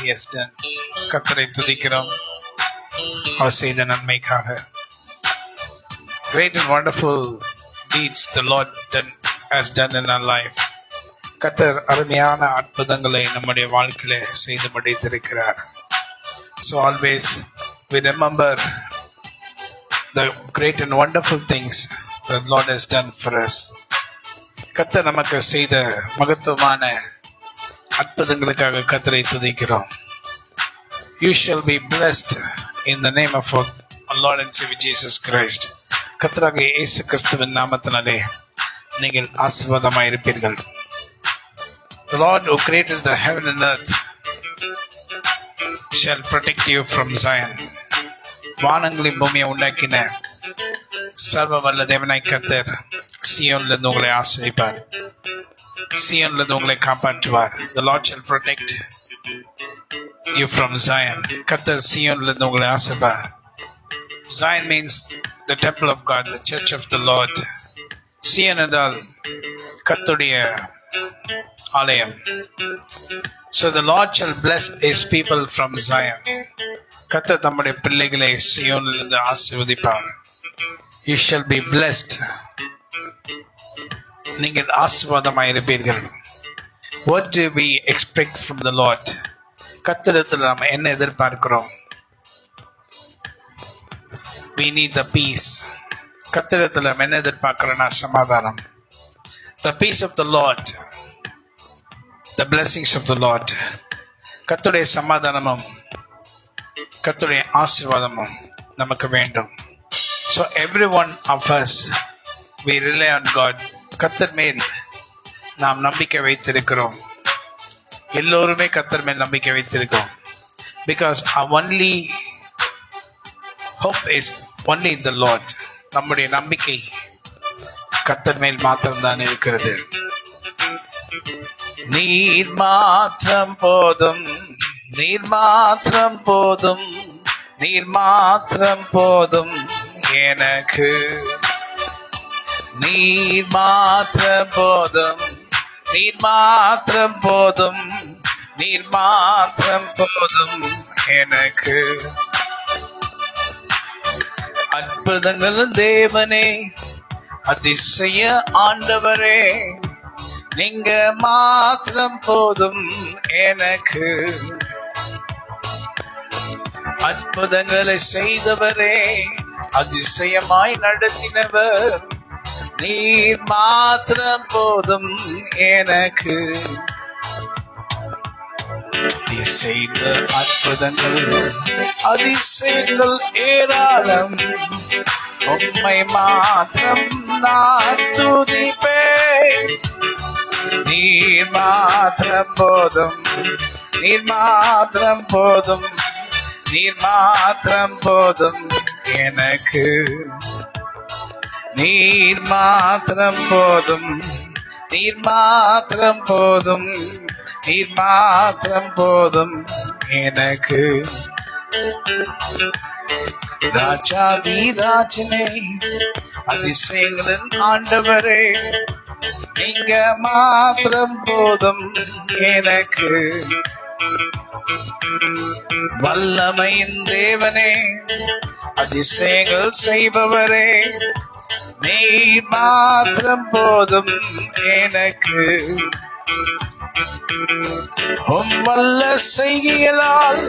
He has done. கர்த்தரை துதிக்கிறோம் அவர் செய்த நன்மைக்காக. Great and wonderful deeds the Lord has done in our life. கர்த்தர் அருமையான அற்புதங்களை நம்முடைய வாழ்க்கையில செய்து முடித்திருக்கிறார். So always we remember the great and wonderful things the Lord has done for us. கர்த்தர் நமக்கு செய்த மகத்துவமான அற்புதங்களுக்காக கர்த்தரை துதிக்கிறோம். You shall be blessed in the name of our Lord and Savior Jesus Christ. கர்த்தராகிய இயேசு கிறிஸ்துவின் நாமத்தினாலே நீங்கள் ஆசீர்வாதமாய் இருப்பீர்கள். The Lord who created the heaven and earth shall protect you from Zion. வானங்களையும் பூமியை உண்டாக்கின சர்வ வல்ல தேவனாய் கர்த்தர் சீயோன்ல இருந்து உங்களை ஆசீர்வதிப்பார். சீயோன்ல இருந்து உங்களை காப்பாற்றுவார். The Lord shall protect you from Zion. கர்த்தர் சீயோன்ல இருந்து உங்களை ஆசீர்வதிப்பார். Zion means the temple of God, the church of the Lord. சீயோன் என்றால் கர்த்தருடைய ஆலயம். So the Lord shall bless his people from Zion. கர்த்தர் தம்முடைய பிள்ளைகளை சீயோனில் இருந்து ஆசீர்வதிப்பார். You shall be blessed. நீங்கள் ஆசீர்வாதமாய் இருப்பீர்கள். What do we expect from the Lord? கர்த்தரிடத்தில் நாம் என்ன எதிர்பார்க்கிறோம்? We need the peace. கர்த்தரிடத்தில் நாம் என்ன எதிர்பார்க்கிறோம்னா சமாதானம். The peace of the Lord, the blessings of the Lord. கர்த்தருடைய சமாதானமும் கர்த்தருடைய ஆசீர்வாதமும் நமக்கு வேண்டும். So every one of us, we rely on God. கர்த்தர் மேல் நாம் நம்பிக்கை வைத்திருக்கிறோம். எல்லோருமே கர்த்தர் மேல் நம்பிக்கை வைத்திருக்கிறோம். Because our only hope is only in the Lord. நம்முடைய நம்பிக்கை கர்த்தர் மேல் மாத்திரம்தான் இருக்கிறது. நீர் மாத்திரம் போதும், நீர் மாத்திரம் போதும், நீர் மாத்திரம் போதும் எனக்கு. நீர் மாத்திரம் போதும், நீர் மாத்திரம் போதும், நீர் மாத்திரம் போதும் எனக்கு. அற்புதங்களும் தேவனே, அதிசய ஆண்டவரே, நீங்க மாத்திரம் போதும் எனக்கு. அற்புதங்களை செய்தவரே, அதிசயமாய் நடத்தினவர், நீர் மாத்திரம் போதும் எனக்கு. நீ செய்த அற்புதங்கள் அதிசயங்கள் ஏராளம், உம்மை மாத்திரம் நான் துதிப்பேன். நீர் மாத்திரம் போதும், நீர் மாத்திரம் போதும், நீர் மாத்திரம் போதும் எனக்கு. நீர் மாத்திரம் போதும், நீர் மாத்திரம் போதும், நீர் மாத்திரம் போதும் எனக்கு. ராஜாதி ராஜனே, அதிசயங்களின் ஆண்டவரே, நீங்க மாத்திரம் போதும் எனக்கு. வல்லமையின் தேவனே, அதிசயங்கள் செய்பவரே, நீர் மாத்திரம் போதும் எனக்கு. உம் வல்ல செய்கைகளால்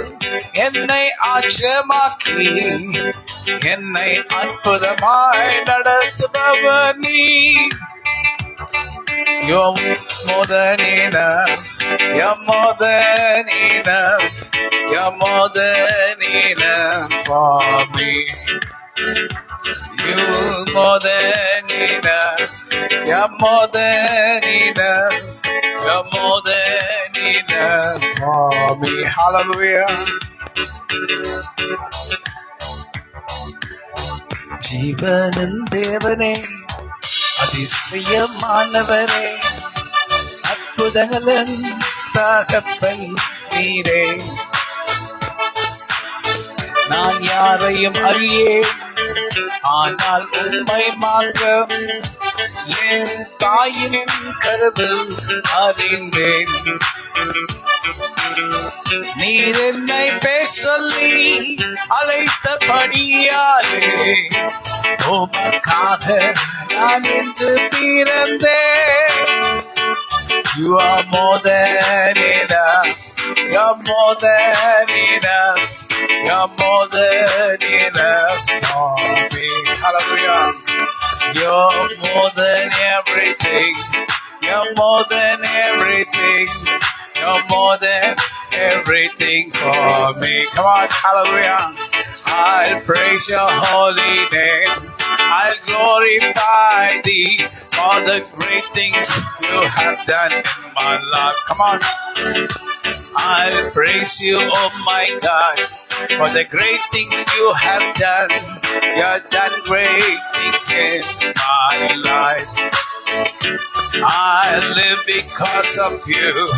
என்னை ஆச்சரியமாக்கி, என்னை அற்புதமாய் நடத்துபவர் நீர். You're more than enough. You're more than enough. You're more than enough for me. You're more than enough. You're more than enough. You're more than enough for me. Hallelujah. ஜீவனின் தேவனே, அதிசயமானவரே, அற்புதங்களின் தகப்பன் நீரே. நான் யாரையும் அறியேன், ஆனால் உம்மை மாத்திரம் என் தாயின் கருவில் அறிந்தேன். நீர் என்னை பேர் சொல்லி அழைத்தபடியாலே உமக்காக நான் இன்று பிறந்தேன். You are more than enough. You're more than enough. You're more than enough for me. Hallelujah. You're more than everything. You're more than everything. You're more than everything for me. Come on, hallelujah. I'll praise your holy name. I'll glorify thee for the great things you have done in my life. Come on. I'll praise you, oh my God, for the great things you have done. You have done great things in my life. I live because of you.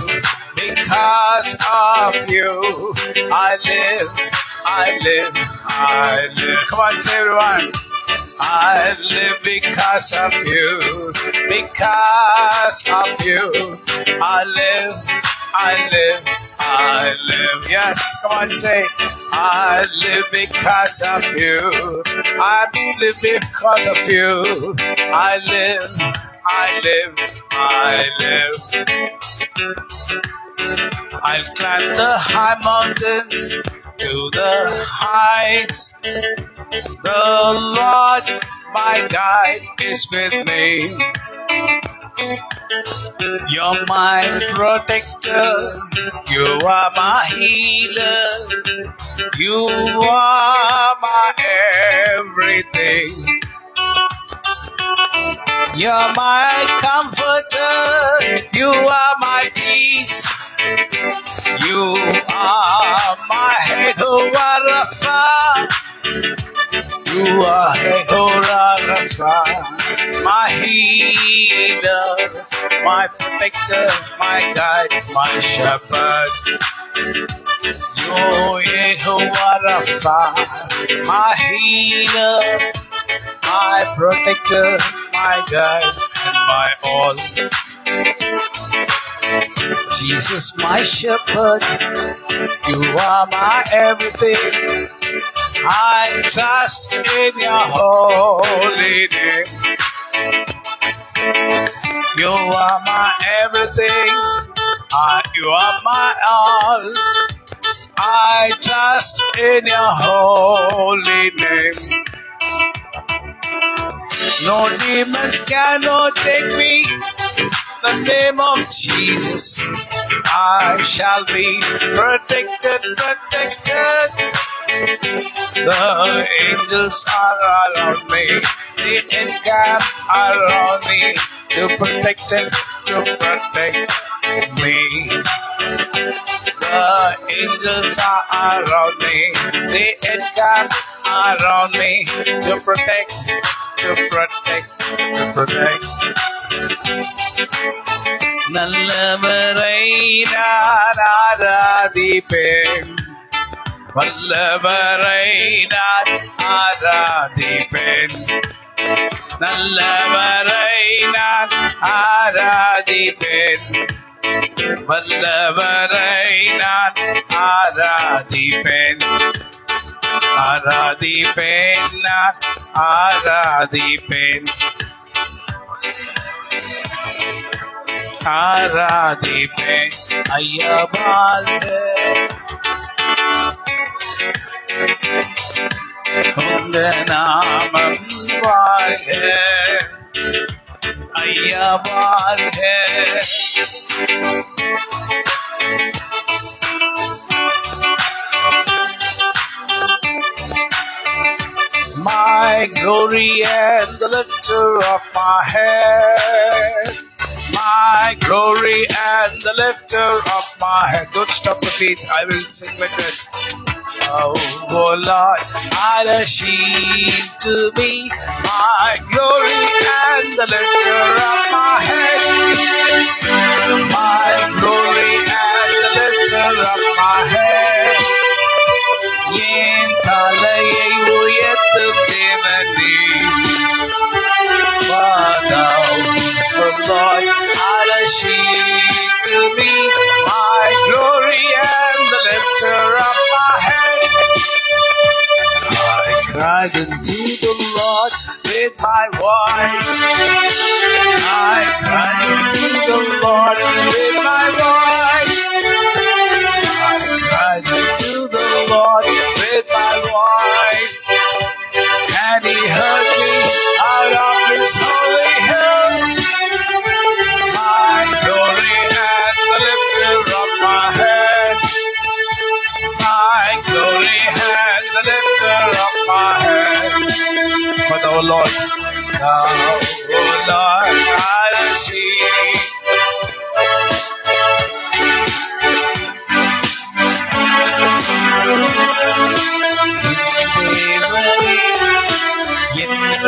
Because of you. I live. I live. I live. Come on, say everyone. I live because of you. Because of you. I live. I live. I live. Yes, come on, say. I live because of you. I live because of you. I live. I live. I live. I'll climb the high mountains to the heights. The Lord, my guide, is with me. You're my protector. You are my healer. You are my everything. You're my comforter. You are my peace. You are my Jehovah Rapha. You are Jehovah Rapha, my healer, my protector, my guide, my shepherd. You're Jehovah Rapha, my healer, my protector, my guide, and my all. Jesus, my shepherd, you are my everything. I trust in your holy name. You are my everything. You are my all. I trust in your holy name. No demons cannot take me. The name of Jesus, I shall be protected, protected. The angels are around me. They encamp around me to protect and to protect me. The angels are around me. They encamp around me to protect, to protect, to protect. நல்லவரை நான் ஆராதிப்பேன். வல்லவரை நான் ஆராதிப்பேன். நல்லவரை நான் ஆராதிப்பேன். வல்லவரை நான் ஆராதிப்பேன். ஆராதிப்பேன் நான் ஆராதிப்பேன். ஆராதிப்பேன். ஐயா வாழ்க, உங்க நாமம் வாழ்க. ஐயா வாழ்க. My glory and the lifter of my head. My glory and the lifter of my head. Don't stop the beat. I will sing with it. Oh Lord, add a shield to me. My glory and the lifter of my head. My glory and the lifter of my head. என் தலையை உயர்த்தும் தேவனே. Father, oh Lord, add a shield to me. My glory cried unto the Lord with my voice. I cried unto the Lord with my voice. I cried unto the Lord with my voice. And he heard me out of his holy hill. My glory and the lifter of my head. My glory and the lifter of my head. But oh Lord, thou, oh Lord, I see.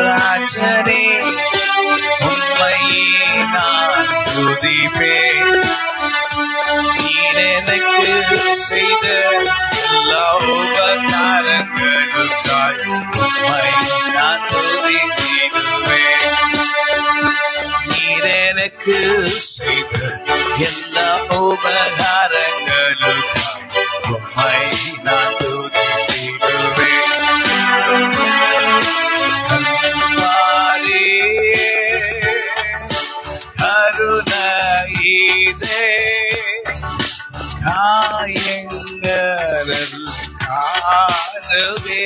ராஜனே உம்மையே நான் துதிப்பேன். நீர் எனக்கு செய்த எல்லா உபகாரங்களுக்காய் உம்மை நான் துதித்திடுவேன். நீர் எனக்கு செய்த எல்லா உபகாரங்களுக்காய் உம்மை நான் துதித்திடுவேன். கருணையிதே காயங்கரல் காணுவே.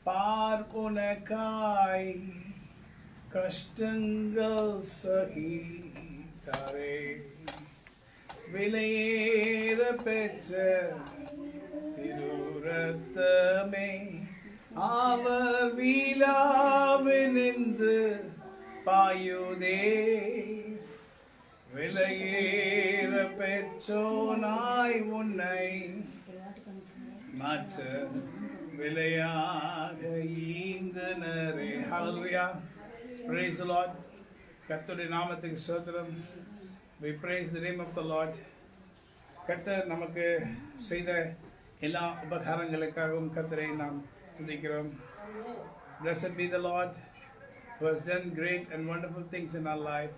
பார்ப்புனக்காய் கஷ்டங்கள் சகித்தாரே. விலையேற பெற்ற திருரத்தமே அவர் வீழாவினின்று பாயுதே. விலையேற பெற்றோனாய் உன்னை மாற்ற விலையாக ஈந்தனரே. ஹல்லேலூயா. Praise the Lord. கர்த்தருடைய நாமத்துக்கு ஸ்தோத்திரம். We praise the name of the Lord. கர்த்தர் நமக்கு செய்த எல்லா உபகாரங்களுக்காகவும் கர்த்தரை நாம் துதிக்கிறோம். Blessed be the Lord who has done great and wonderful things in our life.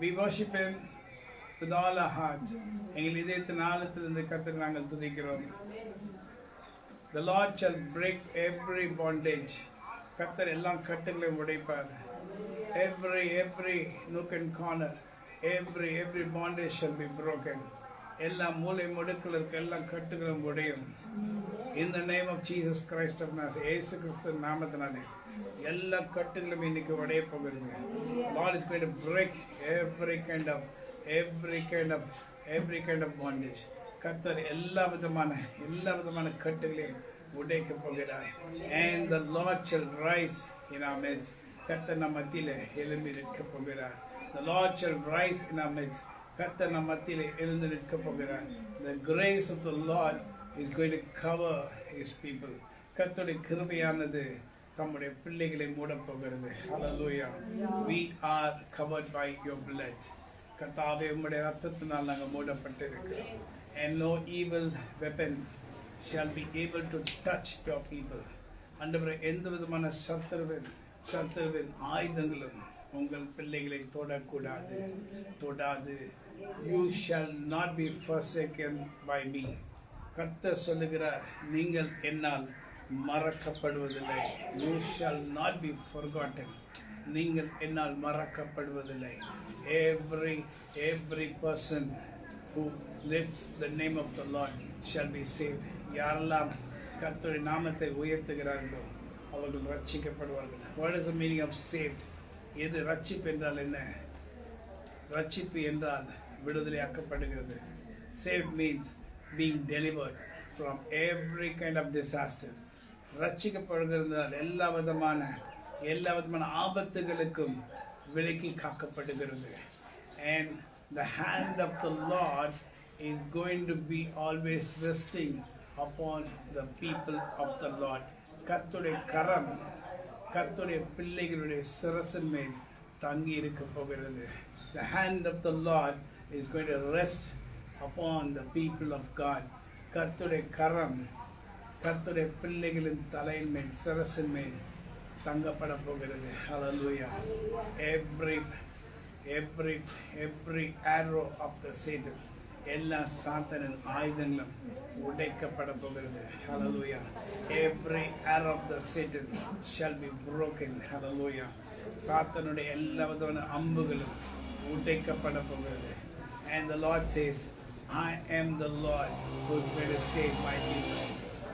We worship Him with all our heart. எங்கள் இதயத்தின் ஆழத்திலிருந்து கர்த்தரை நாங்கள் துதிக்கிறோம். The Lord shall break every bondage. கர்த்தர் எல்லா கட்டுகளையும் உடைப்பார். Every nook and corner, every bondage shall be broken. எல்லா மூலை முடுக்கில் இருக்க எல்லா கட்டுகளும் உடையும். In the name of Jesus Christ of Nazareth, இயேசு கிறிஸ்து நாமத்தினாலே எல்லா கட்டுகளும் இன்னைக்கு உடைய போகிறது. Lord is going to break every kind of bondage. கர்த்தர் எல்லா விதமான கட்டுகளையும் உடைக்க போகிறார். And the Lord shall rise in our midst. கர்த்தர் நம் மத்தியிலே எழும்பி நிற்க போகிறார். The Lord shall rise in our midst. கர்த்தர் நம் மத்தியிலே எழுந்து நிற்க போகிறார். The grace of the Lord is going to cover His people. கர்த்தருடைய கிருபையானது தம்முடைய பிள்ளைகளை மூட போகிறது. Hallelujah. We are covered by your blood. கர்த்தாவே உம்முடைய இரத்தத்தினால் நாங்கள் மூடப்பட்டிருக்கிறோம். And no evil weapon shall be able to touch your people. ஆண்டவரே, எந்த விதமான சத்துருவின் ஆயுதங்களும் உங்கள் பிள்ளைகளை தொடாது. You shall not be forsaken by me. கர்த்தர் சொல்லுகிறார், நீங்கள் என்னால் மறக்கப்படுவதில்லை. You shall not be forgotten. நீங்கள் என்னால் மறக்கப்படுவதில்லை. Every person who lifts the name of the Lord shall be saved. யாரெல்லாம் கர்த்தருடைய நாமத்தை உயர்த்துகிறார்களோ அவர்கள் ரட்சிக்கப்படுவார்கள். What is the meaning of saved? எது ரட்சிப்பு என்றால் என்ன? ரட்சிப்பு என்றால் விடுதலையாக்கப்படுகிறது. Saved means being delivered from every kind of disaster. ரட்சிக்கப்படுகிறதால் எல்லா விதமான ஆபத்துகளுக்கும் விலக்கி காக்கப்படுகிறது. And the hand of the Lord is going to be always resting upon the people of the Lord. கர்த்தருடைய கரம் கர்த்தருடைய பிள்ளைகளுடைய சிரசின் மேல் தங்கி இருக்க போகிறது. The hand of the Lord is going to rest upon the people of God. கர்த்தருடைய கரம் கர்த்தருடைய பிள்ளைகளின் தலையின் மேல் சிரசின் மேல் தங்கப்பட போகிறது. Hallelujah. Every arrow of the Satan, எல்லா சாத்தானின் ஆயுதங்களும் உடைக்கப்பட போகிறது. Hallelujah. Every arrow of the Satan shall be broken. Hallelujah. சாத்தானுடைய எல்லா விதமான அம்புகளும் உடைக்கப்பட போகிறது. And the Lord says, I am the Lord who is going to save my people.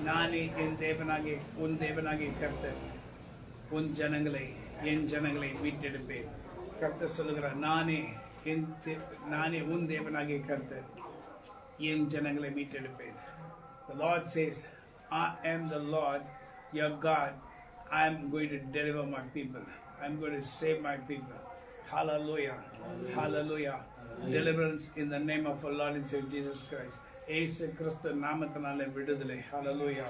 நானே என் தேவனாகிய உன் தேவனாகிய கர்த்தர் உன் ஜனங்களை என் ஜனங்களை மீட்டெடுப்பேன். கர்த்தர் சொல்லுகிறார், நானே உன் தேவனாகிய கர்த்தர் என் ஜனங்களை மீட்டெடுப்பேன். The Lord says, I am the Lord your God. I am going to deliver my people. I am going to save my people. Hallelujah. Hallelujah. Deliverance in the name of our Lord and Savior Jesus Christ. ஏசு கிறிஸ்து நாமத்தினாலே விடுதலை. Hallelujah.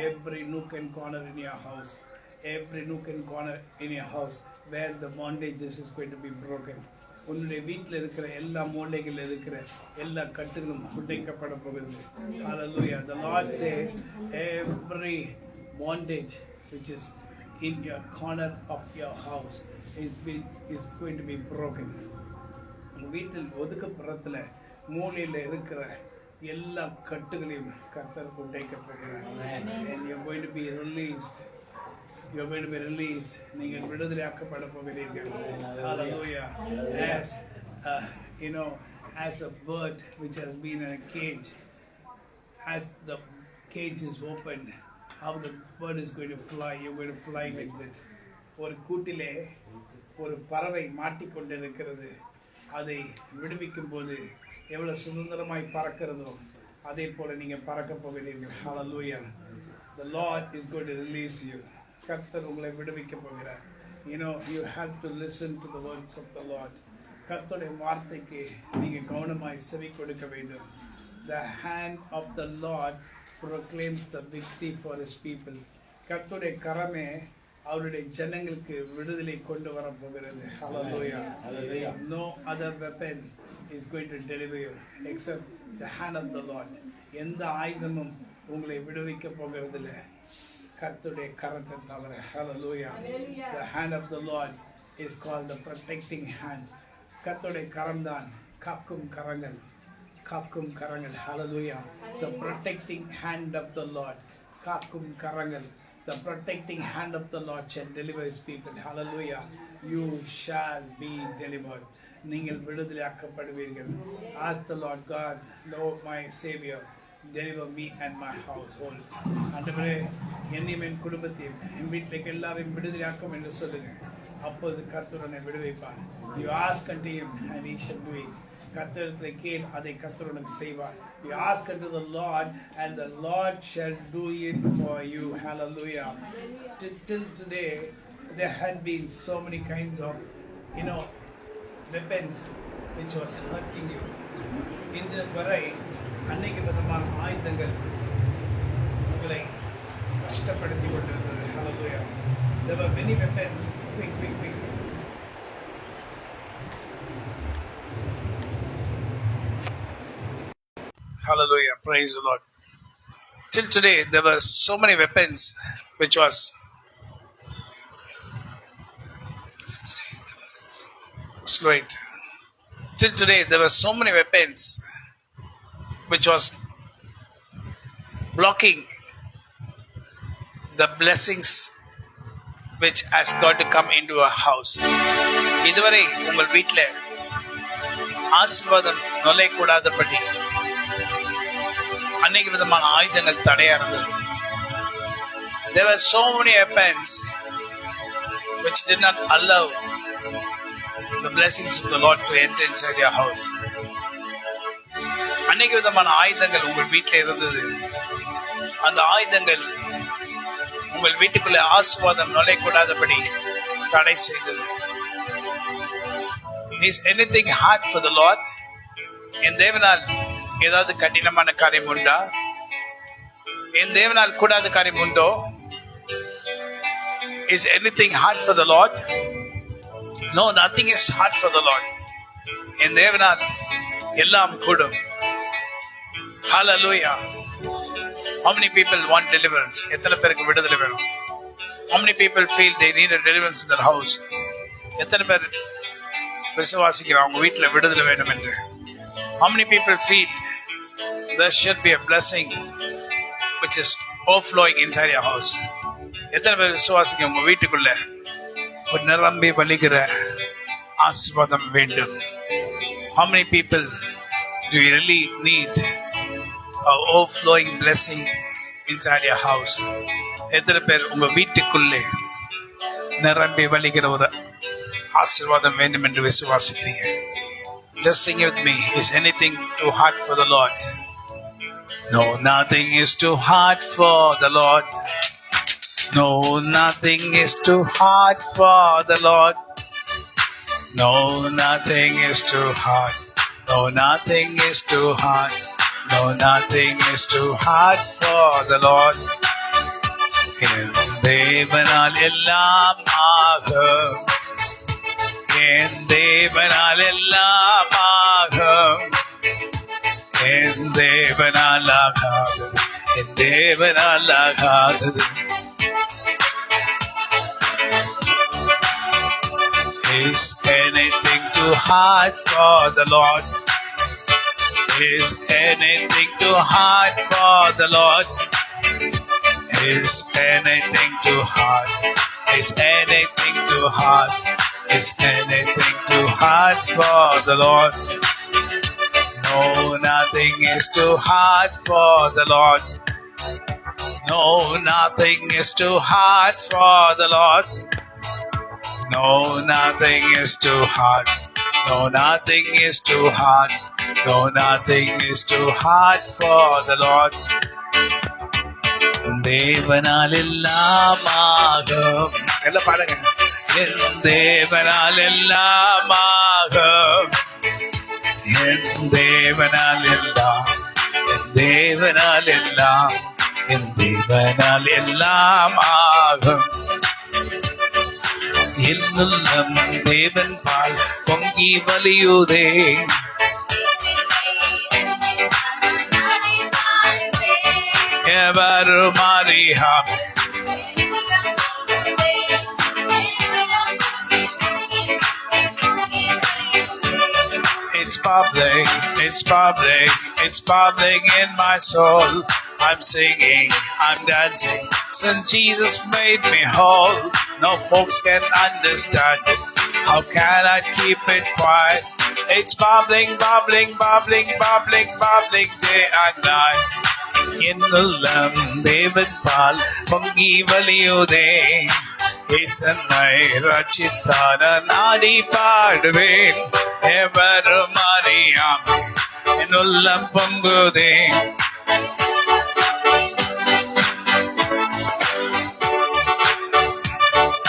Every nook and corner in your house, every nook and corner in your house where the bondages is going to be broken. உன்னுடைய வீட்டில் இருக்கிற எல்லா மூலைகளில் இருக்கிற எல்லா கட்டுகளும் உடைக்கப்பட போகிறது. Hallelujah. The Lord says every bondage which is in your corner of your house is going to be broken. உங்கள் வீட்டில் ஒதுக்கப்புறத்தில் மூலையில் இருக்கிற எல்லா கட்டுகளையும் கர்த்தர் உடைக்க போகிறார். And you're going to be released. You're going to be released. நீங்கள் விடுதலையாக்கப்பட போகிறீர்கள். Hallelujah. As as a bird which has been in a cage, as the cage is opened, how the bird is going to fly, you're going to fly like that. ஒரு கூட்டிலே ஒரு பறவை மாட்டிக்கொண்டிருக்கிறது. அதை விடுவிக்கும் போது எவ்வளவு சுதந்திரமாய் பறக்கிறதோ அதே போல நீங்க பறக்க போகிறீர்கள். Hallelujah. The Lord is going to release you. கர்த்தர் உங்களை விடுவிக்க போகிறார். You have to listen to the words of the Lord. கர்த்தருடைய வார்த்தைக்கு நீங்க கவனமாய் செவி கொடுக்க வேண்டும். The hand of the Lord proclaims the victory for his people. கர்த்தருடைய கரமே அவருடைய ஜனங்களுக்கு விடுதலை கொண்டு வர போகிறது. Hallelujah. No other weapon is going to deliver you except the hand of the Lord. எந்த ஆயுதமும் உங்களை விடுவிக்க போகிறதில்லை கர்த்தருடைய கரத்தை தவிர. Hallelujah. The hand of the Lord is called the protecting hand. கர்த்தருடைய கரம்தான் காக்கும் கரங்கள். காக்கும் கரங்கள். Hallelujah. The protecting hand of the Lord. காக்கும் கரங்கள். The protecting hand of the Lord shall deliver his people. Hallelujah. You shall be delivered. நீங்கள் விடுதலையாக்கப்படுவீர்கள். Ask the Lord God, Lord my Savior, deliver me and my household. ஆண்டவரே, என்னையும் என் குடும்பத்தையும் என் வீட்டில் எல்லாரையும் விடுதலையாக்கும் என்று சொல்லுங்க. அப்போது கர்த்தர் உன்னை விடுவிப்பார். You ask unto him and he shall do it. கர்த்தரை கேள், அதை கர்த்தர் உனக்கு செய்வார். You ask unto the Lord and the Lord shall do it for you. Hallelujah. Till today there had been so many kinds of weapons which was hurting you. இன்று வரை அநேக விதமான ஆயுதங்கள் உங்களை கஷ்டப்படுத்தி கொண்டிருந்தது. Hallelujah. There were many weapons. Quick. Hallelujah. Praise the Lord. Till today, there were so many weapons which was slow it. Till today, there were so many weapons which was blocking the blessings which has got to come into a house. இதுவரை உங்கள் வீட்டில் ஆசீர்வாதம் நுழையக்கூடாதபடி அநேக விதமான ஆயுதங்கள் தடையா இருந்தது. There were so many weapons which did not allow the blessings of the Lord to enter inside your house. அநேக விதமான ஆயுதங்கள் உங்கள் வீட்டில் இருந்தது. அந்த ஆயுதங்கள் உங்கள் வீட்டுக்குள்ளே ஆசீர்வாதம் நுழையக்கூடாதபடி தடை செய்தது. Is anything hard for the Lord? என் தேவனால் ஏதாவது கடினமான காரியம் உண்டா? என் தேவனால் கூடாத காரியம் உண்டோ? Is anything hard for the Lord? No, nothing is hard for the Lord. என் தேவனால் எல்லாம் கூடும். Hallelujah. How many people want deliverance? எத்தனை பேருக்கு விடுதலை வேணும்? How many people feel they need a deliverance in their house? எத்தனை பேர் விசுவாசிக்கிறாங்க அவங்க வீட்டில் விடுதலை வேணும் என்று? How many people feel there should be a blessing which is overflowing inside your house? எத்தனை பேர் விசுவாசிக்க உங்க வீட்டுக்குள்ள ஒரு நிரம்பி வழிகிற ஆசீர்வாதம் வேண்டும்? How many people do you really need a overflowing blessing inside your house? எத்தனை பேர் உங்க வீட்டுக்குள்ளே நிரம்பி வழிகிற ஒரு ஆசீர்வாதம் வேண்டும் என்று விசுவாசிக்கிறீங்க? Just sing it with me. Is anything too hard for the Lord? No, nothing is too hard for the Lord. No, nothing is too hard for the Lord. No, nothing is too hard. No, nothing is too hard. No, nothing is too hard for the Lord. என் தேவனால் எல்லாம் ஆகும். என் தேவனால் எல்லாம் ஆகும். என் தேவனால் ஆகாதது. என் தேவனால் ஆகாதது. Is anything too hard for the Lord? Is anything too hard for the Lord? Is anything too hard? Is anything too hard? Is anything too hard for the Lord? No, nothing is too hard for the Lord. No, nothing is too hard for the Lord. No, nothing is too hard. No, nothing is too hard. No, nothing is too hard for the Lord. தேவனால் எல்லாம் ஆகும். எல்லாம் பாருங்க. என் தேவனால் எல்லாம் ஆகும். என் தேவனால் எல்லாம். என் தேவனால் எல்லாம். என் தேவனால் எல்லாம் ஆகும். என்னுள்ளம் தேவன் பால் பொங்கி வலியுதே. எவரும் அறியாம். It's bubbling, it's bubbling, it's bubbling in my soul. I'm singing, I'm dancing, since Jesus made me whole. No folks can understand it. How can I keep it quiet? It's bubbling, bubbling, bubbling, bubbling, bubbling day and night. என்னுள்ளம் தேவன் பால் பொங்கி வலியுதே. இசனை ரட்சித்தான நாடி பாடுவேன். எவரும் அறியாமல் என்னுள்ளம் பொங்குதே.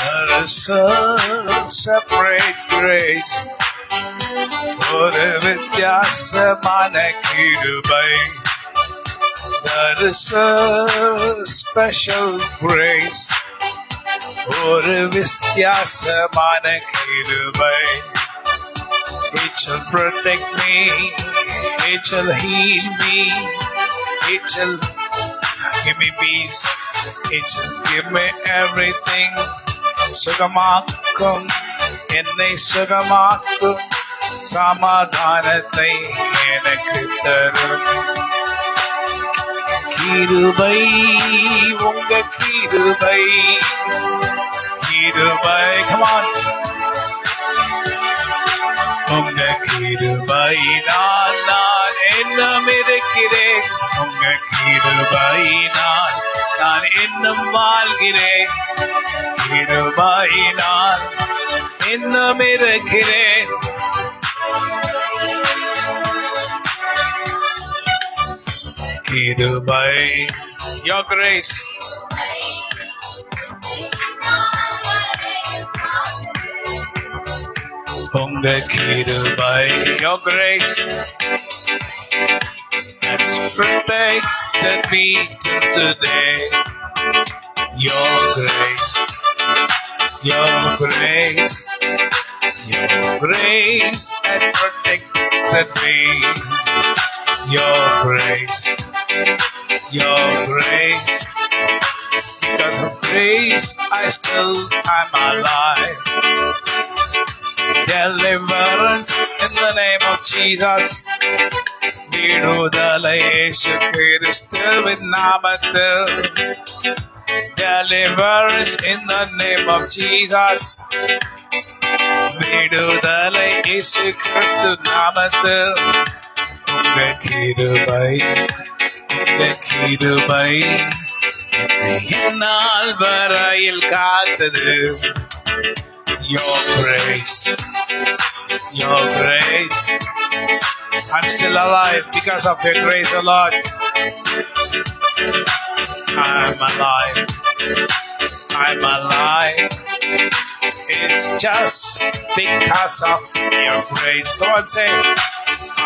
There is a separate grace. ஒரு வித்தியாசமான கிருபை. There is a special grace. ஒரு வித்தியாசமான கிருபை. It shall protect me. It shall heal me. It shall give me peace. It shall give me everything. சுகமாக்கும். என்னை சுகமாக்கும். சமாதானத்தை எனக்கு தரும். கிருபை உங்க கிருபை. கிருபை come on. உங்க கிருபையினால் நான் இன்னும் இருக்கிறேன். உங்க கிருபையினால் நான் இன்னும் வாழ்கிறேன். கிருபையினால் இன்னும் இருக்கிறேன். கிருபை your grace. உங்க கிருபை your grace has protected me till today. Your grace, your grace, your grace has protected me. Your grace, your grace. Because of grace, I still am alive. Deliverance in the name of Jesus. விடுதலை இயேசு கிறிஸ்துவின் நாமத்தில். Deliverance in the name of Jesus. விடுதலை இயேசு கிறிஸ்து நாமத்தில். உங்க கிருபை, உங்க கிருபை இந்நாள் வரையில் காத்தது. Your grace, your grace. I'm still alive because of your grace, O Lord. I'm alive. I'm alive. It's just because of your grace. Come on, say,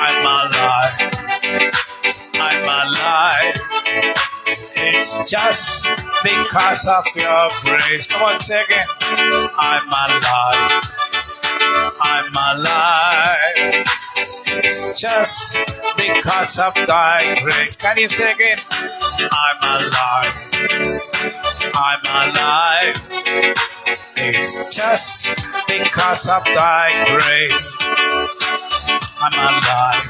I'm alive. I'm alive. It's just because of your grace. Come on, say again. I'm alive. I'm alive. It's just because of thy grace. Can you say again? I'm alive. I'm alive. It's just because of thy grace. I'm alive.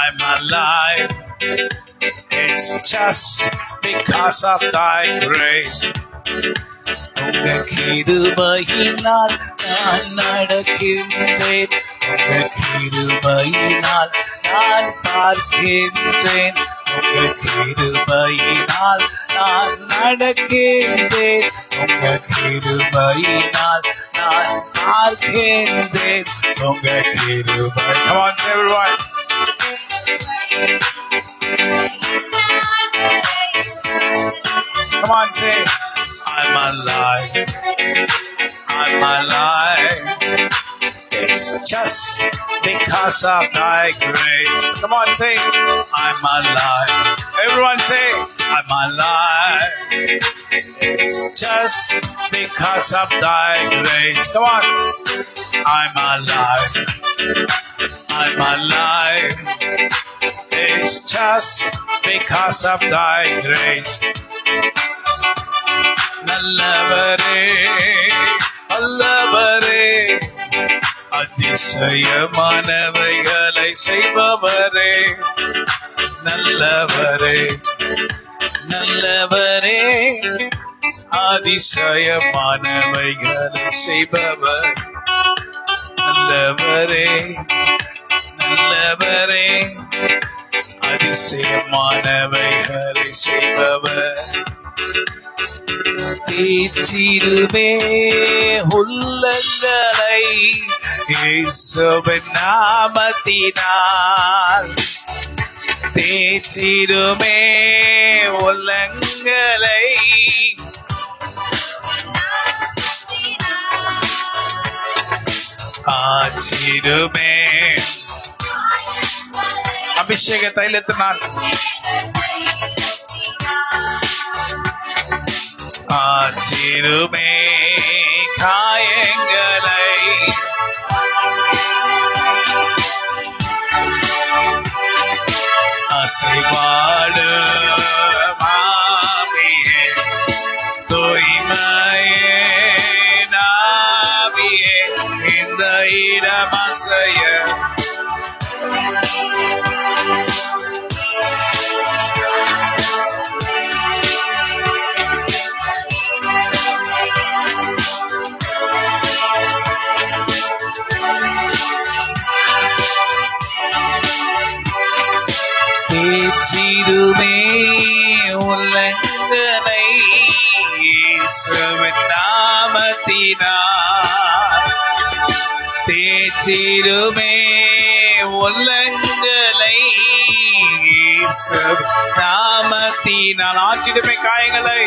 I'm alive. It's just because of thy grace. உங்க கிருபையினால் நான் நடக்கின்றேன். உங்க கிருபையினால் நான் பார்க்கின்றேன். உங்க கிருபையினால் நான் நடக்கின்றேன். உங்க கிருபையினால் நான் பார்க்கின்றேன். உங்க கிருபை. Come on, everyone. Come on, say, I'm alive. I'm alive. It's just because of thy grace. Come on, say, I'm alive. Everyone say, I'm alive. It's just because of thy grace. Come on. I'm alive. I'm alive. It's just because of thy grace. நல்லவரே, அல்லவரே, அதிசயமானவைகளை செய்பவரே. நல்லவரே, நல்லவரே, அதிசயமானவைகளை செய்பவர். நல்லவரே, நல்லவரே, அதிசயமானவைகளை செய்பவர். தேற்றிடுமே உள்ளங்களை இயேசுவின் நாமத்தினால். தேற்றிடுமே உள்ளங்களை ஆற்றிடுமே அபிஷேக தைலத்தினால். ஆற்றிடுமே காயங்களை. அசைபாடு மாவியே, தூய்மையே நாவியே, இந்த இடம் அசைய. தேற்றிடுமே உள்ளங்களை இயேசுவின் நாமத்தினால். தேற்றிடுமே உள்ளங்களை இயேசுவின் நாமத்தினால். ஆற்றிடுமே காயங்களை.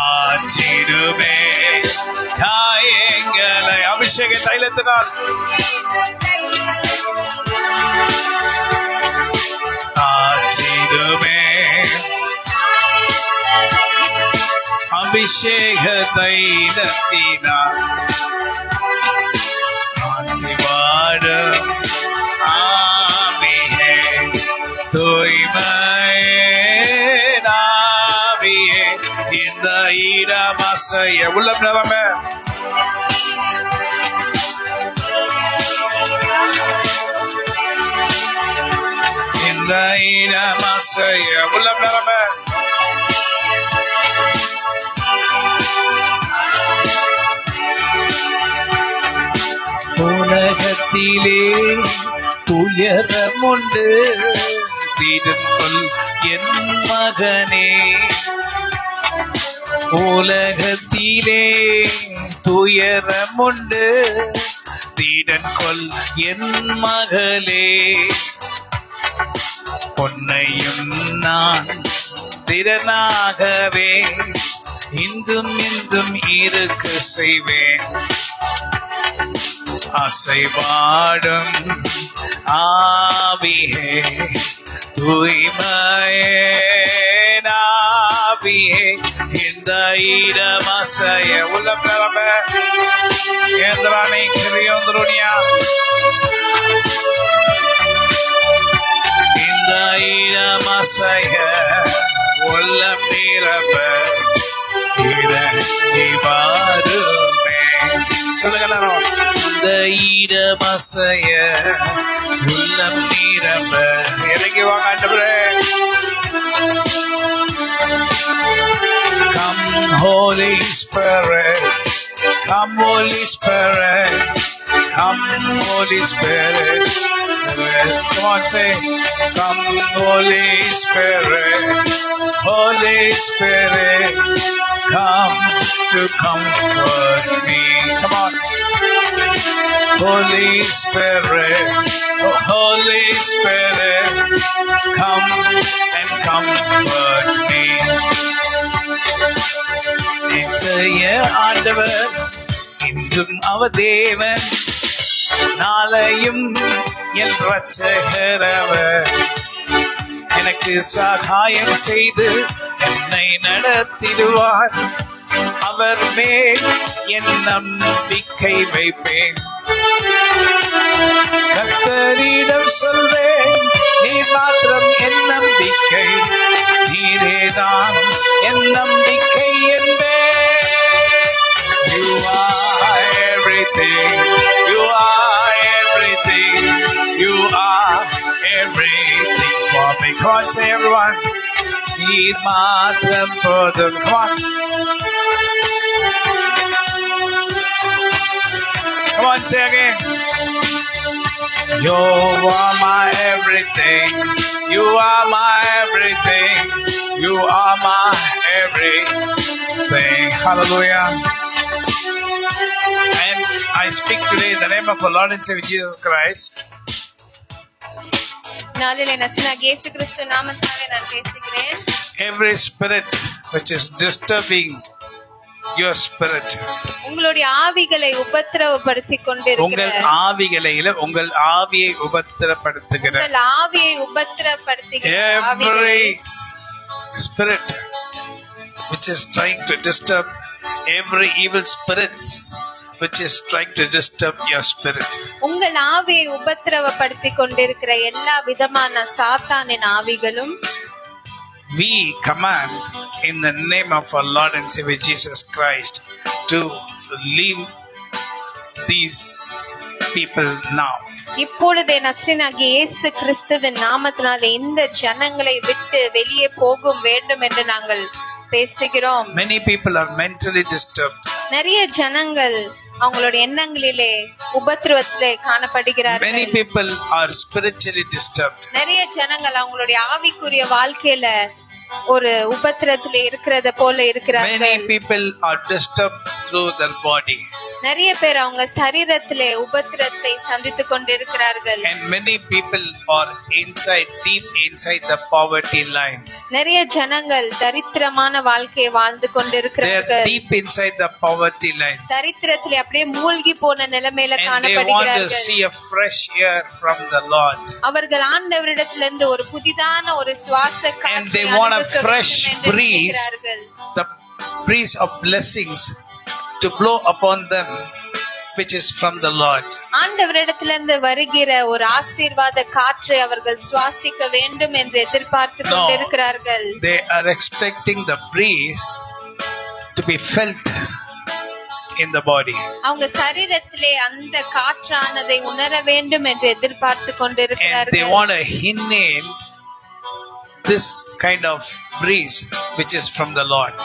ஆற்றிடுமே காயங்களை அபிஷேக தைலத்தினால். ஆற்றிடுமே அபிஷேக தைலத்தினால். ஆற்றிவாடும் ஆவியே, தூய்மையாவியே இந்த இடம் அசைய உள்ள நிலம இந்த இடம் அசைய உள்ள நிலம உலகத்திலே துயரமுண்டு தீடுங்கொள் என் மகனே உலகத்திலே துயரமுண்டு தீடன்கொள் என் மகளே பொன்னையும் நான் திறனாகவே இன்றும் இன்றும் இருக்க செய்வேன் அசைவாடும் ஆவியே தூய்மையாவியே இந்த இடம் அசைய உள்ளம் நிரம்ப கேந்திரானை கிரியோந்தருனியா இந்த இடம் அசைய உள்ளம் நிரம்ப இறங்கி வாருமே சொல்லுங்க எல்லாரும் இந்த இடம் அசைய உள்ளம் நிரம்ப இறங்கி வாங்க ஆண்டவரே Come Holy Spirit, come Holy Spirit, come Holy Spirit. Come on, say, come Holy Spirit, Holy Spirit, come to comfort me. Come on. Holy Spirit, oh Holy Spirit, come and comfort me. நிச்சய ஆண்டவர் இன்றும் அவர் தேவன் நாளையும் என் இரட்சகர் அவர் எனக்கு சகாயம் செய்து என்னை நடத்திடுவார் அவர் மேல் என் நம்பிக்கை வைப்பேன் கர்த்தரிடம் சொல்வேன் நீர் மாத்திரம் என் நம்பிக்கை நீரேதான் என் நம்பிக்கை என்பே You are everything, you are everything, you are everything for me. Come on, say everyone. Need மாத்திரம் போதும். Come on. Come on, say again. You are my everything. You are my everything. You are my everything. Hallelujah. And I speak today in the name of our Lord and Savior Jesus Christ. நாளிலே நசனாகிய இயேசு கிறிஸ்து நாமத்தினாலே நான் பேசுகிறேன். Every spirit which is disturbing your spirit, உங்களுடைய ஆவிகளை உபத்திரவப்படுத்திக் கொண்டிருக்கிற உங்கள் ஆவிகளில உங்கள் ஆவியை உபத்திரப்படுத்துகிற உங்கள் ஆவியை உபத்திரவப்படுத்துகிற every spirit which is trying to disturb, every evil spirits which is trying to disturb your spirit, உங்கள் ஆவியை உபத்திரவப்படுத்திக் கொண்டிருக்கிற எல்லா விதமான சாத்தானின் ஆவிகளும் we command in the name of our Lord and Savior Jesus Christ to leave these people now. இப்பொழுதே நசரேயனாகிய இயேசு கிறிஸ்துவின் நாமத்தினாலே இந்த ஜனங்களை விட்டு வெளியே போகும் வேண்டும் என்று நாங்கள் பேசுகிறோம். Many people are mentally disturbed. நிறைய ஜனங்கள் அவங்களுடைய எண்ணங்களிலே உபத்திரவத்திலே காணப்படுகிறார்கள். Many people are spiritually disturbed. நிறைய ஜனங்கள் அவங்களுடைய ஆவிக்குரிய வாழ்க்கையில ஒரு உபத்திரத்திலே இருக்கிறத போல இருக்கிறார்கள். Many people are disturbed through their body. நிறைய பேர் அவங்க சரீரத்திலே உபத்திரத்தை சந்தித்துக் கொண்டிருக்கிறார்கள். And many people are deep inside the poverty line. நிறைய ஜனங்கள் தரித்திரமான வாழ்க்கையை வாழ்ந்து They கொண்டிருக்கிறார்கள். are deep inside the poverty line. தரித்திரத்திலே அப்படியே மூழ்கி போன நிலைமையில And they want to காணப்படுகிறார்கள். see a fresh air from the Lord. அவர்கள் ஆண்டவரிடத்திலிருந்து ஒரு புதிதான ஒரு சுவாச And they காற்றை want a அனுபவிக்க fresh வேண்டும் என்று breeze, நினைக்கிறார்கள். the breeze of blessings to blow upon them which is from the Lord. ஆண்டவரிடத்திலிருந்து வருகிற ஒரு ஆசீர்வாத காற்றை அவர்கள் சுவாசிக்க வேண்டும் என்று எதிர்பார்த்து கொண்டிருக்கிறார்கள். They are expecting the breeze to be felt in the body. அவங்க சரீரத்திலே அந்த காற்றானதை உணர வேண்டும் என்று எதிர்பார்த்து And கொண்டிருக்கிறார்கள். they want to inhale this kind of breeze which is from the Lord.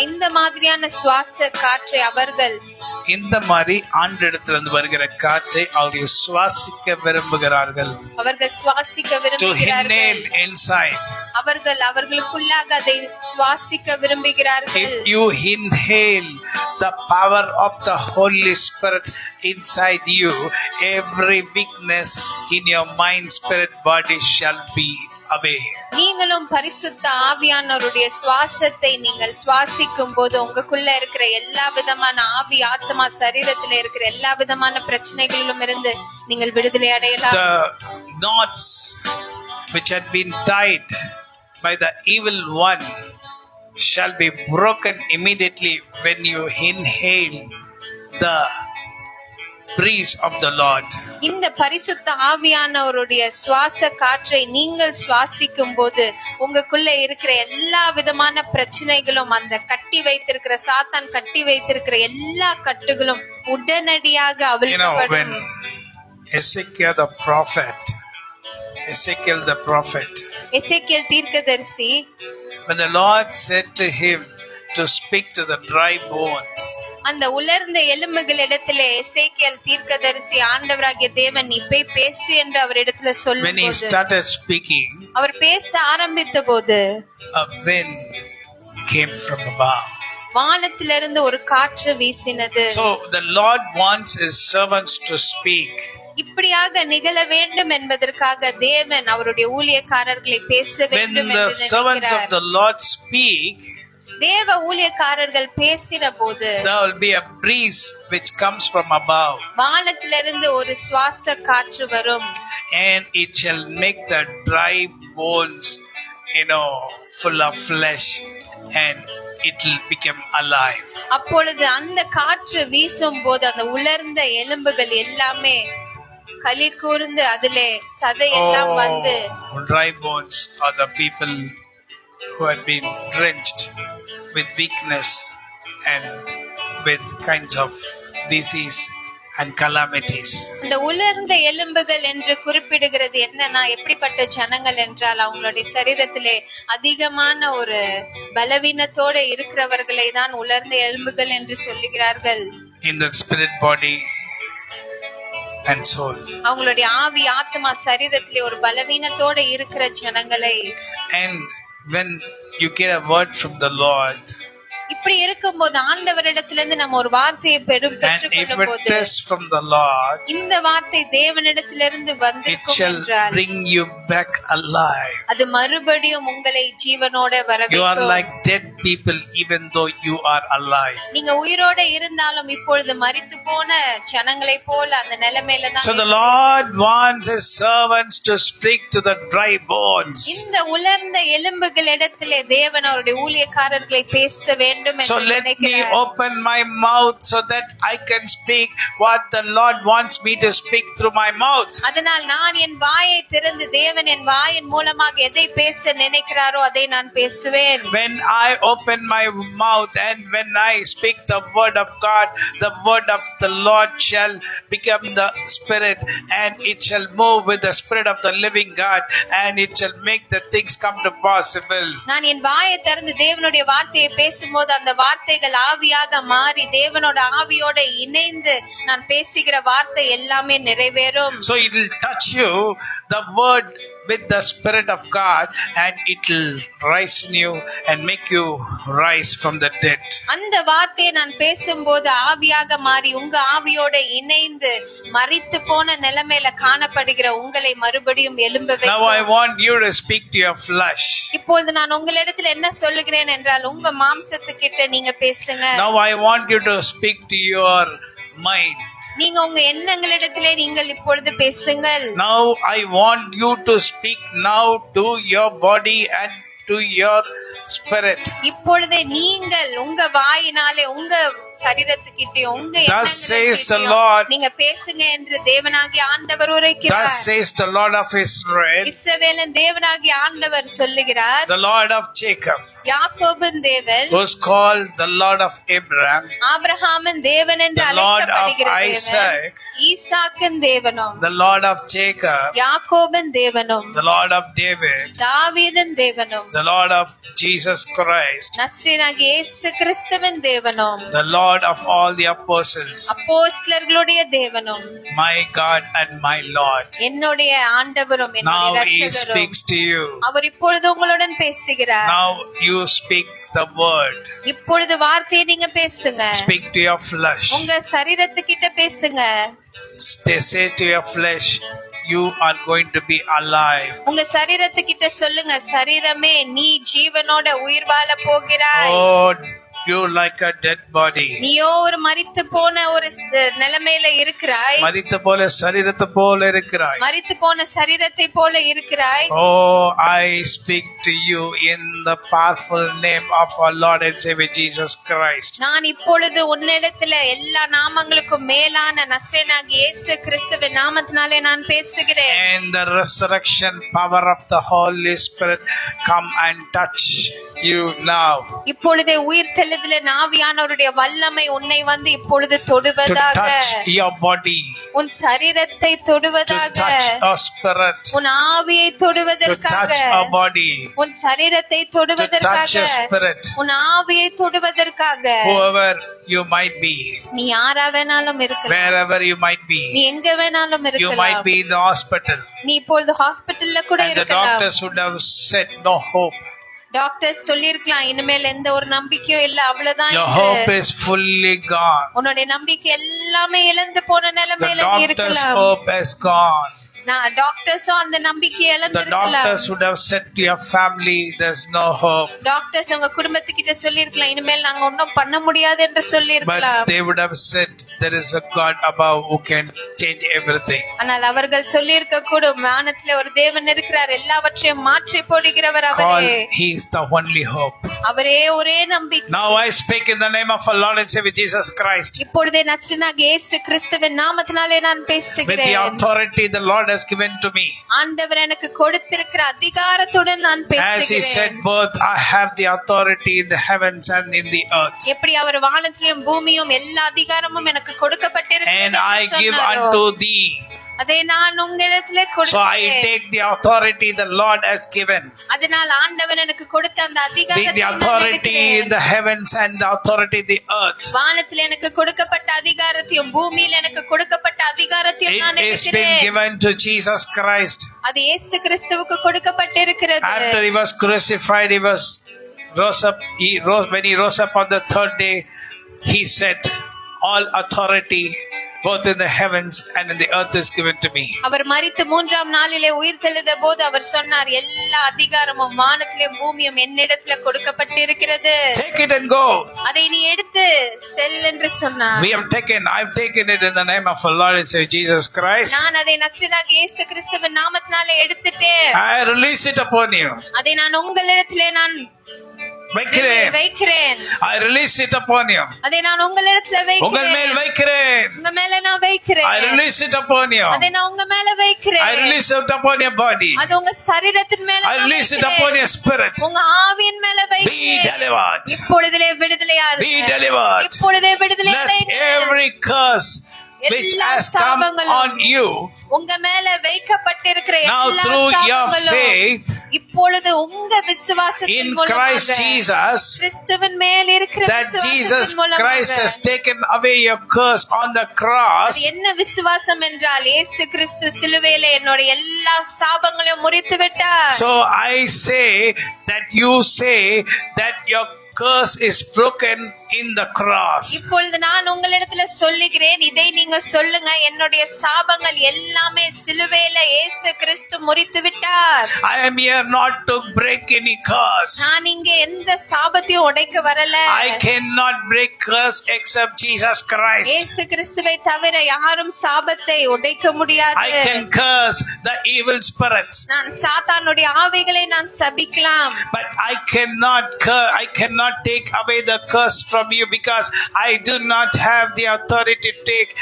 இந்த மாதிரியான சுவாச காற்றை அவர்கள் இந்த மாதிரி ஆண்டவரிடத்திலிருந்து வருகிற காற்றை அவர்கள் சுவாசிக்க விரும்புகிறார்கள். சுவாசிக்க To விரும்புகிறார்கள். inhale inside. அவர்களுக்குள்ளாக அதை சுவாசிக்க விரும்புகிறார்கள். If you inhale the power of the Holy Spirit inside you, every weakness in your mind, spirit, body shall be away. நீங்களும் பரிசுத்த ஆவியானவருடைய சுவாசத்தை நீங்கள் சுவாசிக்கும் போது உங்களுக்குள்ள இருக்கிற எல்லா விதமான ஆவி ஆத்மா சரீரத்துல இருக்கிற எல்லா விதமான பிரச்சனைகளிலும் இருந்து நீங்கள் விடுதலை அடையலாம். The knots which had been tied by the evil one shall be broken immediately when you inhale the breeze of the Lord. இந்த பரிசுத்த ஆவியானவருடைய சுவாச காற்றை நீங்கள் சுவாசிக்கும் போது உங்களுக்குள்ள இருக்கிற எல்லா விதமான பிரச்சனைகளும் அந்த கட்டி வைத்திருக்கிற சாத்தான் கட்டி வைத்திருக்கிற எல்லா கட்டுகளும் உடனடியாக அவிழ்க்கப்படும். Ezekiel the prophet, எசேக்கியேல் தீர்க்கதரிசி, when the Lord said to him to speak to the dry bones, அந்த உலர்ந்த எலும்புகளிடத்திலே எசேக்கியேல் தீர்க்கதரிசி ஆண்டவராகிய தேவன் நீ போய் பேசு என்று அவரிடத்துல when he சொல்லும்போது started speaking, அவர் பேச ஆரம்பித்த போது a wind came from above. வானத்திலிருந்து ஒரு காற்று வீசினது. So the Lord wants his servants to speak. இப்படியாக நிகழ வேண்டும் என்பதற்காக தேவன் அவருடைய ஊழியக்காரர்களை பேச When வேண்டும் the என்று servants of நினைக்கிறார். the Lord speak, தேவ ஊழியக்காரர்கள் பேசின போது there will be a breeze which comes from above, வானத்திலிருந்து ஒரு சுவாச காற்று வரும். and it shall make the dry bones, full of flesh, and it will become alive. அப்பொழுது அந்த காற்று வீசும் போது அந்த உலர்ந்த எலும்புகள் எல்லாமே களி கூர்ந்து அதிலே சதை எல்லாம் வந்து Dry bones are the people who had been drenched with weakness and with kinds of disease and calamities. இந்த உலர்ந்த எலும்புகள் என்று குறிப்பிடுகிறது என்னன்னா எப்படிப்பட்ட ஜனங்கள் என்றால் அவங்களுடைய சரீரத்திலே அதிகமான ஒரு பலவீனத்தோட இருக்கிறவர்களை தான் உலர்ந்த எலும்புகள் என்று சொல்லுகிறார்கள். In the spirit, body and soul. அவங்களுடைய ஆவி ஆத்மா சரீரத்திலே ஒரு பலவீனத்தோட இருக்கிற ஜனங்களை. And when you get a word from the Lord, இப்படி இருக்கும்போது ஆண்டவரிடத்திலிருந்து நம்ம ஒரு வார்த்தையை and if பெற்றுக்கொள்ளும் it போது is from the Lord, இந்த வார்த்தை தேவனிடத்திலிருந்து it வந்திருக்கும் shall என்றால் bring you back alive. அது மறுபடியும் உங்களை ஜீவனோட You are வரவைக்கும். like dead people even though you are alive. நீங்க உயிரோட இருந்தாலும் இப்பொழுது மரித்து போன ஜனங்களை போல அந்த நிலைமையில So the தான். Lord wants his servants to speak to the dry bones. இந்த உலர்ந்த எலும்புகளிடத்திலே தேவன் அவருடைய ஊழியக்காரர்களை பேச வேண்டும் So என்று let me நினைக்கிறார். open my mouth so that I can speak what the Lord wants me to speak through my mouth. அதனால் நான் என் வாயை திறந்து தேவன் என் வாயின் மூலமாக எதை பேச நினைக்கிறாரோ அதை நான் பேசுவேன். When I open my mouth and when I speak the word of God, the word of the Lord shall become the spirit, and it shall move with the spirit of the living God, and it shall make the things come to possible. நான் என் வாயை திறந்து தேவனுடைய வார்த்தையை பேசும்போது அந்த வார்த்தைகள் ஆவியாக மாறி தேவனோட ஆவியோட இணைந்து நான் பேசுகிற வார்த்தை எல்லாமே நிறைவேறும். So it will touch you, the word with the spirit of God, and it will rise in you and make you rise from the dead. அந்த வார்த்தையை நான் பேசும்போது ஆவியாக மாறி உங்க ஆவியோட இணைந்து மரித்து போன நிலைமையில காணப்படுகிற உங்களை மறுபடியும் எழும்ப Now I வைக்கும். want you to speak to your flesh. இப்பொழுது நான் உங்களிடத்தில் என்ன சொல்லுகிறேன் என்றால் உங்க மாம்சத்துக்கிட்ட நீங்க பேசுங்க. Now I want you to speak to your mind. நீங்க உங்க எண்ணங்களிடத்திலே நீங்கள் இப்பொழுது பேசுங்கள். Now I want you to speak now to your body and to your spirit. இப்பொழுதே நீங்கள் உங்க வாயினாலே உங்க சரீரத்துக்கிட்டயும் உங்க Thus says the எண்ணங்களுக்கிட்டயும் Lord. நீங்க பேசுங்க என்று தேவனாகிய ஆண்டவர் உரைக்கிறார். Thus says the Lord of Israel, இஸ்ரவேலின் தேவனாகிய ஆண்டவர் சொல்லுகிறார். the Lord of Jacob, யாக்கோபின் தேவன், who's called the Lord of Abraham, ஆபிரகாமின் தேவன் என்று the Lord of அழைக்கப்படுகிற தேவன், Isaac, ஈசாக்கின் தேவனும், the Lord of Jacob, யாக்கோபின் தேவனும், the Lord of David, தாவீதின் தேவனும், the Lord of Jesus Christ, நசரேயனாகிய இயேசு கிறிஸ்துவின் தேவனும், the Lord of all the apostles, அப்போஸ்தலர்களுடைய தேவனும், my God and my Lord. என்னுடைய ஆண்டவரும் என்னுடைய Now he இரட்சகரும். speaks to you. அவர் இப்பொழுது உங்களுடன் பேசுகிறார். Now you speak the word. இப்பொழுது வார்த்தையை நீங்க பேசுங்க. Speak to your flesh. உங்க சரீரத்துக்கிட்ட பேசுங்க. Say to your flesh, you are going to be alive. உங்க சரீரத்துக்கிட்ட சொல்லுங்க, சரீரமே நீ ஜீவனோட உயிர் வாழ போகிறாய். Oh, you like a dead body. நீயோ ஒரு மரித்து போன ஒரு நிலைமையில இருக்கிறாய். மரித்த போல சரீரத்தை போல இருக்கிறாய். மரித்து போன சரீரத்தை போல இருக்கிறாய். Oh, I speak to you in the powerful name of our Lord and Savior Jesus Christ. நான் இப்பொழுது உன்னிடத்துல எல்லா நாமங்களுக்கும் மேலான நசரேயனாகிய இயேசு கிறிஸ்துவின் நாமத்தினாலே நான் பேசுகிறேன். And the resurrection power of the Holy Spirit come and touch you now. இப்பொழுதே உயிர் தெழுதல ஆவியானவருடைய வல்லமை உன்னை வந்து இப்பொழுது To தொடுவதாக. touch your body. உன் சரீரத்தை To தொடுவதாக. touch your spirit. உன் ஆவியை To தொடுவதற்காக. touch your body. உன் சரீரத்தை To touch தொடுவதற்காக. your spirit. உன் ஆவியை தொடுவதற்காக. Whoever you might be. நீ யாரா வேணாலும் இருக்கலாம். Wherever you might be. நீ எங்க வேணாலும் You might இருக்கலாம். be in the hospital. நீ இப்பொழுது ஹாஸ்பிட்டல்ல கூட And the இருக்கலாம். doctors would have said no hope. Doctors சொல்லிருக்கலாம், இனிமேல் எந்த ஒரு நம்பிக்கையும் இல்ல, அவ்வளவுதான் Your என்று. hope is fully gone. உன்னுடைய நம்பிக்கை எல்லாமே இழந்து போன The நிலைமையில நீ doctor's இருக்கலாம். hope is gone. நான் டாக்டர்ஸும் அந்த நம்பிக்கையை The இழந்திருக்கலாம். doctors would have said to your family, there's no hope. Doctors உங்க குடும்பத்துக்கிட்ட சொல்லிருக்கலாம், இனிமேல் நாங்க ஒன்னும் பண்ண முடியாது என்று சொல்லிருக்கலாம். But they would have said, there is a God above who can change everything. ஆனால் அவர்கள் சொல்லியிருக்க கூடும், வானத்துல ஒரு தேவன் இருக்கிறார், எல்லாவற்றையும் மாற்றி போடுகிறவர் Call, அவரே. He is the only hope. அவரே ஒரே நம்பிக்கை. Now I speak in the name of our Lord and Savior Jesus Christ. இப்பொழுதே நசரேயனாகிய இயேசு கிறிஸ்துவின் நாமத்தினாலே நான் With the பேசுகிறேன். authority the Lord has given to me. ஆண்டவர் எனக்கு கொடுத்திருக்கிற அதிகாரத்துடன் நான் As He பேசுகிறேன். said, both I have the authority in the heavens and in the earth. எப்படி அவர் வானத்திலும் பூமியும் எல்லா அதிகாரமும் எனக்கு And கொடுக்கப்பட்டிருக்கிறது I என்று give சொன்னாரோ, unto thee. அதை நான் உங்களிடத்திலே So I கொடுத்தேன். take the authority the Lord has given. அதனால் ஆண்டவர் எனக்கு கொடுத்த அந்த The அதிகாரத்தை நான் authority in எடுக்கிறேன். the heavens and the authority in the earth. வானத்தில் எனக்கு கொடுக்கப்பட்ட அதிகாரத்தையும் பூமியில் எனக்கு கொடுக்கப்பட்ட அதிகாரத்தையும் நான் It has been எடுக்கிறேன். given to Jesus Christ. அது இயேசு கிறிஸ்துவுக்கு கொடுக்கப்பட்டிருக்கிறது. After He was crucified, He was rose up. When He rose up on the third day, He said, all authority both in the heavens and in the earth is given to me. அவர் மரித்து மூன்றாம் நாளிலே உயிர் தெழுத போது அவர் சொன்னார், எல்லா அதிகாரமும் வானத்திலும் பூமியும் என்னிடத்துல கொடுக்கப்பட்டிருக்கிறது. Take it and go. அதை நீ எடுத்து செல் என்று சொன்னார். I've taken it in the name of our Lord and Savior Jesus Christ. நான் அதை நசரேயனாகிய இயேசு கிறிஸ்துவின் நாமத்தினாலே எடுத்துட்டேன். I release it upon you. அதை நான் உங்களிடத்திலே நான் வைக்கிறேன். I release it upon you. அதை நான் உங்களிடத்திலே உங்கள் மேல் வைக்கிறேன். வைக்கிறேன். உங்க மேல நான் வைக்கிறேன். I release it upon you. அதை நான் உங்க மேல வைக்கிறேன். I release it upon your body. அது உங்க சரீரத்தின் மேல I நான் release it வைக்கிறேன். upon your spirit. உங்க ஆவியின் மேல Be வைக்கிறேன். delivered. இப்பொழுதிலே விடுதலையா Be delivered. இப்பொழுதே விடுதலை Let every curse which எல்லா has come சாபங்களும் on you உங்க மேல வைக்கப்பட்டிருக்கிற now எல்லா through your சாபங்களும் faith இப்பொழுது உங்க விசுவாசத்தின் in மூலமாக Christ Jesus, கிறிஸ்துவின் மேல் இருக்கிற that Jesus விசுவாசத்தின் மூலமாக Christ has taken away your curse on the cross. அது என்ன விசுவாசம் என்றால், இயேசு கிறிஸ்து சிலுவையிலே என்னோட எல்லா சாபங்களையும் முறித்து விட்டார். So I say that you say that your curse is broken in the cross. இப்பொழுது நான் உங்களிடத்துல சொல்லுகிறேன், இதை நீங்க சொல்லுங்க, என்னுடைய சாபங்கள் எல்லாமே சிலுவையில இயேசு கிறிஸ்து முறித்து விட்டார். I am here not to break any curse. நான் இங்க எந்த சாபத்தையும் உடைக்க வரல. I cannot break curse except Jesus Christ. இயேசு கிறிஸ்துவை தவிர யாரும் சாபத்தை உடைக்க முடியாது. I can curse the evil spirits, நான் சாத்தானுடைய ஆவிகளை நான் சபிக்கலாம். but I cannot not take away the curse from you, because I do not have the authority to take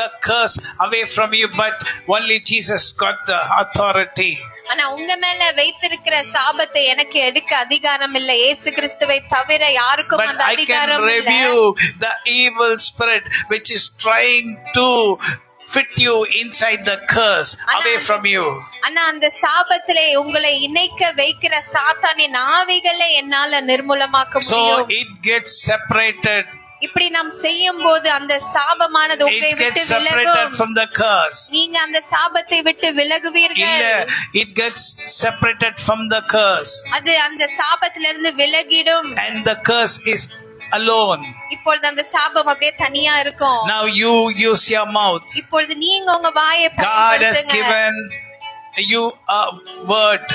the curse away from you, but only Jesus got the authority. ஆனா உங்க மேல வைத்திருக்கிற சாபத்தை எனக்கு எடுக்க அதிகாரம் இல்லை. இயேசு கிறிஸ்துவை தவிர யாருக்கும் அந்த அதிகாரம் இல்லை. But I can rebuke the evil spirit which is trying to fit you inside the curse away from you. ஆனா அந்த சாபத்திலே உங்களை இணைக்க வைக்கிற சாத்தானின் ஆவிகளை என்னால நிர்மூலமாக்க முடியும். So it gets separated. இப்படி நாம் செய்யும்போது அந்த சாபமானது உங்களை விட்டு விலகும். From the curse. நீங்க அந்த சாபத்தை விட்டு விலகுவீர்கள். It gets separated from the curse. அது அந்த சாபத்திலிருந்து விலகிடும். And the curse is alone. இப்பொழுது அந்த சாபம் அப்படியே தனியா இருக்கும். Now you use your mouth. இப்பொழுது நீங்க உங்க வாயை God has given you a word.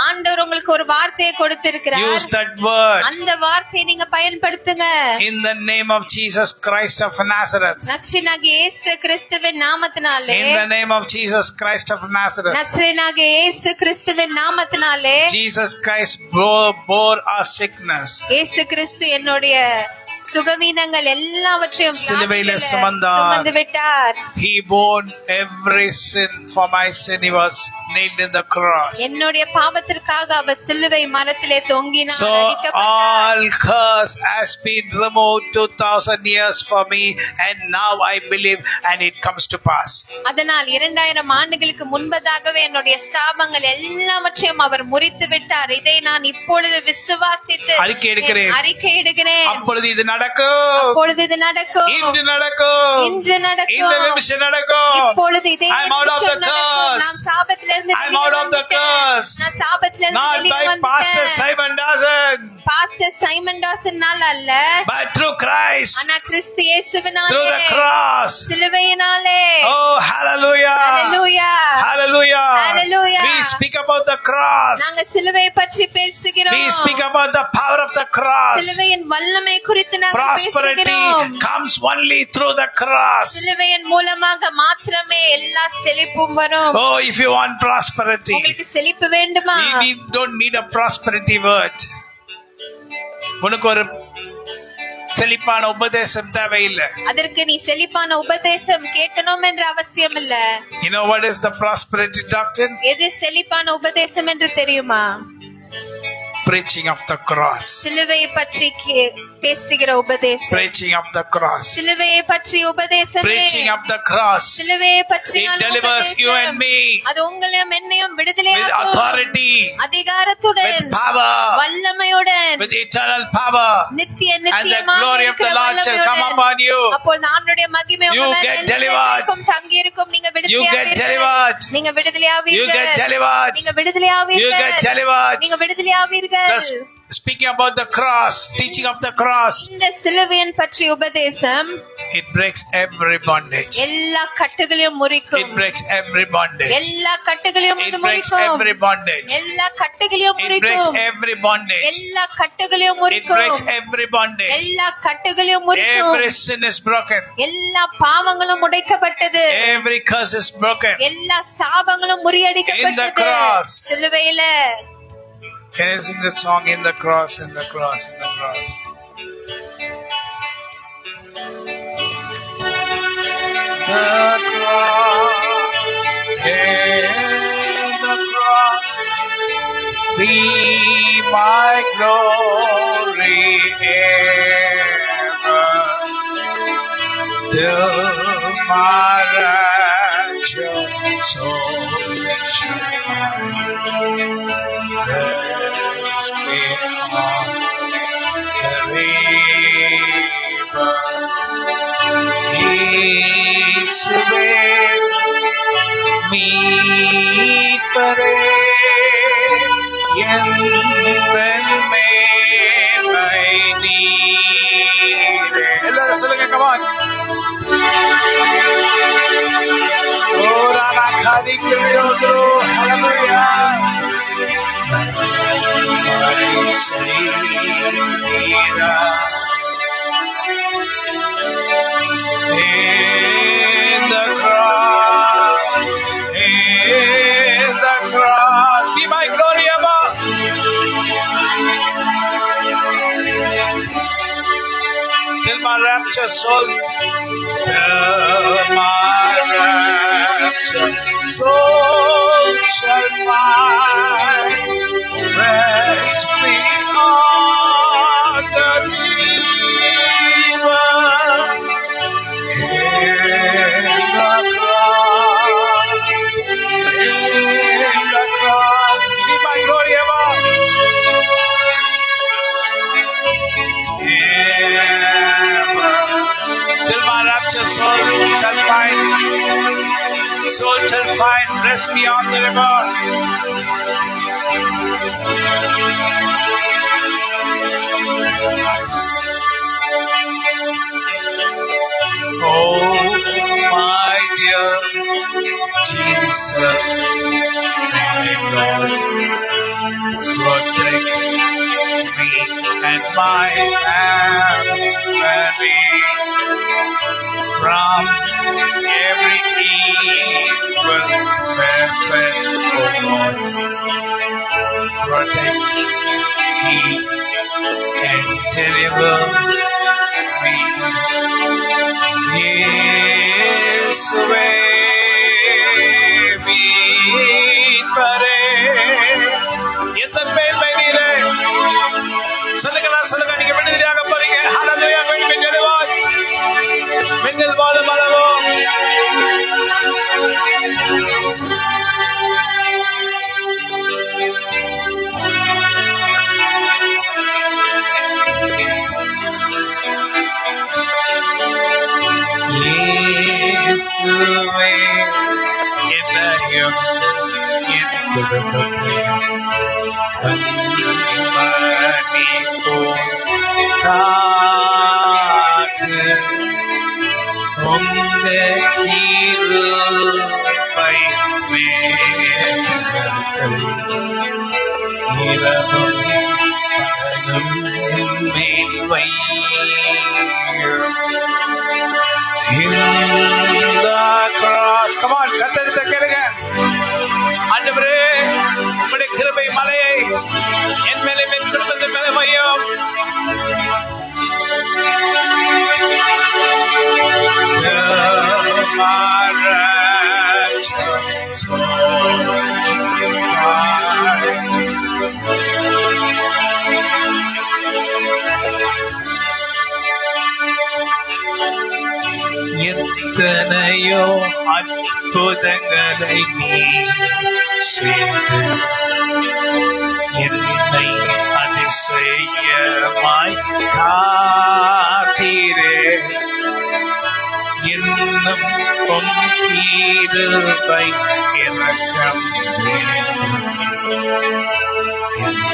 ஆண்டவர் உங்களுக்கு ஒரு வார்த்தையை கொடுத்திருக்கிறார். Use that word. அந்த வார்த்தையை நீங்க பயன்படுத்துங்க. In the name of Jesus Christ of Nazareth. நசரேயனாகிய இயேசு கிறிஸ்துவின் நாமத்தினாலே. In the name of Jesus Christ of Nazareth. நசரேயனாகிய இயேசு கிறிஸ்துவின் நாமத்தினாலே. Jesus Christ bore our sickness. இயேசு கிறிஸ்து என்னுடைய சுகவீனங்கள் எல்லாவற்றையும் சிலுவையிலே சுமந்து விட்டார். He bore every sin for my sin. He was nailed in the cross. என்னுடைய பாவத்திற்காக அவர் சிலுவை மரத்திலே தொங்கினார். So all curse has been removed 2000 years for me, and now I believe and it comes to pass. அதனால் 2000 ஆண்டுகளுக்கு முன்பதாகவே என்னுடைய சாபங்கள் எல்லாவற்றையும் அவர் முறித்து விட்டார். இதை நான் இப்பொழுது விசுவாசித்து அறிக்கையிடுகிறேன். அப்பொழுது இது நடக்கும். அப்பொழுது இது நடக்கும். இன்று நடக்கும். இன்று நடக்கும். இந்த நிமிஷம் நடக்கும். இப்பொழுது இதே நிமிஷம் நடக்கும். நான் சாபத்திலிருந்து I'm out of the curse. நான் சாபத்திலிருந்து வெளியே வந்துட்டேன். Not by Pastor Simon Dawson. Pastor Simon Dawson-னால அல்ல. But through Christ. ஆனா கிறிஸ்து இயேசுவினாலே. Through the cross. சிலுவையினாலே. Oh hallelujah. Hallelujah. Hallelujah. Hallelujah. We speak about the cross. நாங்க சிலுவையை பற்றி பேசுகிறோம். We speak about the power of the cross. சிலுவையின் வல்லமை குறித்து நாங்க பேசுகிறோம். Prosperity comes only through the cross. சிலுவையின் மூலமாக மாத்திரமே எல்லா செழிப்பும் வரும். Oh, if you want prosperity. உங்களுக்கு செழிப்பு வேண்டுமா? We don't need a prosperity word. உனக்கு ஒரு செழிப்பான உபதேசம் தேவையில்லை. அதற்கு நீ செழிப்பான உபதேசம் கேட்கணும் என்ற அவசியம் இல்ல. You know what is the prosperity doctrine? எது செழிப்பான உபதேசம் என்று தெரியுமா? Preaching of the cross. சிலுவையை பற்றி பேசுகிற உபதேசம். Preaching of the cross. சிலுவையை பற்றி உபதேசமே. Preaching of the cross. சிலுவையை பற்றி it delivers you and me. அது உங்களையும் என்னையும் விடுதலையாக்கும். With authority. அதிகாரத்துடன். With power. வல்லமையுடன். With eternal power. நித்தியமாக and the glory of the Lord shall come upon you. அப்பொழுது ஆண்டவருடைய மகிமை உங்க மேல் தங்கி இருக்கும். நீங்க விடுதலையாவீர்கள். நீங்க விடுதலையாவீர்கள். You get delivered. நீங்க விடுதலையாவீர்கள். You get delivered. நீங்க விடுதலையாவீர்கள். Speaking about the cross, teaching of the cross. இந்த சிலுவையின் பற்றி உபதேசம். It breaks every bondage. எல்லா கட்டுகளையும் முறிக்கும். It breaks every bondage. எல்லா கட்டுகளையும் முறிக்கும். It breaks every bondage. எல்லா கட்டுகளையும் முறிக்கும். It breaks every bondage. எல்லா கட்டுகளையும் முறிக்கும். It breaks every bondage. எல்லா கட்டுகளையும் முறிக்கும். Every sin is broken. எல்லா பாவங்களும் உடைக்கப்பட்டது. Every curse is broken. எல்லா சாபங்களும் முறியடிக்கப்பட்டது. In the cross. சிலுவையில. Can you sing the song in the cross, in the cross, in the cross? The cross, in the cross, be my glory ever, till my rapture soul shall find. Rest beyond the river. இயேசுவே மீட்பரே எந்தன் மேன்மை நீரே. எல்லாரும் சொல்லுங்க, come on. Ora la carico hallelujah. In the cross, be my glory above. till my rapture soul, till my rapture soul shall find rest beyond the river. In the cross, be my glory ever. Till my rapture soul shall find rest beyond the river. Oh, my dear Jesus, my Lord, protect me and my family from every evil weapon, oh Lord. Protect me and deliver me. Yeshuve மீட்பரே. எத்தனை பேர் பயணியிலே சொல்லுங்க நீங்க விடுதலையாக போறீங்க. ஹல்லேலூயா. மின்னல் வாழும் அளவோ இயேசுவே என்னையும் என் குடும்பத்தையும் கண்மணி போல் காத்து உங்க கிருபை மேகத்தை இரவும் பகலும் என் மேல் வையும். In the cross. Come on, கத்தரித்த கேளுங்க. ஆண்டவரே, உம்முடைய கிருபை மலையை என் மேலே என் குடும்பத்தின் மேலே வையும். எத்தனையோ அற்புதங்களை நீ செய்து என்னை அதிசயமாய் காத்தீரே. இன்னும் உம் கிருபை இரக்கம்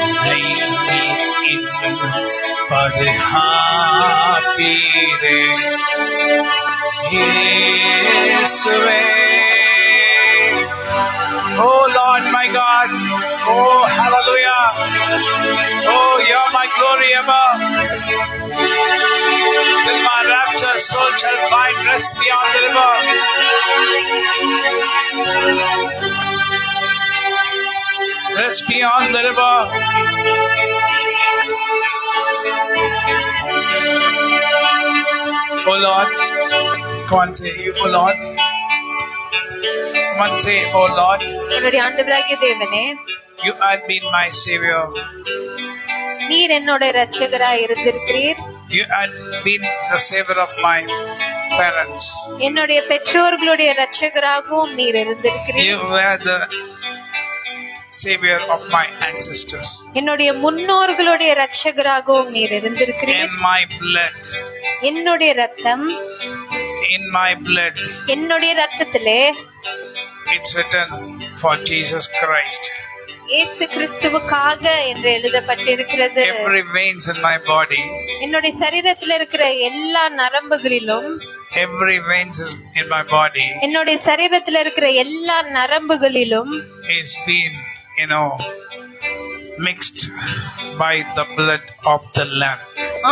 என்னை இன்னும் பாதுகாப்பீரே. Yeshuve. Oh Lord my God. Oh hallelujah. Oh you're my glory ever. Till my rapture soul shall find rest beyond the river. Rest beyond the river. Oh Lord. Come on, say, oh Lord. Come on, say, oh Lord. என்னுடைய ஆண்டவராகிய தேவனே, You had been my savior. நீர் என்னோட இரட்சகராய் இருந்திருக்கிறீர். You had been the savior of my parents. என்னுடைய பெற்றோர்களுடைய இரட்சகராகவும் நீர் இருந்திருக்கிறீர். You were the savior of my ancestors. என்னுடைய முன்னோர்களுடைய இரட்சகராகவும் நீர் இருந்திருக்கிறீர். In my blood. என்னுடைய ரத்தம், in my blood. என்னுடைய ரத்தத்திலே It's written for Jesus Christ. இயேசு கிறிஸ்துவுக்காக என்று எழுதப்பட்டிருக்கிறது. Every veins in my body. என்னுடைய சரீரத்தில் இருக்கிற எல்லா நரம்புகளிலும், every veins is in my body. என்னுடைய சரீரத்தில் இருக்கிற எல்லா நரம்புகளிலும் is been, mixed by the blood of the lamb.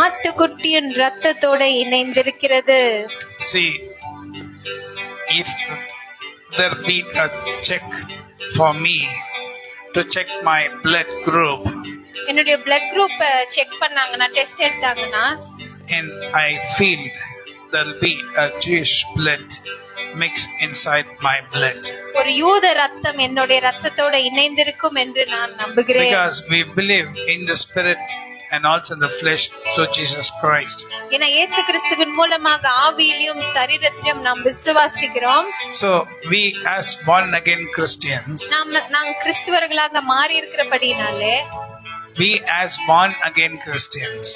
ஆட்டுக்குட்டியின் ரத்தத்தோட இணைந்திருக்கிறது. See, if there be a check for me to check my blood group, என்னுடைய blood group செக் பண்ணாங்கன்னா, test எடுத்தாங்கன்னா, and I feel there'll be a Jewish blood mixed inside my blood. ஒரு யூத ரத்தம் என்னுடைய ரத்தத்தோட இணைந்திருக்கும் என்று நான் நம்புகிறேன். Because we believe in the spirit and also in the flesh through Jesus Christ. ஏன்னா இயேசு கிறிஸ்துவின் மூலமாக ஆவியிலும் சரீரத்திலும் நாம் விசுவாசிக்கிறோம். So we as born again Christians, நாம் கிறிஸ்துவர்களாக மாறி இருக்கிறபடினாலே, we as born again Christians,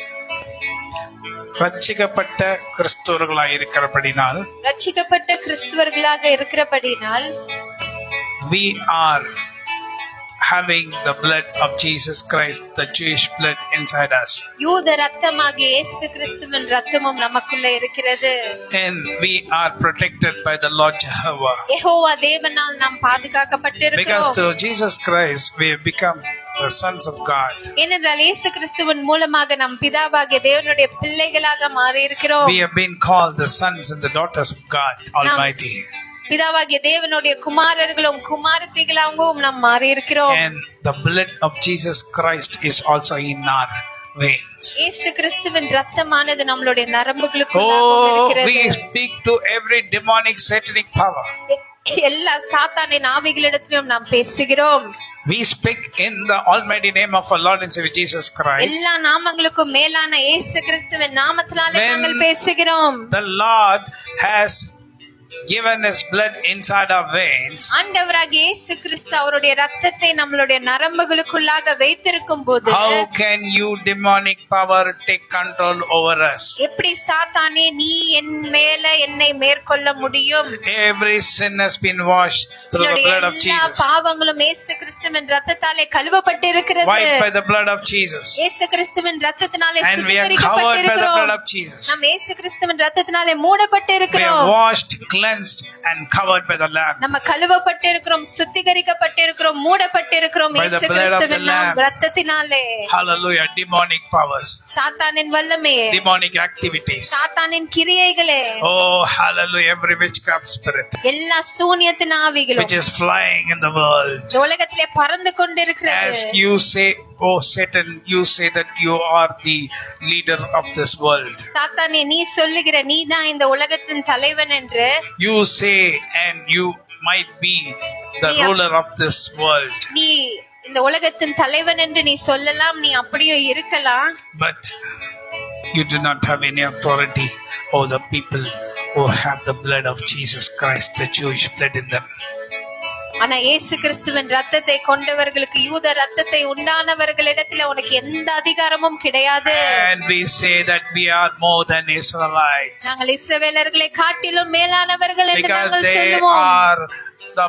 ரட்சிக்கப்பட்ட கிறிஸ்தவர்களாய் இருக்கிறபடினால், ரட்சிக்கப்பட்ட கிறிஸ்துவர்களாக இருக்கிறபடினால், we are having the blood of Jesus Christ, the Jewish blood inside us. யூத ரத்தமாகிய இயேசு கிறிஸ்துவின் ரத்தமும் நமக்குள்ள இருக்கிறது. And we are protected by the Lord Jehovah. Jehovah தேவனால் நாம் Because பாதுகாக்கப்பட்டிருக்கிறோம். through Jesus Christ we have become the sons of God. ஏனென்றால் இயேசு கிறிஸ்துவின் மூலமாக நாம் பிதாவாகிய தேவனுடைய பிள்ளைகளாக மாறி இருக்கிறோம். We have been called the sons and the daughters of God Almighty. பிதாவாகிய தேவனுடைய குமாரர்களும் குமாரத்திகளாகவும் நாம் மாறி இருக்கிறோம். And the blood of Jesus Christ is also in our veins. இயேசு கிறிஸ்துவின் ரத்தமானது நம்மளுடைய நரம்புகளுக்குள்ளாக Oh, இருக்கிறது. we speak to every demonic satanic power. எல்லா சாத்தானின் ஆவிகளிடத்திலும் நாம் பேசுகிறோம். We speak in the almighty name of our Lord and Savior Jesus Christ. எல்லா நாமங்களுக்கும் மேலான இயேசு கிறிஸ்துவின் நாமத்தினாலே When நாங்கள் பேசுகிறோம். The Lord has given his blood inside our veins. ஆண்டவராகிய இயேசு கிறிஸ்து அவருடைய ரத்தத்தை நம்மளுடைய நரம்புகளுக்குள்ளாக வைத்திருக்கும் போது, How can you demonic power take control over us? எப்படி சாத்தானே நீ என் மேல என்னை மேற்கொள்ள முடியும்? Every sin has been washed through the blood of எல்லா Jesus. பாவங்களும் இயேசு கிறிஸ்துவின் ரத்தத்தாலே கழுவப்பட்டிருக்கிறது. Wiped by the blood of Jesus. இயேசு கிறிஸ்துவின் ரத்தத்தினாலே And we are covered by the blood சுத்திகரிக்கப்பட்டிருக்கிறோம். of Jesus. நாம் இயேசு கிறிஸ்துவின் ரத்தத்தினாலே We are மூடப்பட்டிருக்கிறோம். washed, cleansed and covered by the Lamb. நம்ம கழுவப்பட்டிருக்கிறோம், சுத்திகரிக்கப்பட்டிருக்கிறோம், மூடப்பட்டிருக்கிறோம் By the இயேசு blood of the கிறிஸ்துவின் Lamb. ரத்தத்தினாலே. Hallelujah. Demonic powers, சாத்தானின் வல்லமையே, demonic activities. சாத்தானின் கிரியைகளே, Oh, hallelujah. Every witchcraft spirit எல்லா சூனியத்தின் ஆவிகளும் which is flying in the world. இந்த உலகத்திலே பறந்து கொண்டிருக்கிறது. As you say, oh Satan, you say that you are the leader of this world. சாத்தானே நீ சொல்லுகிற நீதான் இந்த உலகத்தின் தலைவன் என்று. You say and you might be the Yeah. ruler of this world. நீ இந்த உலகத்தின் தலைவன் என்று நீ சொல்லலாம், நீ அப்படியும் இருக்கலாம். But you do not have any authority over the people who have the blood of Jesus Christ, the Jewish blood in them. ஆனா இயேசு கிறிஸ்துவின் ரத்தத்தை கொண்டவர்களுக்கு, யூத ரத்தத்தை உண்டானவர்களிடத்துல உனக்கு எந்த அதிகாரமும் கிடையாது. And we say that we are more than Israelites நாங்கள் இஸ்ரவேலர்களை காட்டிலும் மேலானவர்கள் என்று because நாங்கள் they சொல்லுவோம். are the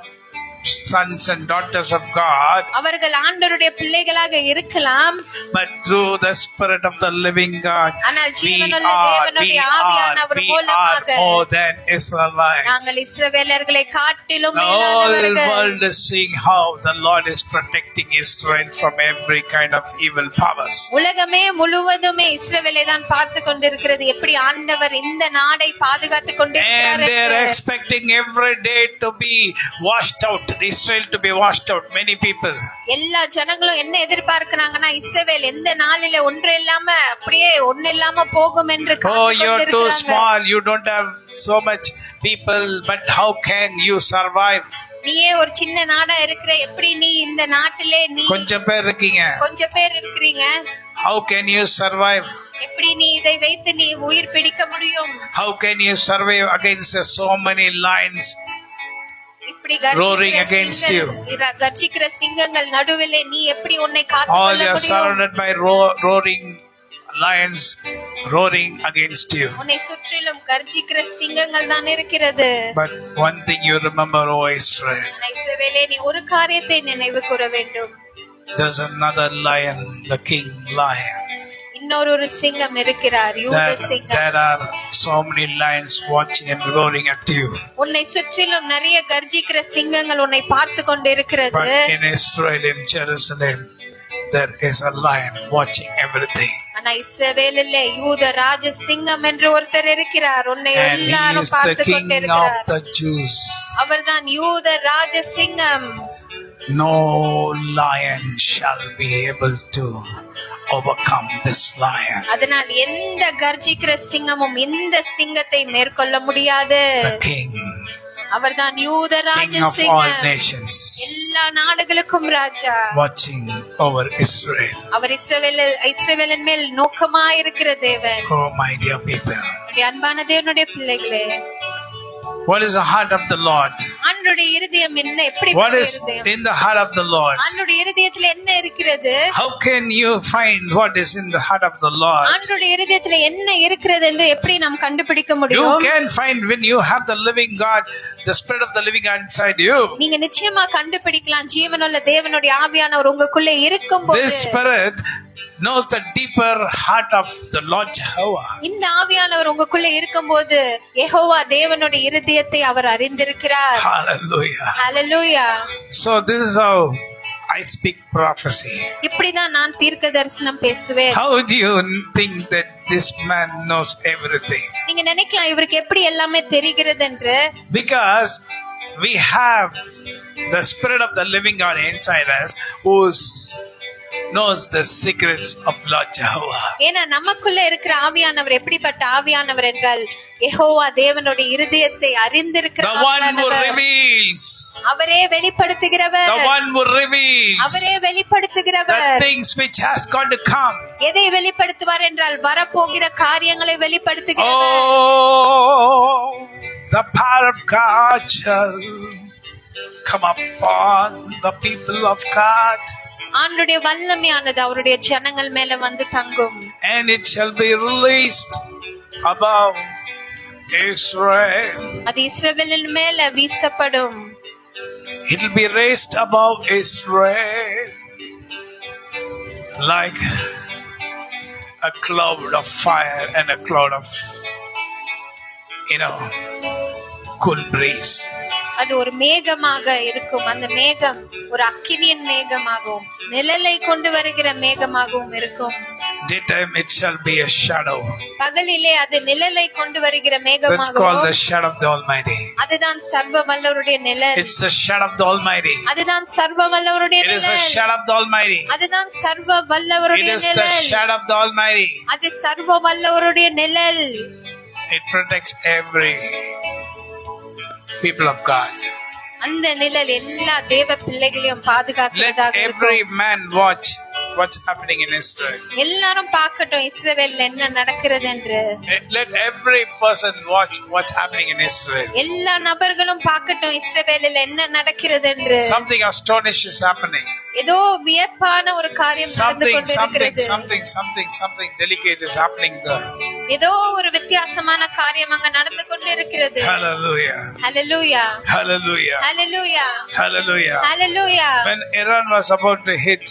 sons and daughters of God. அவர்கள் ஆண்டவருடைய பிள்ளைகளாக இருக்கலாம், But through the Spirit of the living God, ஆனால் we ஜீவனுள்ள are தேவனுடைய ஆவியானவர் மூலமாக more than Israelites. நாங்கள் இஸ்ரவேலர்களை காட்டிலும் The whole மேலானவர்கள். world is seeing how the Lord is protecting Israel from every kind of evil powers. உலகமே முழுவதுமே இஸ்ரவேலை தான் பார்த்து கொண்டிருக்கிறது, எப்படி ஆண்டவர் இந்த நாடை பாதுகாத்துக் And கொண்டிருக்கிறார் they are என்று. expecting every day to be washed out, Israel to be washed out. Many people. எல்லா ஜனங்களும் என்ன எதிர்பார்க்கிறாங்கன்னா, இஸ்ரவேல் எந்த நாளில ஒன்று இல்லாம அப்படியே ஒண்ணு இல்லாம போகும் என்று Oh, காத்துக் you are too கொண்டிருக்கிறாங்க. small. You don't have so much people. But how can you survive? நீயே ஒரு சின்ன நாடா இருக்கிற, எப்படி நீ இந்த நாட்டிலே நீ கொஞ்சம் பேர் இருக்கீங்க. கொஞ்சம் பேர் இருக்கிறீங்க, How can you survive? எப்படி நீ இதை வைத்து நீ உயிர் பிடிக்க முடியும்? How can you survive against so many lions இப்படி roaring against you? கர்ஜிக்கிற சிங்கங்கள் நடுவிலே நீ எப்படி உன்னை All காத்துக்கொள்ள you are முடியும்? surrounded by roaring lions roaring against you. உன்னை சுற்றிலும் கர்ஜிக்கிற சிங்கங்கள் தான் இருக்கிறது. But one thing you remember, O Israel, ஆனா இஸ்ரவேலே, நீ ஒரு காரியத்தை நினைவு கூற வேண்டும். there's another lion, the king lion. இன்னொரு சிங்கம் இருக்கிறார், யூத சிங்கம். There are so many lions watching and roaring at you. உன்னை சுற்றிலும் நிறைய கர்ஜிக்கிற சிங்கங்கள் உன்னை பார்த்து கொண்டிருக்கிறது. But in Israel, in Jerusalem, there is a lion watching everything. ஆனா இஸ்ரவேலிலே யூத ராஜ சிங்கம் என்று ஒருத்தர் இருக்கிறார், உன்னை And he எல்லாரும் is the பார்த்து king of கொண்டிருக்கிறார். the Jews. அவர்தான் யூத ராஜ சிங்கம். No lion shall be able to overcome this lion. அதனால் எந்த கர்ஜிக்கிற சிங்கமும் இந்த சிங்கத்தை மேற்கொள்ள முடியாது. The king, அவர்தான் யூதராஜ king of all சிங்கம், nations, எல்லா நாடுகளுக்கும் ராஜா. watching over Israel. அவர் இஸ்ரவேலின் மேல் நோக்கமாயிருக்கிற தேவன். Oh my dear people, என்னுடைய அன்பான தேவனுடைய பிள்ளைகளே, what is the heart of the Lord? ஆண்டவருடைய இருதயம் என்ன? எப்படி What is இருதயம்? in the heart of the Lord? ஆண்டவருடைய இருதயத்துல என்ன இருக்கிறது? How can you find what is in the heart of the Lord? ஆண்டவருடைய இருதயத்துல என்ன இருக்கிறது என்று எப்படி நாம் கண்டுபிடிக்க You முடியும்? can find when you have the living God, the spirit of the living God inside you. நீங்க நிச்சயமா கண்டுபிடிக்கலாம். ஜீவனுள்ள தேவனுடைய ஆவியானவர் உங்களுக்குள்ளே இருக்கும்போது This spirit knows the deeper heart of the Lord Jehovah. இந்த ஆவியானவர் உங்களுக்குள்ளே இருக்கும்போது யெகோவா தேவனுடைய இருதயத்தை அவர் அறிந்திருக்கிறார். Hallelujah. Hallelujah. So this is how I speak prophecy. இப்படிதான் நான் தீர்க்க தரிசனம் பேசுவேன். How do you think that this man knows everything? நீங்க நினைக்கலாம் இவருக்கு எப்படி எல்லாமே தெரிகிறது என்று. Because we have the spirit of the living God inside us who knows the secrets of Lord Jehovah. ஏன்னா நமக்குள்ள இருக்கிற ஆவியானவர் எப்படிப்பட்ட ஆவியானவர் என்றால் யெகோவா தேவனுடைய இருதயத்தை அறிந்திருக்கிற The one who ஆவியானவர். reveals. அவரே வெளிப்படுத்துகிறவர். The one who reveals. அவரே வெளிப்படுத்துகிறவர். The things which has got to come. எதை வெளிப்படுத்துவார் என்றால் வரப்போகிற காரியங்களை வெளிப்படுத்துகிறவர். Oh, the power of God shall come upon the people of God. ஆண்டுடைய வல்லமையானது அவருடைய ஜனங்கள் மேல வந்து தங்கும். And it shall be released above Israel. அது இஸ்ரவேலின் மேல வீசப்படும். It will be raised above Israel like a cloud of fire and a cloud of, cool breeze. அது ஒரு மேகமாக இருக்கும். அந்த மேகம் ஒரு அக்கினியின் மேகமாகவும் நிழலை கொண்டு வருகிற மேகமாகவும் இருக்கும். Daytime it shall be a shadow. பகலிலே அது நிழலை கொண்டு வருகிற That's called மேகமாகவும். the shadow of the Almighty. அதுதான் சர்வ வல்லவருடைய நிழல். It's the shadow of the Almighty. அதுதான் சர்வ வல்லவருடைய It is the நிழல். shadow of the Almighty. அதுதான் சர்வ It வல்லவருடைய is the நிழல். shadow of the Almighty. அது சர்வ வல்லவருடைய நிழல். It protects every people of God. அந்த நிழல் எல்லா தேவ பிள்ளைகளையும் Let பாதுகாக்கிறதாக every இருக்கும். man watch what's happening in Israel. எல்லாரும் பார்க்கட்டும் இஸ்ரவேல்ல என்ன நடக்கிறது என்று. Let every person watch what's happening in Israel. எல்லா நபர்களும் பார்க்கட்டும் இஸ்ரவேலில் என்ன நடக்கிறது என்று. Something astonishing is happening. ஏதோ வியப்பான ஒரு காரியம் நடந்து கொண்டிருக்கிறது. Something delicate is happening there. ஏதோ ஒரு வித்தியாசமான காரியம் அங்க நடந்து கொண்டிருக்கிறது. Hallelujah. Hallelujah. Hallelujah. Hallelujah. Hallelujah. Hallelujah. When Iran was about to hit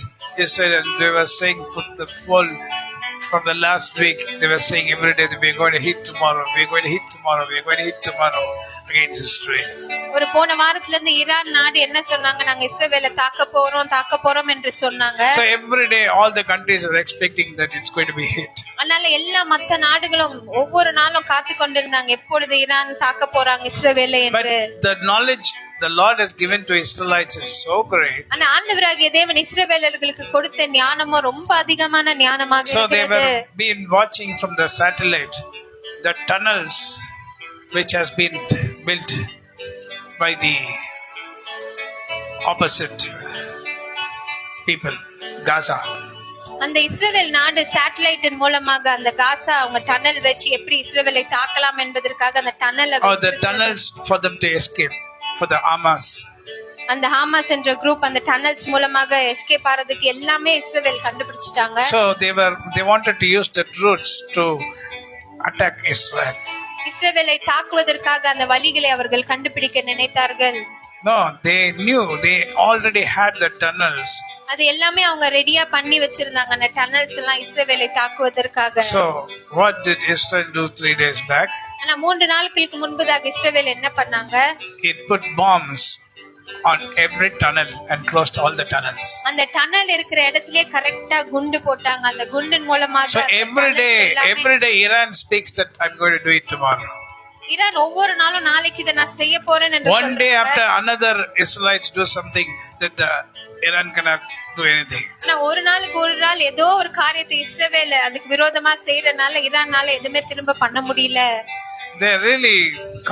Israel, they were saying for the full from the last week, they were saying every day that we're going to hit tomorrow, we're going to hit tomorrow, we're going to hit tomorrow against Israel. ஒரு போன வாரத்துல இருந்து Iran நாடு என்ன சொன்னாங்க, நாங்க இஸ்ரவேலை தாக்க போறோம் என்று சொன்னாங்க. So every day all the countries were expecting that it's going to be hit. அதனால எல்லா மத்த நாடுகளும் ஒவ்வொரு நாளும் காத்து கொண்டிருந்தாங்க எப்பொழுது ஈரான் தாக்க போறாங்க இஸ்ரவேலை But என்று. the knowledge the Lord has given to Israelites is so great. ஆனா ஆண்டவராகிய தேவன் இஸ்ரவேலர்களுக்கு கொடுத்த ஞானமும் ரொம்ப அதிகமான ஞானமாக So they இருக்கிறது. were been watching from the satellites the tunnels which has been built by the opposite people, Gaza. அந்த இஸ்ரவேல் நாடு சேட்டலைட்டின் மூலமாக அந்த காசா அவங்க டனல் வச்சு எப்படி இஸ்ரவேலை தாக்கலாம் என்பதற்காக அந்த டனலை Or the tunnels for them to escape, for the Hamas. அந்த ஹமாஸ் என்ற குரூப் அந்த டனல்ஸ் மூலமாக எஸ்கேப் ஆறதுக்கு எல்லாமே இஸ்ரவேல் கண்டுபிடிச்சிட்டாங்க. So they wanted to use the routes to attack Israel. இஸ்ரவேலை தாக்குவதற்காக அந்த வழிகளை அவர்கள் கண்டுபிடிக்க நினைத்தார்கள். No, they knew, they already had the tunnels. அது எல்லாமே அவங்க ரெடியா பண்ணி வச்சிருந்தாங்க அந்த டனல்ஸ் எல்லாம் இஸ்ரவேலை தாக்குவதற்காக. So what did Israel do 3 days back? ஆனா 3 நாட்களுக்கு முன்பதாக இஸ்ரவேல் என்ன பண்ணாங்க? It put bombs on every tunnel and closed all the tunnels. அந்த டனல் இருக்கிற இடத்திலே கரெக்ட்டா குண்டு போட்டாங்க. அந்த குண்டின் மூலமாக So every day Iran speaks that I'm going to do it tomorrow. Iran ஒவ்வொரு நாளும் நாளைக்கு இதை நான் செய்ய போறேன் என்று One day சொல்றாங்க. after another, Israelites do something that the Iran cannot do anything. ஆனா ஒரு நாளுக்கு ஒரு நாள் ஏதோ ஒரு காரியத்தை இஸ்ரவேல் அதுக்கு விரோதமா செய்யறதுனால ஈரான்னால எதுவுமே திரும்ப பண்ண முடியல. They're really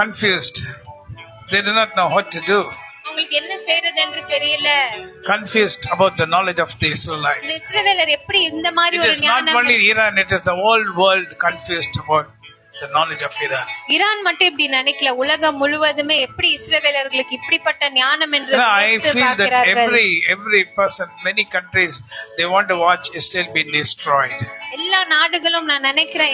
confused. They do not know what to do. அவங்களுக்கு என்ன செய்யறது என்று தெரியல. Confused about the knowledge of the இந்த Israelites. இஸ்ரவேலர் எப்படி இந்த மாதிரி It ஒரு is not ஞானம் only Iran, it is the whole world confused about the knowledge of Iran. Iran மட்டும் இப்படி நினைக்கல, உலகம் முழுவதுமே எப்படி இஸ்ரவேலர்களுக்கு இப்படிப்பட்ட ஞானம் என்று You know, I வியந்து feel that பார்க்கிறார்கள். every person, many countries, they want to watch Israel being destroyed. எல்லா நாடுகளும் நான் நினைக்கிறேன்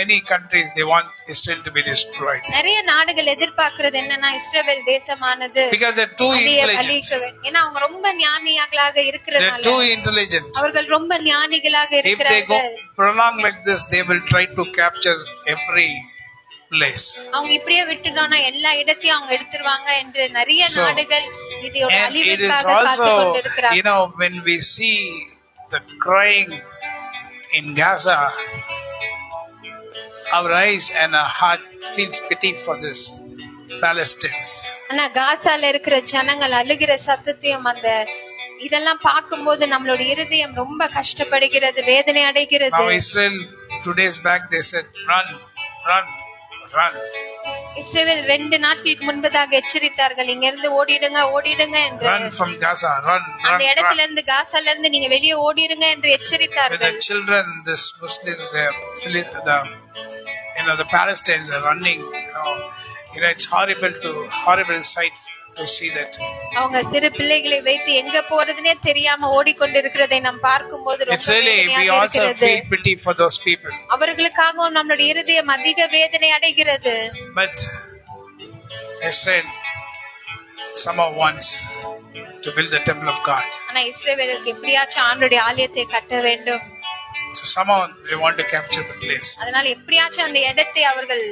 Many countries, they want Israel to be destroyed. நிறைய நாடுகள் எதிர்பார்க்கிறது என்னன்னா இஸ்ரவேல் தேசமானது Because they're too intelligent. அழிக்க வேண்டும். ஏன்னா அவங்க ரொம்ப ஞானிகளாக They're இருக்கிறதுனால, too intelligent. அவர்கள் ரொம்ப ஞானிகளாக If they go இருக்கிறார்கள். prolong like this, they will try to capture every place. அவங்க இப்படியே விட்டுட்டோம்னா எல்லா இடத்தையும் அவங்க எடுத்துருவாங்க என்று நிறைய So, நாடுகள் இதோட And it is அழிவிற்காக காத்து also, கொண்டிருக்கிறாங்க. when we see the crying in Gaza, our eyes and our heart feels pity for this Palestinians. ஆனா காசால இருக்கிற ஜனங்கள் அழுகிற சத்தத்தையும் அந்த இதெல்லாம் பார்க்கும்போது நம்மளோட இருதயம் ரொம்ப கஷ்டப்படுகிறது, வேதனை அடைகிறது. Now Israel, 2 days back, they said, run, run, run. இஸ்ரவேல் 2 நாட்களுக்கு முன்பதாக எச்சரித்தார்கள், இங்க இருந்து ஓடிடுங்க ஓடிடுங்க என்று. Run from Gaza, run, அந்த run, இடத்துல run. இருந்து காசால இருந்து நீங்க வெளியே ஓடிடுங்க என்று With எச்சரித்தார்கள். the children, this Muslims, the Palestinians are running. It's horrible sight to see that. அவங்க சிறு பிள்ளைகளை வைத்து எங்க போறதுனே தெரியாம ஓடிக்கொண்டிருக்கிறதை நாம் பார்க்கும்போது It's ரொம்ப really, we வேதனையாக also இருக்கிறது. feel pity for those people. அவர்களுக்காகவும் நம்மளுடைய இருதயம் அதிக வேதனை அடைகிறது. But Israel somehow wants to build the temple of God. ஆனா இஸ்ரவேலுக்கு எப்படியாச்சும் ஆண்டவருடைய ஆலயத்தை கட்ட வேண்டும். So somehow they want to capture the place. அதனால எப்படியாச்சும் அந்த இடத்தை அவர்கள்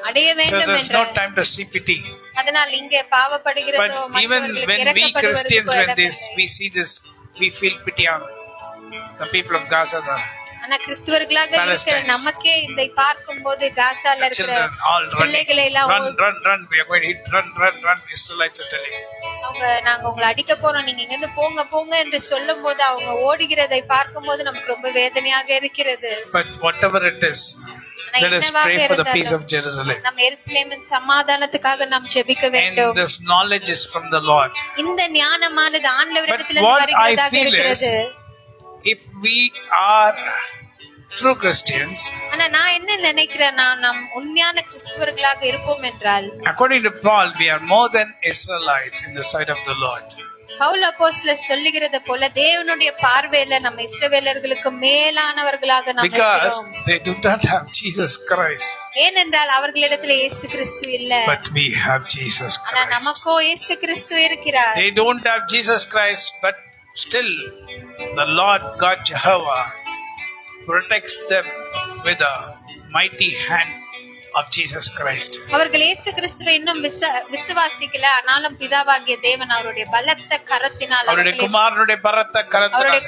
அடைய So வேண்டும் there's no என்ற time to see pity. அதனால் இங்கே பாவப்படுகிறதோ But even when we Christians, we see this, we feel pity on the people of Gaza, the ஆனா கிறிஸ்துவர்களாக இருக்கிற Palestinians. நமக்கே இதை பார்க்கும்போது காசால இருக்கிற children all பிள்ளைகளை எல்லாம் run, we are going to hit, run, Israelites are telling. நாங்க உங்களை அடிக்க போறோம், நீங்க இங்க இருந்து போங்க போங்க என்று சொல்லும் போது அவங்க ஓடுகிறதை பார்க்கும்போது நமக்கு ரொம்ப வேதனையாக இருக்கிறது. But whatever it is, let us pray for the peace of Jerusalem. நம் எருசலேமின் சமாதானத்துக்காக நாம் ஜெபிக்க And வேண்டும். this knowledge is from the Lord. இந்த ஞானமானது ஆண்டவரிடத்திலிருந்து But what வருகிறதாக I feel இருக்கிறது. If we are true Christians, ஆனா நான் என்ன நினைக்கிறேன்னா, நாம் உண்மையான கிறிஸ்துவர்களாக இருப்போம் என்றால், according to Paul, we are more than Israelites in the sight of the Lord. Pavul அப்போஸ்தலர் சொல்லுகிறது போல தேவனுடைய பார்வையில நம்ம இஸ்ரவேலர்களுக்கு மேலானவர்களாக நாம் Because இருக்கிறோம். they do not have Jesus Christ, ஏனென்றால் அவர்களிடத்துல இயேசு கிறிஸ்து இல்ல, but we have Jesus ஆனா Christ. நமக்கோ இயேசு கிறிஸ்து இருக்கிறார். They don't have Jesus Christ, but still the Lord God Jehovah protects them with a mighty hand of Jesus Christ. அவர்கள் இயேசு கிறிஸ்துவை இன்னும் விசுவாசிக்கல, ஆனாலும் பிதாவாகிய தேவன் அவருடைய பலத்த கரத்தினால் அவருடைய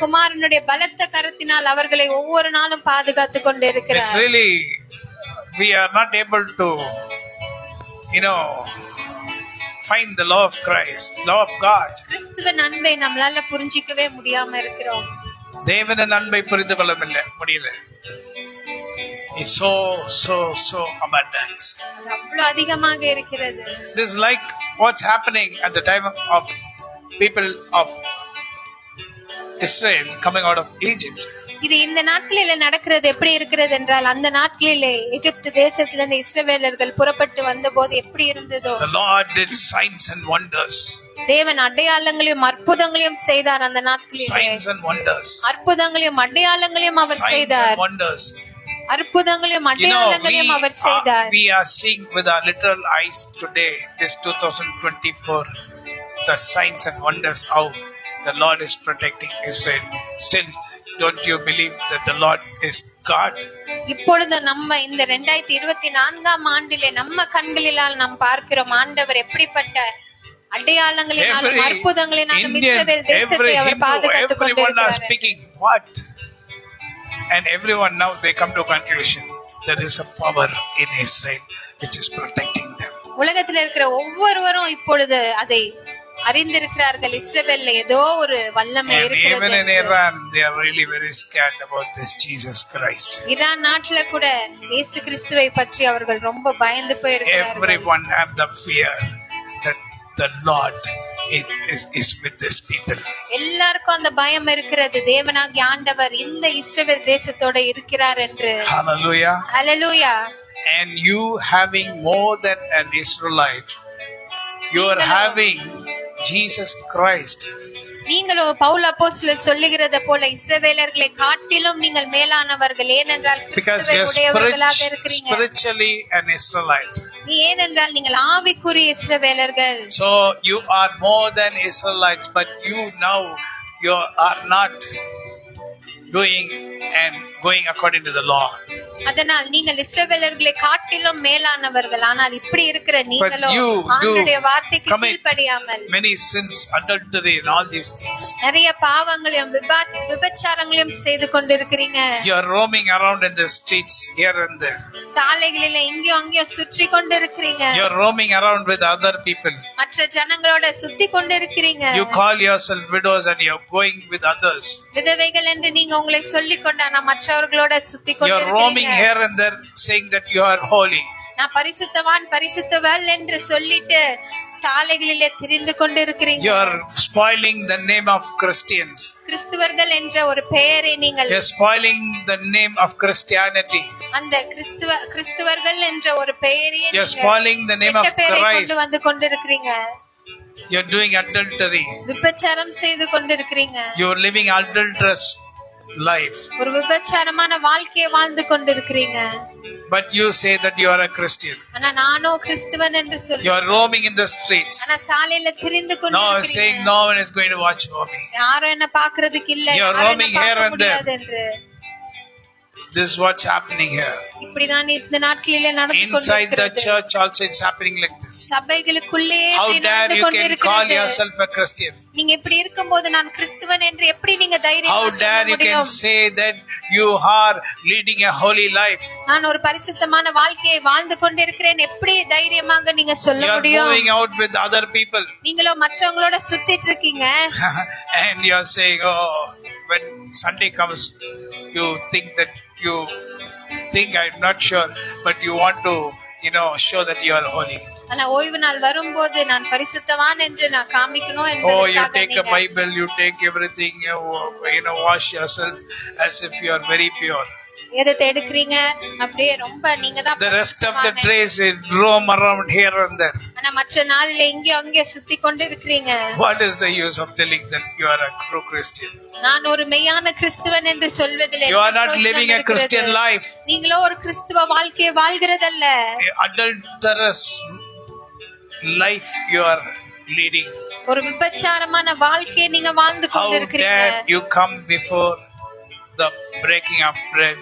குமாரனுடைய பலத்த கரத்தினால் அவர்களை ஒவ்வொரு நாளும் பாதுகாத்து கொண்டு It's இருக்கிறார். really, we are not able to, find the law of Christ, law of God. கிறிஸ்துவின் அன்பை நம்மளால புரிஞ்சிக்கவே முடியாம இருக்கிறோம். தேவனின் அன்பை புரிந்து கொள்ள முடியல. It's so abundance. அது அவ்வளவு அதிகமாக இருக்கிறது. This is like what's happening at the time of people of Israel coming out of Egypt. இது இந்த நாட்களில நடக்கிறது எப்படி இருக்கிறது என்றால், அந்த நாட்களிலே எகிப்து தேசத்திலிருந்து இஸ்ரவேலர்கள் புறப்பட்டு வந்தபோது எப்படி இருந்ததோ, The Lord did signs and wonders. தேவன் அடையாளங்களையும் அற்புதங்களையும் செய்தார். அந்த நாட்களிலே Signs and wonders. அற்புதங்களையும் அடையாளங்களையும் அவர் Signs செய்தார். and wonders. அற்புதங்களையும் அடையாளங்களையும் அவர் செய்தார். We are seeing with our literal eyes today, this 2024, the signs and wonders how the Lord is protecting Israel. Still, don't you believe that the Lord is God? இப்பொழுது நம்ம இந்த 2024ஆம் ஆண்டிலே நம்ம கண்களிலால் நாம் பார்க்கிறோம் ஆண்டவர் எப்படிப்பட்ட அடையாளங்களினாலும் அற்புதங்களினாலும் இஸ்ரவேல் தேசத்தை அவர் பாதுகாத்துக் everyone are கொண்டிருக்கிறார். speaking what? And everyone now they come to a conclusion. there is a power in Israel which is protecting them. உலகத்துல இருக்கிற ஒவ்வொருவரும் இப்பொழுது அதை அறிந்திருக்கிறார்கள். இஸ்ரவேல்ல ஏதோ ஒரு வல்லமை And இருக்கிறது even in என்று. Iran, they are really very scared about this Jesus Christ. Iran நாட்டுல கூட இயேசு கிறிஸ்துவை பற்றி அவர்கள் ரொம்ப பயந்து போயிருக்கிறார்கள். Everyone have the fear that the Lord is with these people. எல்லாருக்கும் அந்த பயம் இருக்கிறது. தேவனாகிய ஆண்டவர் இந்த இஸ்ரவேல் தேசத்தோட இருக்கிறார் என்று. Hallelujah. Hallelujah. And you having more than an Israelite, you are having Jesus Christ. நீங்களோ பவுல் அப்போஸ்தலர் சொல்லுகிறத போல இஸ்ரவேலர்களை காட்டிலும் நீங்கள் மேலானவர்கள். ஏனென்றால் Because கிறிஸ்துவை you are உடையவர்களாக இருக்கிறீங்க. spiritually an Israelite. ஏனென்றால் நீங்கள் ஆவிக்குரிய இஸ்ரவேலர்கள். So you are more than Israelites, but you now you are not doing and going according to the law. அதனால் நீங்கள் இஸ்ரவேலர்களை காட்டிலும் மேலானவர்கள். ஆனால் இப்படி இருக்கிற நீங்களோ you ஆண்டவருடைய வார்த்தைக்கு commit கீழ்ப்படியாமல் many sins, adultery and all these things. நிறைய பாவங்களையும் விபச்சாரங்களையும் செய்து கொண்டிருக்கிறீங்க. You are roaming around in the streets here and there. சாலைகளில இங்கேயும் அங்கேயும் சுற்றி கொண்டிருக்கிறீங்க. You are roaming around with other people. மற்ற ஜனங்களோட சுத்தி கொண்டிருக்கிறீங்க. You call yourself widows and you are going with others. விதவைகள் என்று நீங்க உங்களை சொல்லிக் கொண்டானா மற்றவர்களோட சுத்தி You are roaming கொண்டிருக்கிறீங்க. here and there saying that you are holy. நான் பரிசுத்தவான் பரிசுத்தவள் என்று சொல்லிட்டு சாலைகளிலே திரிந்து கொண்டிருக்கிறீங்க. You are spoiling the name of Christians. கிறிஸ்துவர்கள் என்ற ஒரு பெயரை நீங்கள் You are spoiling the name of Christianity. அந்த கிறிஸ்துவர்கள் என்ற ஒரு பெயரையே You are spoiling the name of கெட்ட பெயரை Christ. கொண்டு வந்து கொண்டிருக்கிறீங்க. You are doing adultery. விபச்சாரம் செய்து கொண்டிருக்கிறீங்க. You are living adulterous life. ஒரு விபச்சாரமான வாழ்க்கையை வாழ்ந்து கொண்டிருக்கிறீங்க. But you say that you are a Christian. ஆனா நானோ கிறிஸ்துவன் என்று You சொல்றேன். are roaming in the streets. ஆனா சாலையில திரிந்து No, saying கொண்டிருக்கிறீங்க. no one is going to watch for me. யாரும் என்ன பாக்குறதுக்கு இல்ல. You are யாரும் roaming என்ன here பார்க்க and there. முடியாது என்று. This is what's happening here. இப்படிதான் இந்த நாட்களிலே நடந்து Inside the கொண்டிருக்கிறது. church also it's happening like this. சபைகளுக்குள்ளே How இப்படி dare நடந்து you can call கொண்டிருக்கிறது. yourself a Christian? நீங்க இப்படி இருக்கும்போது நான் கிறிஸ்துவன் என்று எப்படி நீங்க தைரியமா How சொல்ல dare you can முடியும்? say that you are leading a holy life? நான் ஒரு பரிசுத்தமான வாழ்க்கையை வாழ்ந்து கொண்டிருக்கிறேன் எப்படி தைரியமாக நீங்க சொல்ல You are முடியும்? moving out with other people. நீங்களோ மற்றவங்களோட சுத்திட்டு இருக்கீங்க. And you are saying, oh, when Sunday comes, you think I'm not sure, but you want to, show that you are holy. ஆனா ஓய்வு நாள் வரும்போது நான் பரிசுத்தவான் என்று நான் காமிக்கணும் Oh, you என்பதற்காக take a நீங்க Bible, you take everything, wash yourself as if you are very pure. எதை எடுக்கிறீங்க அப்படியே ரொம்ப நீங்க தான் The rest of the days roam around here and there. ஆனா மற்ற நாள்ல இங்கே அங்கே சுத்தி கொண்டு இருக்கிறீங்க. What is the use of telling that you are a true Christian? நான் ஒரு மெய்யான கிறிஸ்துவன் என்று சொல்வதில் You are not living a Christian life. நீங்களோ ஒரு கிறிஸ்துவ வாழ்க்கையை வாழ்கிறதல்ல. Adulterous life you are leading. ஒரு விபச்சாரமான வாழ்க்கையை நீங்க வாழ்ந்து How கொண்டிருக்கிறீங்க. dare you come before the breaking of bread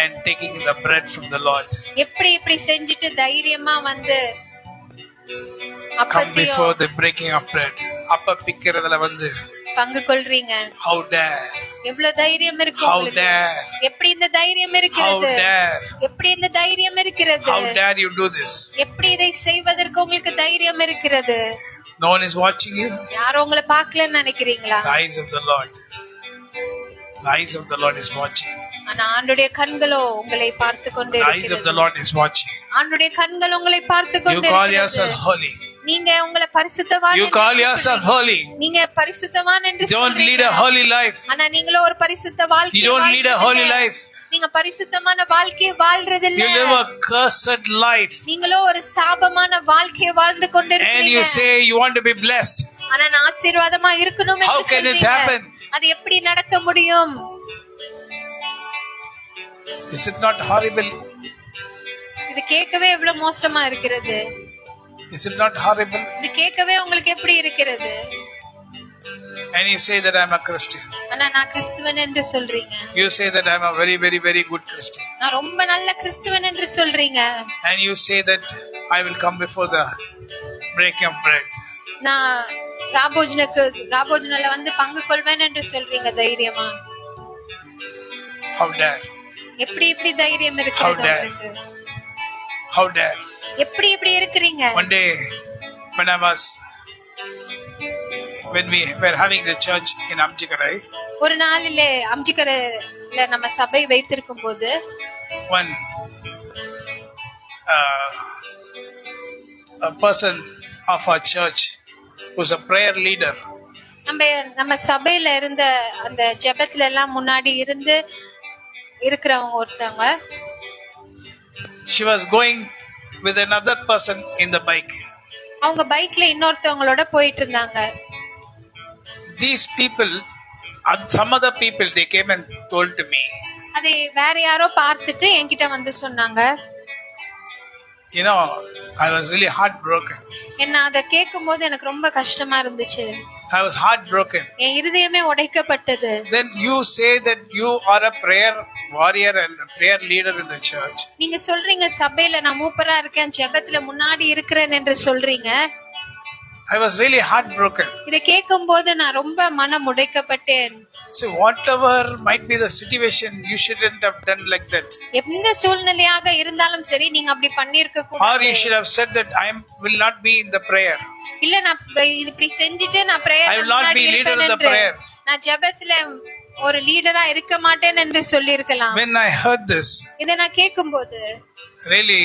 and taking the bread from the Lord? எப்படி இப்படி செஞ்சுட்டு தைரியமா வந்து Come அப்பத்தையும் before the breaking of bread. அப்ப பிக்கிறதுல வந்து பங்கு கொள்றீங்க. how dare, எவ்வளவு தைரியம் இருக்கு how உங்களுக்கு? dare, எப்படி இந்த தைரியம் how இருக்கிறது? dare, எப்படி இந்த தைரியம் இருக்கிறது? how dare you do this? எப்படி இதை செய்வதற்கு உங்களுக்கு தைரியம் இருக்கிறது? No one is watching you. யாரும் உங்களை பார்க்கலன்னு நினைக்கிறீங்களா? The eyes of the Lord. The eyes of the Lord is watching. ஆனா ஆண்டுடைய கண்களோ உங்களை பார்த்து கொண்டே The eyes of the இருக்கிறது. Lord is watching. ஆண்டுடைய கண்கள் உங்களை பார்த்து You கொண்டே call yourself இருக்கிறது. holy. நீங்க உங்களை பரிசுத்தவான் You என்று call yourself சொல்றீங்க. holy. நீங்க பரிசுத்தவான் என்று You don't lead சொல்றீங்க. a holy life. ஆனா நீங்களோ ஒரு பரிசுத்த வாழ்க்கை You don't lead a holy life. நீங்க பரிசுத்தமான வாழ்க்கையை வாழ்றதில்ல. You live a cursed life. நீங்களோ ஒரு சாபமான வாழ்க்கையை வாழ்ந்து And you கொண்டிருக்கீங்க. say you want to be blessed. ஆனா நான் ஆசீர்வாதமா இருக்கணும் How என்று can it சொல்றீங்க. happen? அது எப்படி நடக்க முடியும்? Is it not horrible? இது கேட்கவே எவ்வளவு மோசமா இருக்கிறது. Is it not horrible? இது கேட்கவே உங்களுக்கு எப்படி இருக்கிறது? And you say that I'm a Christian. ஆனா நான் கிறிஸ்துவன் என்று சொல்றீங்க. You say that I'm a very, very, very good Christian. நான் ரொம்ப நல்ல கிறிஸ்துவன் என்று சொல்றீங்க. And you say that I will come before the breaking of bread. நான் ராபோஜனல வந்து பங்கு கொள்வேன் என்று சொல்றீங்க தைரியமா. How dare? எப்படி இப்படி தைரியம் இருக்கிறது How dare. உங்களுக்கு? How dare? எப்படி இப்படி இருக்கிறீங்க? One day, when we were having the church in Amjikarai, ஒரு நாளில அம்ஜிக்கரையில நம்ம சபை வைத்திருக்கும் போது one a person of our church who's a prayer leader, நம்ம சபையில இருந்த அந்த ஜெபத்துல எல்லாம் முன்னாடி இருந்து இருக்கிறவங்க ஒருத்தவங்க, she was going with another person in the bike. அவங்க பைக்ல இன்னொருத்தவங்களோட போயிட்டு இருந்தாங்க. These people, some other people, they came and told to me, அதை வேற யாரோ பார்த்துட்டு என்கிட்ட வந்து சொன்னாங்க. you know, I was really heartbroken. என்ன அதை கேட்கும் போது எனக்கு ரொம்ப கஷ்டமா இருந்துச்சு. I was heartbroken. என் இருதயமே உடைக்கப்பட்டது. Then you say that you are a prayer warrior and a prayer leader in the church. நீங்க சொல்றீங்க சபையில நான் மூப்பரா இருக்கேன், ஜெபத்துல முன்னாடி இருக்கிறேன் என்று சொல்றீங்க. I was really heartbroken. இதை கேட்கும் போது நான் ரொம்ப மனம் உடைக்கப்பட்டேன். So whatever might be the situation, you shouldn't have done like that. எந்த சூழ்நிலையாக இருந்தாலும் சரி நீங்க அப்படி பண்ணிருக்க Or கூடாது. you should have said that will not be in the prayer. இல்ல நான் இப்படி செஞ்சுட்டு நான் I will not be leader in the prayer. நான் ஜெபத்துல ஒரு லீடரா இருக்க மாட்டேன் என்று சொல்லி இருக்கலாம். When I heard this, இதை நான் கேட்கும் போது really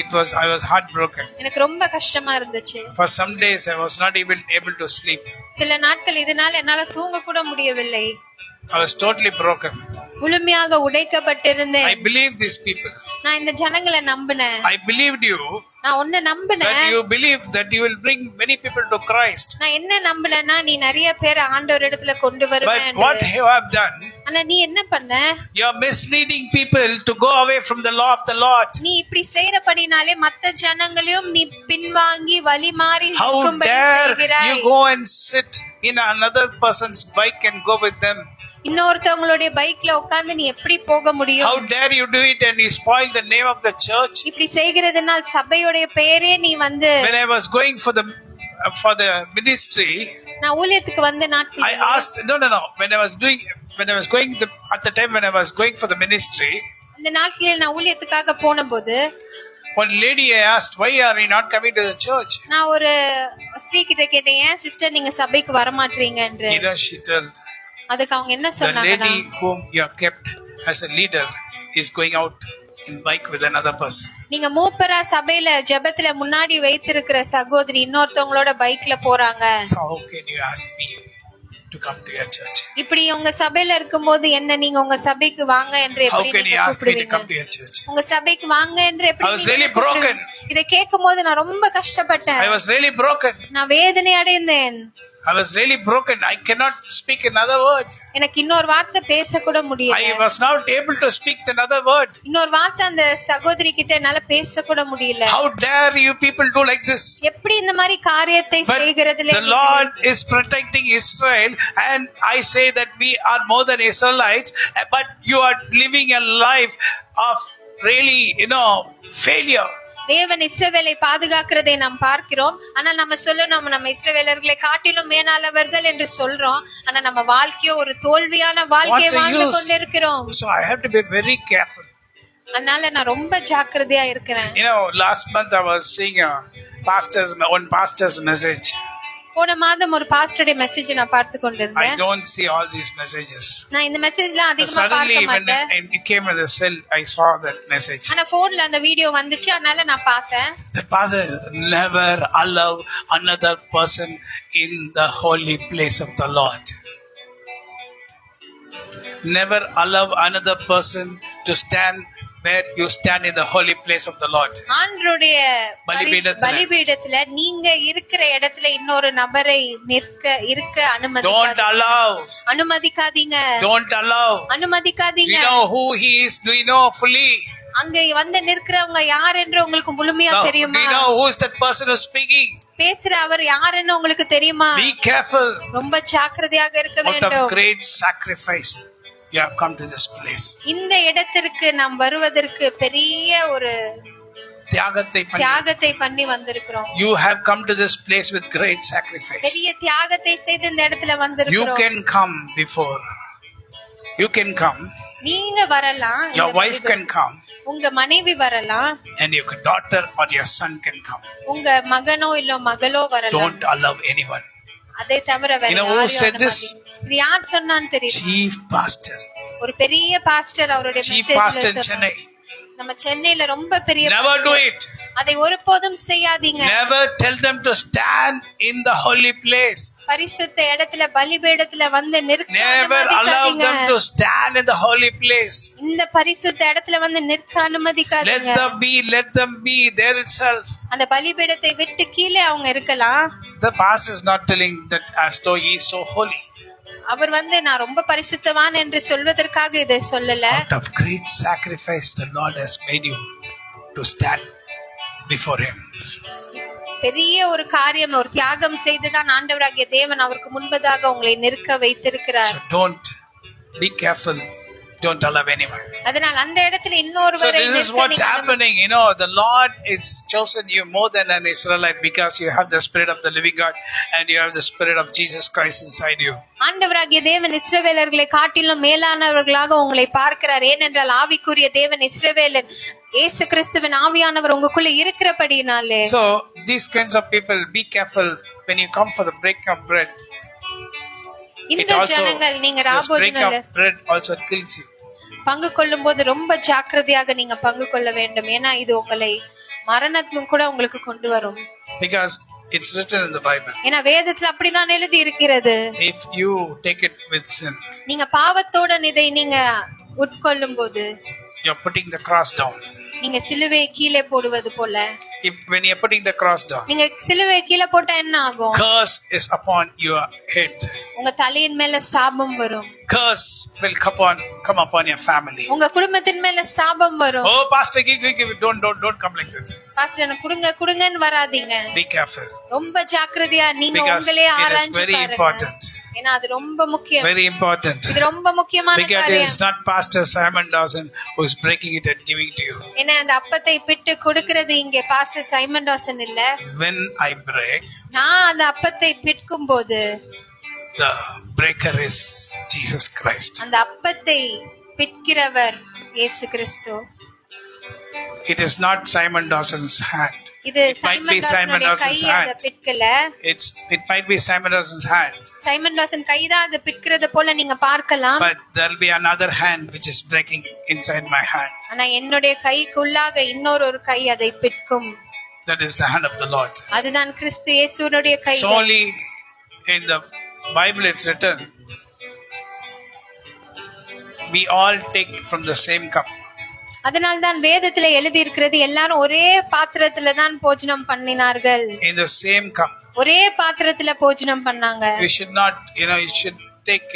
I was heartbroken. எனக்கு ரொம்ப கஷ்டமா இருந்துச்சு. For some days I was not even able to sleep. சில நாட்கள் இதனால என்னால தூங்க கூட முடியவில்லை. I was totally broken. முழுமையாக உடைக்கப்பட்டிருந்தேன். I believe these people. நான் இந்த ஜனங்களை நம்பினேன். I believed you. நான் உன்னை நம்பினேன். That you believe that you will bring many people to Christ. நான் என்ன நம்பினேன்னா நீ நிறைய பேர் ஆண்டவர் இடத்துல கொண்டு வருவேன். But what you have done? ஆனா நீ என்ன பண்ண? You are misleading people to go away from the law of the Lord. நீ இப்படி செய்யறபடினாலே மத்த ஜனங்களையும் நீ பின்வாங்கி வழி மாறி How இருக்கும்படி dare செய்கிறாய். you go and sit in another person's bike and go with them? இன்னொருத்தவங்களுடைய பைக்ல உட்கார்ந்து நீ எப்படி போக முடியும்? How dare you do it and you spoil the name of the church? இப்படி செய்கிறதுனால் சபையோட பெயரே நீ வந்து. When I was going for the ministry, நான் ஊழியத்துக்கு வந்த நாட்கள் I asked no when I was going at the time when I was going for the ministry, அந்த நாட்களில் நான் ஊழியத்துக்காக போனபோது one lady I asked, why are you not coming to the church? நான் ஒரு ஸ்திரீ கிட்ட கேட்டேன், ஏன் சிஸ்டர் நீங்க சபைக்கு வர மாட்டீங்க என்று. You know, she told, அதுக்கு அவங்க என்ன the சொன்னாங்கன்னா, lady whom you have kept as a leader is going out in bike with another person. நீங்க மூப்பரா சபையில ஜெபத்துல முன்னாடி வைத்திருக்கிற சகோதரி இன்னொருத்தவங்களோட பைக்ல போறாங்க. So how can you ask me to come to your church? இப்படி உங்க சபையில இருக்கும்போது என்ன நீங்க உங்க சபைக்கு வாங்க என்று How எப்படி can you நீங்க ask me to come கூப்பிடுவீங்க? to your church? உங்க சபைக்கு வாங்க என்று எப்படி I was நீங்க really கூப்பிடுவீங்க? broken. இதை கேட்கும்போது நான் ரொம்ப கஷ்டப்பட்டேன். I was really broken. நான் வேதனை அடைந்தேன். I was really broken. I cannot speak another word. எனக்கு இன்னொரு வார்த்தை பேச கூட முடியல. I was not able to speak another word. இன்னொரு வார்த்தை அந்த சகோதரி கிட்ட என்னால பேச கூட முடியல. How dare you people do like this? எப்படி இந்த மாதிரி காரியத்தை But செய்கிறதிலே the Lord is protecting Israel, and I say that we are more than Israelites, but you are living a life of really, failure. தேவன் இஸ்ரவேலை பாதுகாக்கிறதை நாம் பார்க்கிறோம். ஆனா நம்ம சொல்லணும் நம்ம இஸ்ரவேலர்களை காட்டிலும் மேலானவர்கள் என்று சொல்றோம். ஆனா நம்ம வாழ்க்கையோ ஒரு தோல்வியான வாழ்க்கையை வாழ்ந்து கொண்டிருக்கிறோம். So I have to be very careful. அதனால நான் ரொம்ப ஜாக்கிரதையா இருக்கிறேன். Last month I was seeing one pastor's message. போன மாதம் ஒரு பாஸ்டருடைய மெசேஜ் நான் பார்த்து I கொண்டிருந்தேன். don't see all these messages. நான் இந்த மெசேஜ்லாம் அதிகமா Suddenly பார்க்க when மாட்டேன். it came in the cell, I saw that message. ஆனா போன்ல அந்த வீடியோ வந்துச்சு, அதனால நான் பார்த்தேன். The pastor never allow another person in the holy place of the Lord. Never allow another person to stand where you stand in the holy place of the Lord. ஆண்டவருடைய பலிபீடத்துல நீங்க இருக்கிற இடத்துல இன்னொரு நபரை இருக்க Don't allow. அனுமதிக்காதீங்க. Don't allow. அனுமதிக்காதீங்க. Do you know who he is? Do you know fully? அங்க வந்து நிற்கிறவங்க யார் என்று உங்களுக்கு முழுமையா Do தெரியுமா? you know who is that person who is speaking? பேசுற அவர் யாருன்னு உங்களுக்கு தெரியுமா? Be careful. ரொம்ப ஜாக்கிரதையாக இருக்க Out of வேண்டும். great sacrifice, you have come to this place. இந்த இடத்திற்கு நாம் வருவதற்கு பெரிய ஒரு தியாகத்தை பண்ணி வந்திருக்கிறோம். You have come to this place with great sacrifice. பெரிய தியாகத்தை செய்து இந்த இடத்துல வந்திருக்கிறோம். You can come before. You can come. நீங்க வரலாம், இந்த Your wife can come, உங்க மனைவி வரலாம், and your daughter or your son can come. உங்க மகனோ இல்ல மகளோ வரலாம். Don't allow anyone. அதை தவிர வேற You know who யாரையும் said this? அனுமதி- இது யார் சொன்னான்னு தெரியும்? Chief pastor. ஒரு பெரிய பாஸ்டர் அவருடைய Chief messageல pastor in சொன்னார். Chennai. நம்ம சென்னையில ரொம்ப பெரிய Never pastor. do it. அதை ஒருபோதும் செய்யாதீங்க. Never tell them to stand in the holy place. பரிசுத்த இடத்துல பலிபீடத்துல வந்து நிற்க Never allow அனுமதிக்காதீங்க. them to stand in the holy place. இந்த பரிசுத்த இடத்துல வந்து நிற்க Let அனுமதிக்காதீங்க. them be there itself. அந்த பலிபீடத்தை விட்டு கீழே அவங்க இருக்கலாம். The pastor is not telling that as though he is so holy. அவர் வந்து நான் ரொம்ப பரிசுத்தவான் என்று சொல்வதற்காக இதை சொல்லல. Out of great sacrifice the Lord has made you to stand before him. பெரிய ஒரு காரியம், ஒரு தியாகம் செய்துதான் ஆண்டவராகிய தேவன் அவருக்கு முன்பதாக உங்களை நிற்க வைத்திருக்கிறார். So don't be careful. Don't allow anyone. அதனால் அந்த இடத்துல So இன்னொருவரை this is what's happening. You know, the Lord is chosen you more than an Israelite because you have the Spirit of the living God and you have the Spirit of Jesus Christ inside you. ஆண்டவராகிய தேவன் இஸ்ரவேலர்களை காட்டிலும் மேலானவர்களாக உங்களை பார்க்கிறார். ஏனென்றால் ஆவிக்குரிய தேவன் இஸ்ரவேலன் இயேசு கிறிஸ்துவின் ஆவியானவர் உங்களுக்குள்ள இருக்கிறபடியினாலே. So these kinds of people, be careful when you come for the break of bread. இந்த ஜனங்கள் நீங்க This break ராபோஜனல of bread also kills you. பங்கு கொள்ளும் போது ரொம்ப ஜாக்கிரதையாக நீங்க பங்கு கொள்ள வேண்டும். ஏன்னா இது உங்களை மரணத்தும் கூட உங்களுக்கு கொண்டு வரும். Because it's written in the Bible. ஏன்னா வேதத்துல அப்படிதான் எழுதி இருக்கிறது. If you take it with sin, நீங்க பாவத்தோட இதை நீங்க உட்கொள்ளும் போது you're putting the cross down. நீங்க சிலுவையை கீழே போடுவது போல. When you're putting the cross down, நீங்க சிலுவையை கீழே போட்டா என்ன ஆகும்? curse is upon your head. உங்க தலையின் மேல சாபம் வரும். Curse will come upon your family. உங்க குடும்பத்தின் மேல சாபம் வரும். Oh, pastor, give. Don't come like that. Pastor எனக்கு குடுங்கன்னு வராதீங்க. Be careful. ரொம்ப ஜாக்கிரதையா நீங்க Because உங்களே it is ஆராய்ஞ்சு very பாருங்க. important. ஏன்னா அது ரொம்ப முக்கியம். Very important. இது ரொம்ப முக்கியமான Because it காரியம். is not Pastor Simon Dawson who is breaking it and giving to you. ஏன்னா அந்த அப்பத்தை பிட்டு கொடுக்கிறது இங்கே பாஸ்டர் சைமன் டாசன் இல்ல. When I break, நான் அந்த அப்பத்தை பிட்கும் போது the breaker is Jesus Christ. அந்த அப்பத்தை பிட்கிறவர் இயேசு கிறிஸ்து. It is not Simon Dawson's hand. இது It might be Simon Simon டாசனுடைய Dawson's கை அத hand. பிட்கல. It might be Simon Dawson's hand. Simon Dawson கைதான் அதை பிட்கிறத போல நீங்க பார்க்கலாம். But there will be another hand which is breaking inside my hand. ஆனா என்னுடைய கைக்குள்ளாக இன்னொரு கை அதை பிட்கும். That is the hand of the Lord. அதுதான் கிறிஸ்து இயேசுவுடைய கை. So only in the Bible it's written, we all take from the same cup. அதனால்தான் வேதத்துல எழுதி இருக்கிறது எல்லாரும் ஒரே பாத்திரத்துல தான் போஜனம் பண்ணினார்கள். In the same cup. ஒரே பாத்திரத்துல போஜனம் பண்ணாங்க. You should not, you should take,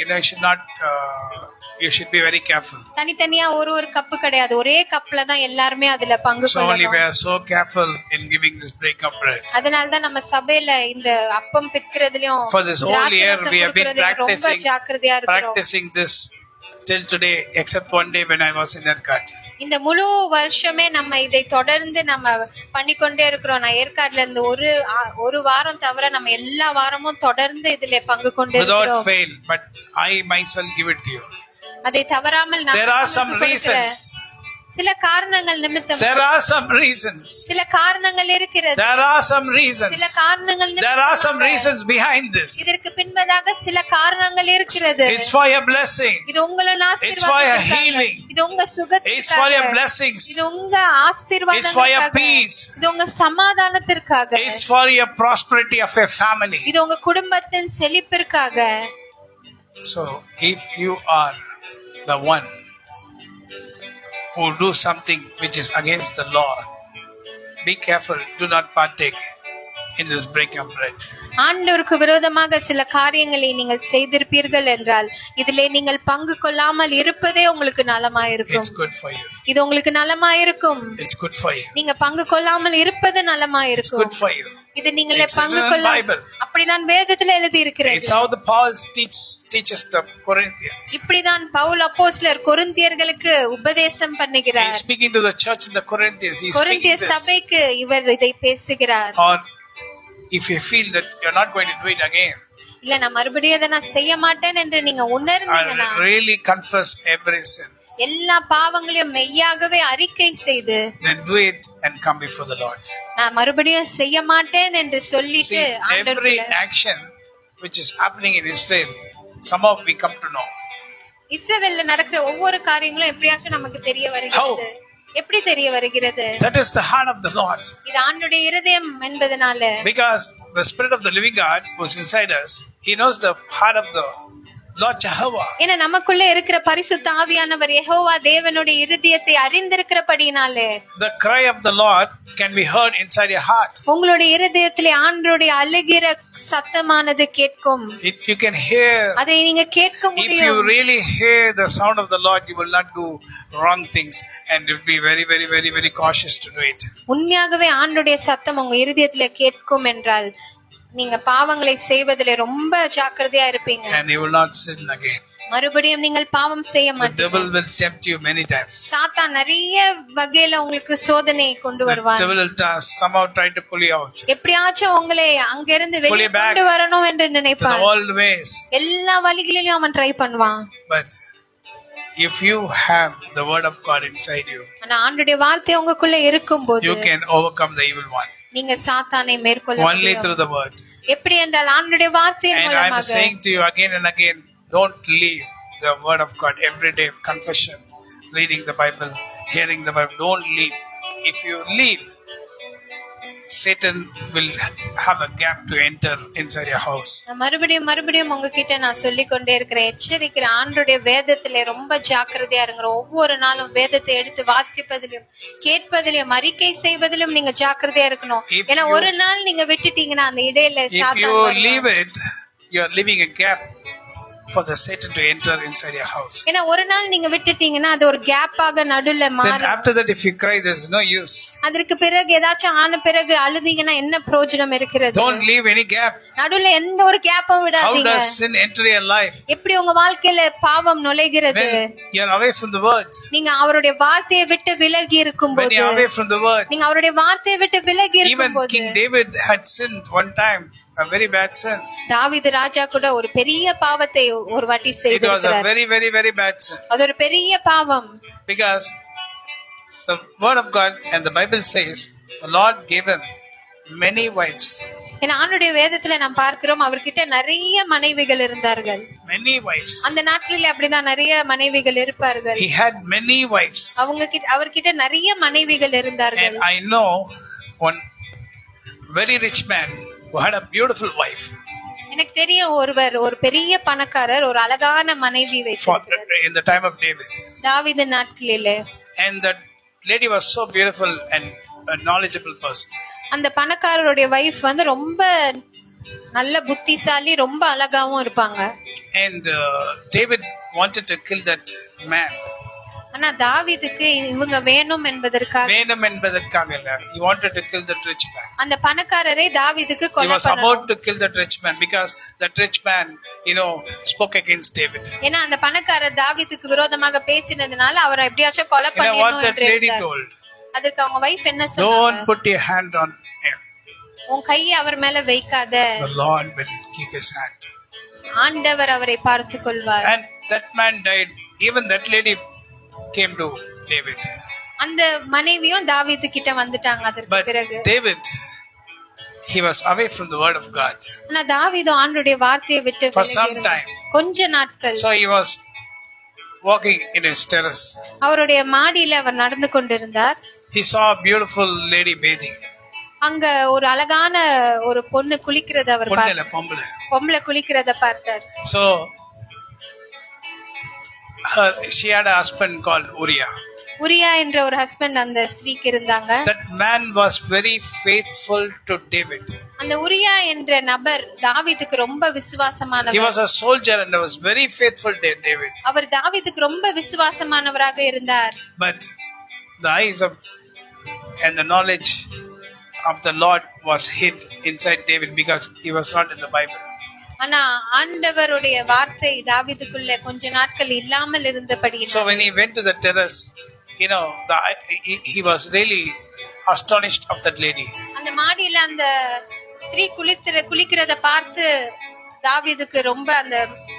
you should be very careful. தனித்தனியா ஒரு கப்பு கிடையாது, ஒரே கப்ல தான் எல்லாருமே அதுல பங்கு So only we கொள்ளணும். are so careful in giving this break of bread. அதனால்தான் நம்ம சபையில இந்த அப்பம் பிற்கிறதுலயும் For this whole year we have been ரொம்ப ஜாக்கிரதையா இருக்கிறோம். practicing this till today, except one day when I was in Erkat. இந்த முழு வருஷமே நம்ம இதை தொடர்ந்து நம்ம பண்ணிக்கொண்டே இருக்கிறோம். நான் ஏற்காடுல இருந்து ஒரு வாரம் தவிர நம்ம எல்லா வாரமும் தொடர்ந்து இதுல பங்கு கொண்டே Without இருக்கிறோம். fail, but I myself give it to you. அதை தவறாமல் நான் There are some உங்களுக்கு கொடுக்கிறேன். reasons. சில காரணங்கள் நிமித்தம் There are some reasons. சில காரணங்கள் இருக்கிறது. There are some reasons. சில காரணங்கள் There are some நிமித்தமாக reasons behind this. இதற்கு பின்பதாக சில காரணங்கள் இருக்கிறது. It's for your blessing. இது உங்களின் It's for your ஆசீர்வாதத்திற்காக. healing. இது உங்க It's for your சுகத்திற்காக. blessings. இது உங்க It's for your ஆசீர்வாதத்திற்காக. peace. இது உங்க சமாதானத்திற்காக. It's for your prosperity of your family. இது உங்க குடும்பத்தின் செழிப்பிற்காக. So if you are the one who do something which is against the law, be careful, do not partake in this breaking of bread. ஆண்டவருக்கு விரோதமாக சில காரியங்களை நீங்கள் செய்திருப்பீர்கள் என்றால் இதிலே நீங்கள் பங்கு கொள்ளாமல் இருப்பதே உங்களுக்கு நலமாயிருக்கும். It's good for you. இது உங்களுக்கு நலமாயிருக்கும். It's good for you. நீங்க பங்கு கொள்ளாமல் இருப்பது It's நலமாயிருக்கும். good for you. இது நீங்களே It's பங்கு written in கொள்ள Bible. அப்படிதான் வேதத்துல எழுதி It's இருக்கிறது. how the Paul teaches the Corinthians. இப்படிதான் பவுல் அப்போஸ்தலர் கொரிந்தியர்களுக்கு உபதேசம் He's பண்ணுகிறார். speaking to the church in the Corinthians. He's கொரிந்திய speaking this. சபைக்கு இவர் இதை பேசுகிறார். Or if you feel that you're not going to do it again, இல்ல நான் மறுபடியும் அதை நான் செய்ய மாட்டேன் என்று நீங்க உணர்ந்தீங்கன்னா and really confess every sin. எல்லா பாவங்களையும் மெய்யாகவே அறிக்கை செய்து then do it and come before the Lord. நான் மறுபடியும் செய்ய மாட்டேன் என்று சொல்லிட்டு See, every ஆண்டவருக்குள்ள action which is happening in Israel, somehow we come to know. இஸ்ரவேல்ல நடக்கிற ஒவ்வொரு காரியங்களும் எப்படியாச்சும் நமக்கு தெரிய வருகிறது. எப்படி தெரிய வருகிறது? That is the heart of the Lord. இது ஆண்டவருடைய இருதயம் என்பதனால. Because the Spirit of the living God who's inside us, He knows the heart of the Lord Jehovah. ஏன்னா நமக்குள்ள இருக்கிற பரிசுத்த ஆவியானவர் யெகோவா தேவனுடைய இருதயத்தை அறிந்திருக்கிறபடியினாலே The cry of the Lord can be heard inside your heart. உங்களுடைய இருதயத்திலே ஆண்டவருடைய அழுகிற சத்தமானது கேட்கும். You can hear. அதை நீங்க கேட்க If you முடியும். really hear the sound of the Lord, you will not do wrong things and you'll be very, very, very, very cautious to do it. உண்மையாகவே ஆண்டவருடைய சத்தம் உங்க இருதயத்திலே கேட்கும் என்றால் நீங்க பாவங்களை செய்வதிலே ரொம்ப ஜாக்கிரதையா இருப்பீங்க. And you will not sin again. மறுபடியும் நீங்கள் பாவம் செய்ய The மாட்டீங்க. devil will tempt you many times. சாத்தான் நிறைய வகையில உங்களுக்கு சோதனை கொண்டு The வருவான். devil will somehow try to pull you out. எப்படியாச்சும் உங்களை அங்கிருந்து Pull வெளியே you back கொண்டு வரணும் என்று to the நினைப்பான். old ways. எல்லா வழிகளிலும் அவன் ட்ரை பண்ணுவான். But if you have the word of God inside you, ஆனா ஆண்டவருடைய வார்த்தை உங்களுக்குள்ள இருக்கும்போது you can overcome the evil one. நீங்க சாத்தானை மேற்கொள்ள Only முடியும். through the word. எப்படி என்றால் ஆண்டவருடைய வார்த்தையின் And I am மூலமாக. saying to you again and again, don't leave the word of God every day. Confession, reading the Bible, hearing the Bible. Don't leave. If you leave, Satan will have a gap to enter inside your house. நான் மறுபடியும் உங்ககிட்ட நான் சொல்லிக் கொண்டே இருக்கிறேன், எச்சரிக்கிற ஆண்டவருடைய வேதத்திலே ரொம்ப ஜாக்கிரதையா இருங்க. ஒவ்வொரு நாளும் வேதத்தை எடுத்து வாசிப்பதிலும் கேட்பதிலும் அறிக்கை செய்வதிலும் நீங்க ஜாக்கிரதையா இருக்கணும். ஏன்னா ஒரு நாள் நீங்க விட்டுட்டீங்கன்னா அந்த இடையில If சாத்தான் you வருவான். leave it, you are leaving a gap for the Satan to enter inside your house. ஏன்னா ஒரு நாள் நீங்க விட்டுட்டீங்கன்னா அது ஒரு கேப்பாக நடுல Then மாறும். after that, if you cry, there's no use. அதற்கு பிறகு ஏதாச்சும் ஆன பிறகு அழுதீங்கன்னா என்ன பிரயோஜனம் இருக்கிறது? Don't leave any gap. நடுல எந்த ஒரு கேப்பும் How விடாதீங்க. does sin enter your life? எப்படி உங்க வாழ்க்கையில பாவம் நுழைகிறது? When you are away from the word. நீங்க அவருடைய வார்த்தையை விட்டு விலகி When இருக்கும்போது, you are away from the word. நீங்க அவருடைய வார்த்தையை விட்டு விலகி Even இருக்கும்போது, King David had sinned one time, a very bad sin. தாவீது ராஜா கூட ஒரு பெரிய பாவத்தை ஒரு வாட்டி It was a செய்திருக்கிறார். very, very, very bad sin. அது ஒரு பெரிய பாவம். Because the word of God and the Bible says the Lord gave him many wives. ஏன்னா ஆண்டுடைய வேதத்துல நாம் பார்க்கிறோம் அவர்கிட்ட நிறைய மனைவிகள் இருந்தார்கள். Many wives. அந்த நாட்களில் அப்படிதான் நிறைய மனைவிகள் இருப்பார்கள். He had many wives. அவர்கிட்ட நிறைய மனைவிகள் இருந்தார்கள். And I know one very rich man who had a beautiful wife. எனக்கு தெரியும் ஒரு பெரிய பணக்காரர் ஒரு அழகான மனைவி வைத்திருக்கிறார். In the time of David. தாவீது நாட்களிலே. And that lady was so beautiful and a knowledgeable person. அந்த பணக்காரருடைய வைஃப் வந்து ரொம்ப நல்ல புத்திசாலி, ரொம்ப அழகாவும் இருப்பாங்க. And David wanted to kill that man. ஆனா தாவீதுக்கு இவங்க வேணும் என்பதற்காக he wanted to kill that rich man. அந்த பணக்காரரை தாவீதுக்கு He கொலை was about பண்ணணும். to kill that rich man because that rich man, spoke against David. ஏன்னா அந்த பணக்காரர் தாவீதுக்கு விரோதமாக பேசினதுனால அவரை எப்படியாச்சும் கொலை What பண்ணணும் that என்று lady இருந்தார். told, அதற்கு அவங்க வைஃப் என்ன don't சொன்னாங்க? put your hand on him. உன் கையை அவர் மேல வைக்காத, The Lord will keep his hand. ஆண்டவர் அவரை பார்த்துக் கொள்வார். And that man died. Even that lady came to David. அந்த மனைவியும் தாவீது கிட்ட வந்துட்டாங்க அதற்கு But பிறகு. David, he was away from the word of God ஆனா தாவீது ஆண்டவருடைய வார்த்தையை விட்டு for விலகி some இருந்தார். time. கொஞ்ச நாட்கள் So he was walking in his terrace. அவருடைய மாடியில அவர் நடந்து கொண்டிருந்தார். He saw a beautiful lady bathing. அங்க ஒரு அழகான ஒரு பொண்ணு குளிக்கிறத அவர் பார்த்தார். பொம்பளை குளிக்கிறத பார்த்தார். So she had a husband called Uriah. உரியா என்ற ஒரு ஹஸ்பண்ட் அந்த ஸ்திரீக்கு இருந்தாங்க. That man was very faithful to David. அந்த உரியா என்ற நபர் தாவீதுக்கு ரொம்ப He விசுவாசமானவர். was a soldier and was very faithful to David. அவர் தாவீதுக்கு ரொம்ப விசுவாசமானவராக இருந்தார். But the eyes of and the knowledge of the Lord was hid inside David because he was not in the Bible. ஆனா ஆண்டவருடைய வார்த்தை தாவீதுக்குள்ள கொஞ்ச நாட்கள் இல்லாமல் இருந்தபடியினால், So when he went to the terrace, he was really astonished of that lady. அந்த மாடியில அந்த ஸ்திரீ குளிக்கிறத பார்த்து தாவீதுக்கு ரொம்ப அந்த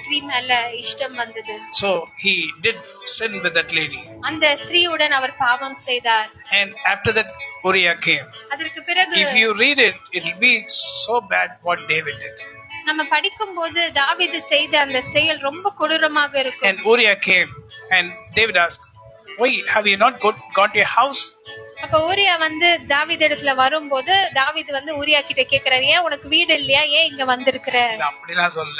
ஸ்திரீ மேல இஷ்டம் வந்தது. So he did sin with that lady. அந்த ஸ்திரீயுடன் அவர் பாவம் செய்தார். And after that Uriah came. அதற்கு பிறகு If you read it, it will be so bad what David did. நம்ம படிக்கும்போது தாவீது செய்த அந்த செயல் ரொம்ப கொடூரமாக இருக்கும். And Uriah came and David asked, why have you not got your house? அப்ப ஊரியா வந்து தாவீது இடத்துல வரும்போது தாவீது வந்து ஊரியா கிட்ட கேக்குறாரு, ஏன் உனக்கு வீடு இல்லையா, ஏன் இங்க வந்திருக்கிற? அப்படிலாம் சொல்ல,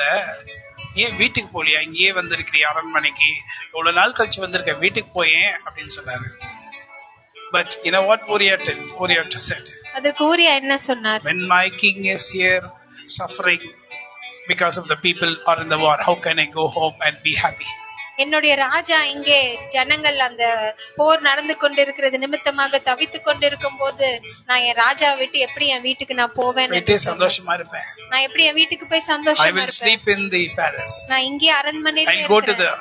ஏன் வீட்டுக்கு போலியா, இங்கேயே வந்திருக்கிறியா அரண்மனைக்கு, இவ்வளவு நாள் கழிச்சு வந்திருக்க, வீட்டுக்கு போயேன் அப்படின்னு சொன்னாரு. But you know what Uriah said? அதற்கு ஊரியா என்ன சொன்னார்? When my king is here suffering because of the people are in the war, how can I go home and be happy? என்னுடைய ராஜா இங்கே ஜனங்கள் அந்த போர் நடந்து கொண்டிருக்கிறது நிமித்தமாக தவித்து கொண்டிருக்கும் போது நான் என் ராஜா விட்டு எப்படி என் வீட்டுக்கு நான் போவேன்? சந்தோஷமா இருப்பேன். நான் எப்படி என் வீட்டுக்கு போய் சந்தோஷமா இருப்பேன்? I will sleep in the palace. நான் இங்கே அரண்மனையில I'll go to the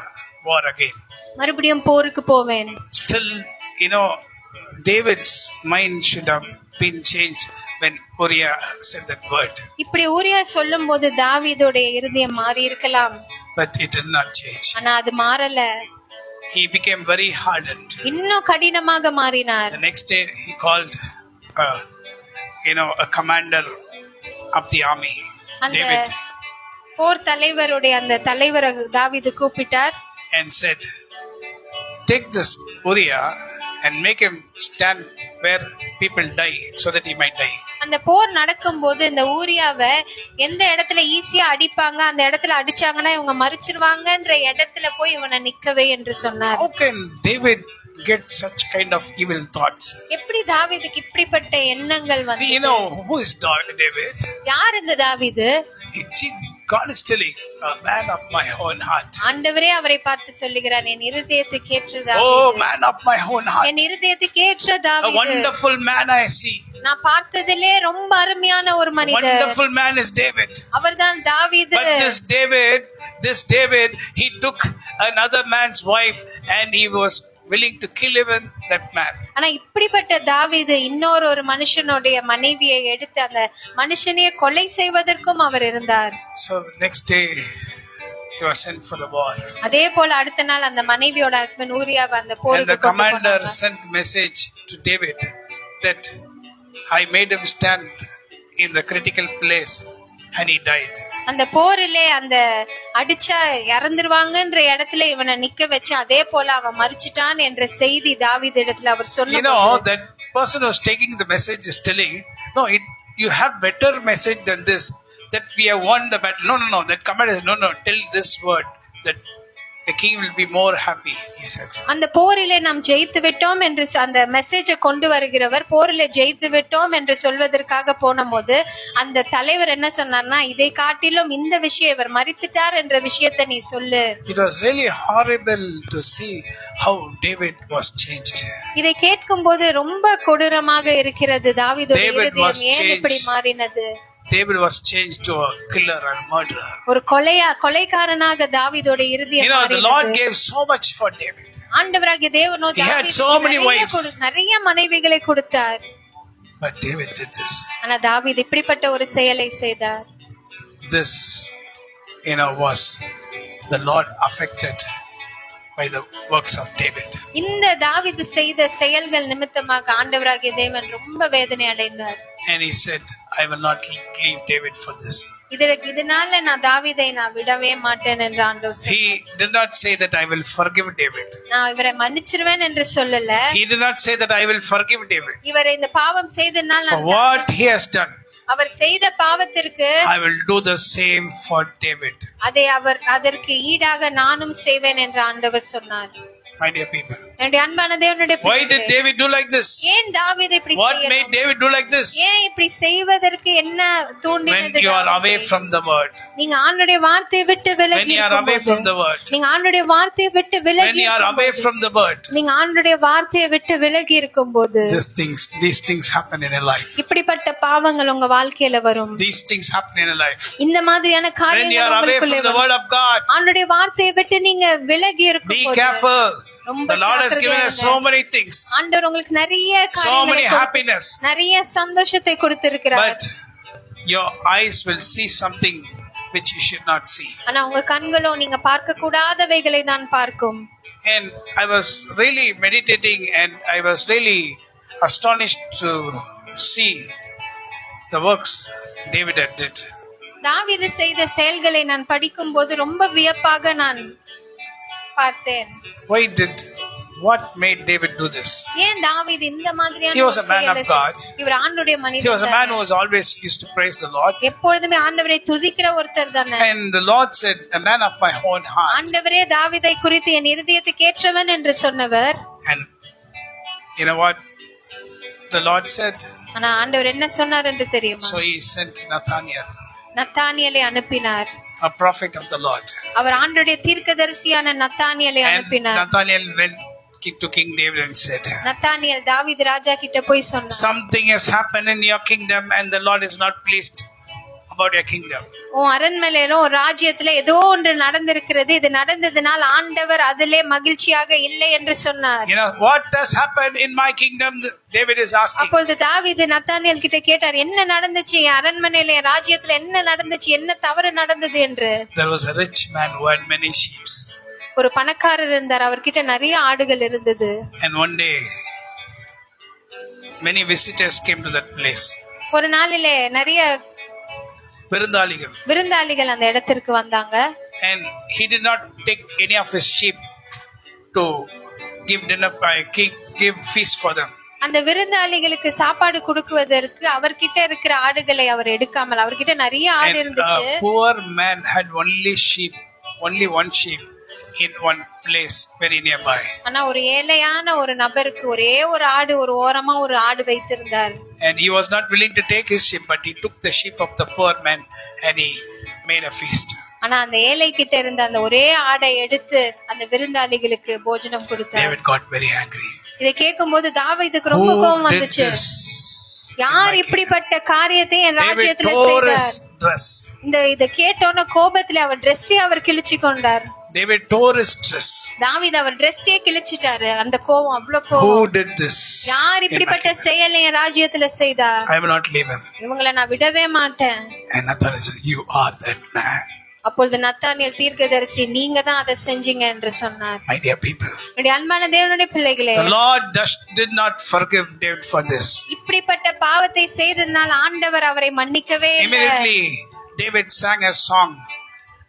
war again. மறுபடியும் போருக்கு போவேன். Still, you know, David's mind should have been changed when Uriah said that word. இப்படி ஊரியா சொல்லும்போது தாவீதுடைய இருதயம் மாறி இருக்கலாம். But it did not change. ஆனா அது மாறல. He became very hardened. இன்னும் கடினமாக மாறினார். The next day he called a commander of the army, David. போர் தலைவருடைய அந்த தலைவரை தாவீது கூப்பிட்டார். And said, take this Uriah and make him stand where people die so that he might die. அந்த போர் நடக்கும்போது இந்த ஊரியாவை எந்த இடத்துல ஈஸியா அடிப்பாங்க அந்த இடத்துல அடிச்சாங்கன்னா இவங்க மரிச்சிருவாங்கன்ற இடத்துல போய் இவனை நிக்கவே என்று சொன்னார். How can David get such kind of evil thoughts? எப்படி தாவீதுக்கு இப்படிப்பட்ட எண்ணங்கள் வந்தது? You know who is David? யார் இந்த தாவீது? God is telling, a man of my own heart. ஆண்டவரே அவரை பார்த்து சொல்லுகிறார், என் இருதயத்துக்கு ஏற்ற தாவீது. Oh, man of my own heart. என் இருதயத்துக்கு ஏற்ற தாவீது. A wonderful man I see. நான் பார்த்ததிலே ரொம்ப அருமையான ஒரு மனிதர். Wonderful man is David. அவர்தான் தாவீது. But this David, he took another man's wife and he was willing to kill even that man. ஆனா இப்படிப்பட்ட தாவீது இன்னொரு மனுஷனுடைய மனைவியை எடுத்து அந்த மனுஷனையே கொலை செய்வதற்கும் அவர் இருந்தார். So the next day he was sent for the war. அதே போல அடுத்த நாள் அந்த மனைவியோட ஹஸ்பண்ட் ஊரியாவை அந்த போருக்கு and the commander sent message to David that I made him stand in the critical place and he died. அந்த போரிலே அந்த அடிச்சா இறந்துருவாங்கன்ற இடத்துல இவனை நிக்க வச்சு அதே போல அவன் மரிச்சிட்டான் என்ற செய்தி தாவீது இடத்துல அவர் சொன்னார். You know that person who's taking the message is telling, you have better message than this, that we have won the battle. No, that commander, tell this word, that the king will be more happy, he said. அந்த போரிலே நாம் ஜெயித்து விட்டோம் என்று அந்த மெசேஜை கொண்டு வருகிறவர் போரிலே ஜெயித்து விட்டோம் என்று சொல்வதற்காக போனபோது அந்த தலைவர் என்ன சொன்னார்னா, இதை காட்டிலும் இந்த விஷயம் இவர் மரித்துட்டார் என்ற விஷயத்தை நீ சொல்லு. It was really horrible to see how David was changed. இதை கேட்கும்போது ரொம்ப கொடூரமாக இருக்கிறது. தாவீதுடைய இருதயம் ஏன் இப்படி மாறினது? David was changed to a killer and murderer. ஒரு கொலைகாரனாக தாவீதோட இருதயம் மாறினது. The Lord gave so much for David. ஆண்டவராகிய தேவனோ தாவீதுக்கு நிறைய மனைவிகளை கொடுத்தார். But David did this. ஆனா தாவீது இப்படிப்பட்ட ஒரு செயலை செய்தார். This was the Lord affected by the works of David. இந்த தாவீது செய்த செயல்கள் நிமித்தமாக ஆண்டவராகிய தேவன் ரொம்ப வேதனை அடைந்தார். And he said, I will not leave David for this. இதனால நான் தாவீதை நான் விடவே மாட்டேன் என்று ஆண்டவர் சொன்னார். He did not say that I will forgive David. நான் இவரை மன்னிச்சிருவேன் என்று சொல்லல. He did not say that I will forgive David. இவரை இந்த பாவம் செய்தனால் for what he has done, அவர் செய்த பாவத்திற்கு I will do the same for David. அதற்கு ஈடாக நானும் செய்வேன் என்று ஆண்டவர் சொன்னார். My dear people, என்னுடைய அன்பான தேவனுடைய why did David do like this? ஏன் தாவீது இப்படி செய்தார்? What made David do like this? ஏன் இப்படி செய்வதற்கு என்ன தூண்டினது? When you are away from the word, நீங்க ஆண்டவருடைய வார்த்தையை விட்டு விலகி when you are away from the word, நீங்க ஆண்டவருடைய வார்த்தையை விட்டு விலகி when you are away from the word, நீங்க ஆண்டவருடைய வார்த்தையை விட்டு விலகி இருக்கும்போது these things happen in your life. இப்படிப்பட்ட பாவங்கள் உங்க வாழ்க்கையில வரும். These things happen in your life. இந்த மாதிரியான When you are away from the word of God, ஆண்டவருடைய வார்த்தையை விட்டு நீங்க விலகி இருக்கும்போது be careful. The Lord has given us so many things, ஆண்டவர் உங்களுக்கு நிறைய so many happiness, நிறைய சந்தோஷத்தை கொடுத்திருக்கிறார். but your eyes will see something which you should not see. ஆனா உங்க கண்களோ நீங்க பார்க்க கூடாதவைகளை தான் பார்க்கும். And I was really meditating and I was really astonished to see the works David had did. தாவீது செய்த செயல்களை நான் படிக்கும்போது ரொம்ப வியப்பாக நான் பார்த்தேன். What made David do this? ஏன் தாவீது இந்த மாதிரியான He was a man of God. இவர் ஆண்டவருடைய மனிதன். He was a man who was always used to praise the Lord. எப்பொழுதுமே ஆண்டவரை துதிக்கிற ஒருத்தர் தானே. And the Lord said, a man of my own heart. ஆண்டவரே தாவீதை குறித்து என் இருதயத்துக்கு ஏற்றவன் என்று சொன்னவர். And you know what the Lord said? ஆனா ஆண்டவர் என்ன சொன்னார் என்று தெரியுமா? So he sent Nathaniel, நத்தானியேலை அனுப்பினார். a prophet of the Lord. அவர் ஆண்டவருடைய தீர்க்கதரிசியான நத்தானியேலை And அனுப்பினார். Nathaniel went to King David and said, Nathaniel தாவீது ராஜா கிட்ட போய் சொன்னார், something has happened in your kingdom and the Lord is not pleased about your kingdom. உன் அரண்மனையில ஒரு ராஜ்யத்துல ஏதோ ஒன்று நடந்திருக்கிறது. இது நடந்ததனால் ஆண்டவர் அதிலே மகிழ்ச்சியாக இல்லை என்று சொன்னார். You know what has happened in my kingdom? David is asking. அப்பொழுது தாவீது நத்தானியேல் கிட்ட கேட்டார், என்ன நடந்துச்சு என் அரண்மனையில என் ராஜ்யத்துல என்ன நடந்துச்சு, என்ன தவறு நடந்தது என்று. There was a rich man who had many sheep. ஒரு பணக்காரர் இருந்தார், அவர்கிட்ட நிறைய ஆடுகள் இருந்தது. And one day many visitors came to that place. ஒரு நாளிலே நிறைய விருந்தாளிகள் அந்த இடத்திற்கு வந்தாங்க. And he did not take any of his sheep to give feast for them. அந்த விருந்தாளிகளுக்கு சாப்பாடு கொடுக்குவதற்கு அவர்கிட்ட இருக்கிற ஆடுகளை அவர் எடுக்காமல், அவர்கிட்ட நிறைய ஆடு இருந்துச்சு. Poor man had only one sheep in one place very nearby. ஆனா ஒரு ஏழையான ஒரு நபருக்கு ஒரே ஒரு ஆடு, ஒரு ஓரமா ஒரு ஆடு வைத்திருந்தார். And he was not willing to take his sheep, but he took the sheep of the poor man and he made a feast. ஆனா அந்த ஏழை கிட்ட இருந்த அந்த ஒரே ஆடை எடுத்து அந்த விருந்தாளிகளுக்கு போஜனம் கொடுத்தார். David got very angry. இதை கேட்கும்போது தாவீதுக்கு ரொம்ப கோபம் வந்துச்சு. யார் இப்படிப்பட்ட காரியத்தை என் ராஜ்யத்துல செய்தார்? இத கேட்டோன கோபத்துல அவர் ட்ரெஸ்ஸே அவர் கிழிச்சு கொண்டார். David tore his dress. தாவீது அவர் ட்ரெஸ்ஸே கிழிச்சிட்டாரு. அந்த கோபம், அவ்வளவு கோபம். Who did this? யார் இப்படிப்பட்ட செயலை என் ராஜ்யத்துல செய்தார்? I will not leave him. இவங்களை நான் விடவே மாட்டேன். And Nathaniel said, you are that man. அப்பொழுது நத்தானியேல் தீர்க்கதரிசி, நீங்க தான் அதை செஞ்சீங்க என்று சொன்னார். My dear people, என்னுடைய அன்பான தேவனுடைய பிள்ளைகளே, the Lord did not forgive David for this. இப்படிப்பட்ட பாவத்தை செய்ததனால் ஆண்டவர் அவரை மன்னிக்கவே இல்லை. Immediately David sang a song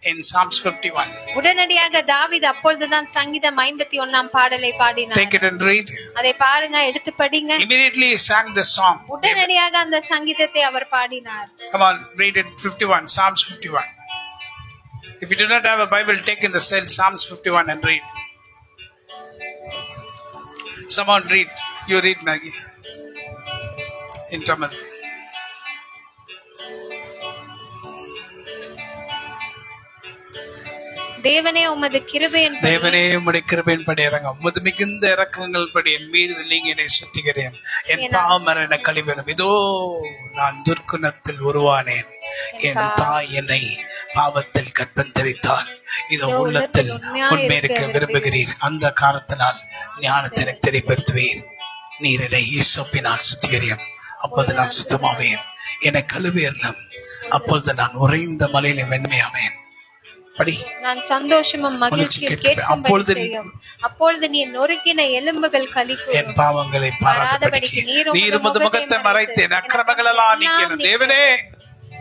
in Psalms 51. உடனடியாக தாவீது அப்பொழுதுதான் சங்கீதம் 51ஆம் பாடலை பாடினார். Take it and read. அதை பாருங்க, எடுத்து படிங்க. Immediately he sang the song. உடனடியாக அந்த சங்கீதத்தை அவர் பாடினார். Come on, read it. 51, Psalms 51. If you do not have a Bible, take in the cell Psalms 51 and read. Someone read. You read, Maggie. In Tamil. தேவனே உமது கிருபையின்படி இறங்க, உமது மிகுந்த இரக்கங்கள் படி என் மீது நீங்க என்னை சுத்திகிறேன், என் பாவமர என கழிவனும். இதோ நான் துர்க்குணத்தில் உருவானேன், என் தாய் என்னை பாவத்தில் கற்பந்தரித்தாள். இதோ உள்ளத்தில் உண்மை இருக்க விரும்புகிறீர், அந்த காரணத்தினால் ஞானத்தை எனக்கு தெரியப்படுத்துவீர். நீர் என்னை ஈசோப்பினால் சுத்திகிறேன், அப்போது நான் சுத்தமாவேன். என்னை கழுவேறணும், அப்பொழுது நான் உறைந்த மலையில வெண்மையாவேன். நான் சந்தோஷமும் மகிழ்ச்சியும் கேட்கும்படி செய்யும். அப்பொழுது நீ நொறுக்கின எலும்புகள் களிக்கும். என் பாவங்களை பாராதபடிக்கு நீர் உமது முகத்தை மறைத்தேன், அக்கிரமங்கள் எல்லாம் நீக்கின. தேவனே,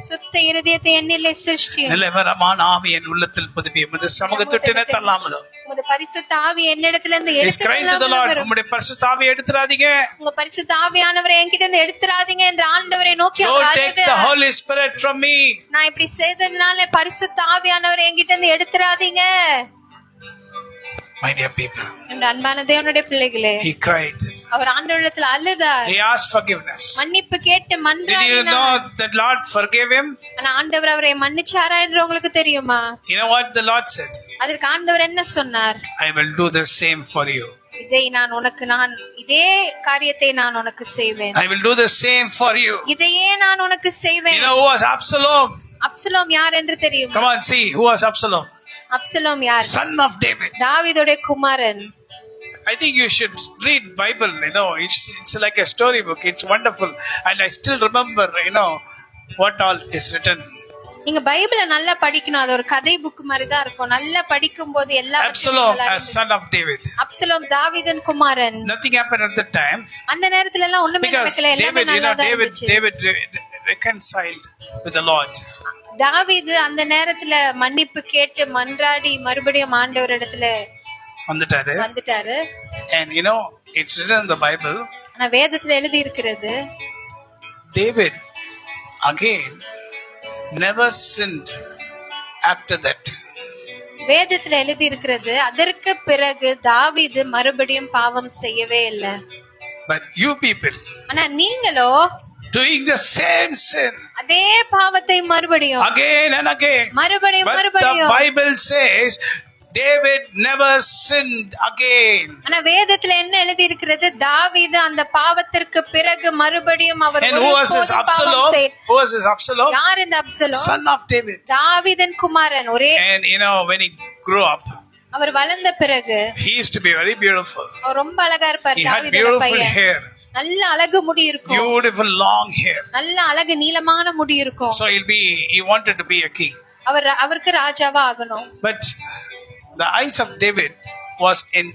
சுத்த இருதயத்தை என்னிலே சிருஷ்டியும், நிலைவரமான ஆவி என் உள்ளத்தில் புதுப்பியும். உமது சமூகத்துடனே தள்ளாமலும் உமது பரிசுத்த ஆவி என்னிடத்துல இருந்து எடுத்துறாதீங்க. உம்முடைய பரிசுத்த ஆவியை எடுத்துறாதீங்க. உங்க பரிசுத்த ஆவியானவரை என்கிட்ட இருந்து எடுத்துறாதீங்க என்று ஆண்டவரை நோக்கி Don't take the Holy Spirit from me. நான் இப்படி செய்ததனால பரிசுத்த ஆவியானவரை என்கிட்ட இருந்து எடுத்துறாதீங்க. My dear people, அன்பான தேவனுடைய பிள்ளைகளே, he cried. அவர் ஆண்டவரிடத்தில் அழுதார். He asked forgiveness. மன்னிப்பு கேட்டு மன்றாடினார். Did you know that Lord forgave him? ஆனா ஆண்டவர் அவரை மன்னிச்சாரா என்று உங்களுக்கு தெரியுமா? You know what the Lord said? அதற்கு ஆண்டவர் என்ன சொன்னார்? I will do the same for you. இதே காரியத்தை நான் உனக்கு செய்வேன். I will do the same for you. இதையே நான் உனக்கு செய்வேன். You know who was Absalom? Absalom யார் என்று தெரியுமா? Come on, see who was Absalom? Absalom யார்? Son of David. தாவீதுடைய குமாரன். I think you should read Bible, you know, it's like a storybook. It's wonderful, and I still remember, you know, what all is written நீங்க பைபிளை நல்லா படிக்கணும். அது ஒரு கதை book மாதிரி தான் இருக்கும். நல்லா படிக்கும் போது எல்லா Absalom, a son of David. Absalom தாவீதின் குமாரன். Nothing happened at that time. அந்த நேரத்துல எல்லாம் ஒண்ணுமே Because நடக்கல. எல்லாமே நல்லா தான் David இருந்துச்சு. reconciled with the Lord. தாவீது அந்த நேரத்துல மன்னிப்பு கேட்டு மன்றாடி மறுபடியும் ஆண்டவர் இடத்துல வந்துட்டாரு. And it's written in the Bible. ஆனா வேதத்துல எழுதி இருக்கிறது, David again never sinned after that. வேதத்துல எழுதி இருக்கிறது, அதற்கு பிறகு தாவீது மறுபடியும் பாவம் செய்யவே இல்லை. But you people, ஆனா நீங்களோ doing the same sin அதே பாவத்தை மறுபடியும் again and again. மறுபடியும் But the மறுபடியும். Bible says David never sinned again. ஆனா வேதத்துல என்ன எழுதி இருக்கிறது, தாவீது அந்த பாவத்திற்கு பிறகு மறுபடியும் அவர் And who was this Absalom? Who was this Absalom? யார் இந்த அப்சலோம்? Son of David. தாவீதின் குமாரன். ஒரே And when he grew up, அவர் வளர்ந்த பிறகு he used to be very beautiful. அவர் ரொம்ப அழகா இருப்பார். He had தாவீதோட beautiful பையன். hair, நல்ல அழகு முடி இருக்கும். beautiful long hair. நல்ல அழகு நீளமான முடி இருக்கும். So he wanted to be a king. அவருக்கு ராஜாவா ஆகணும். But the eyes of David was in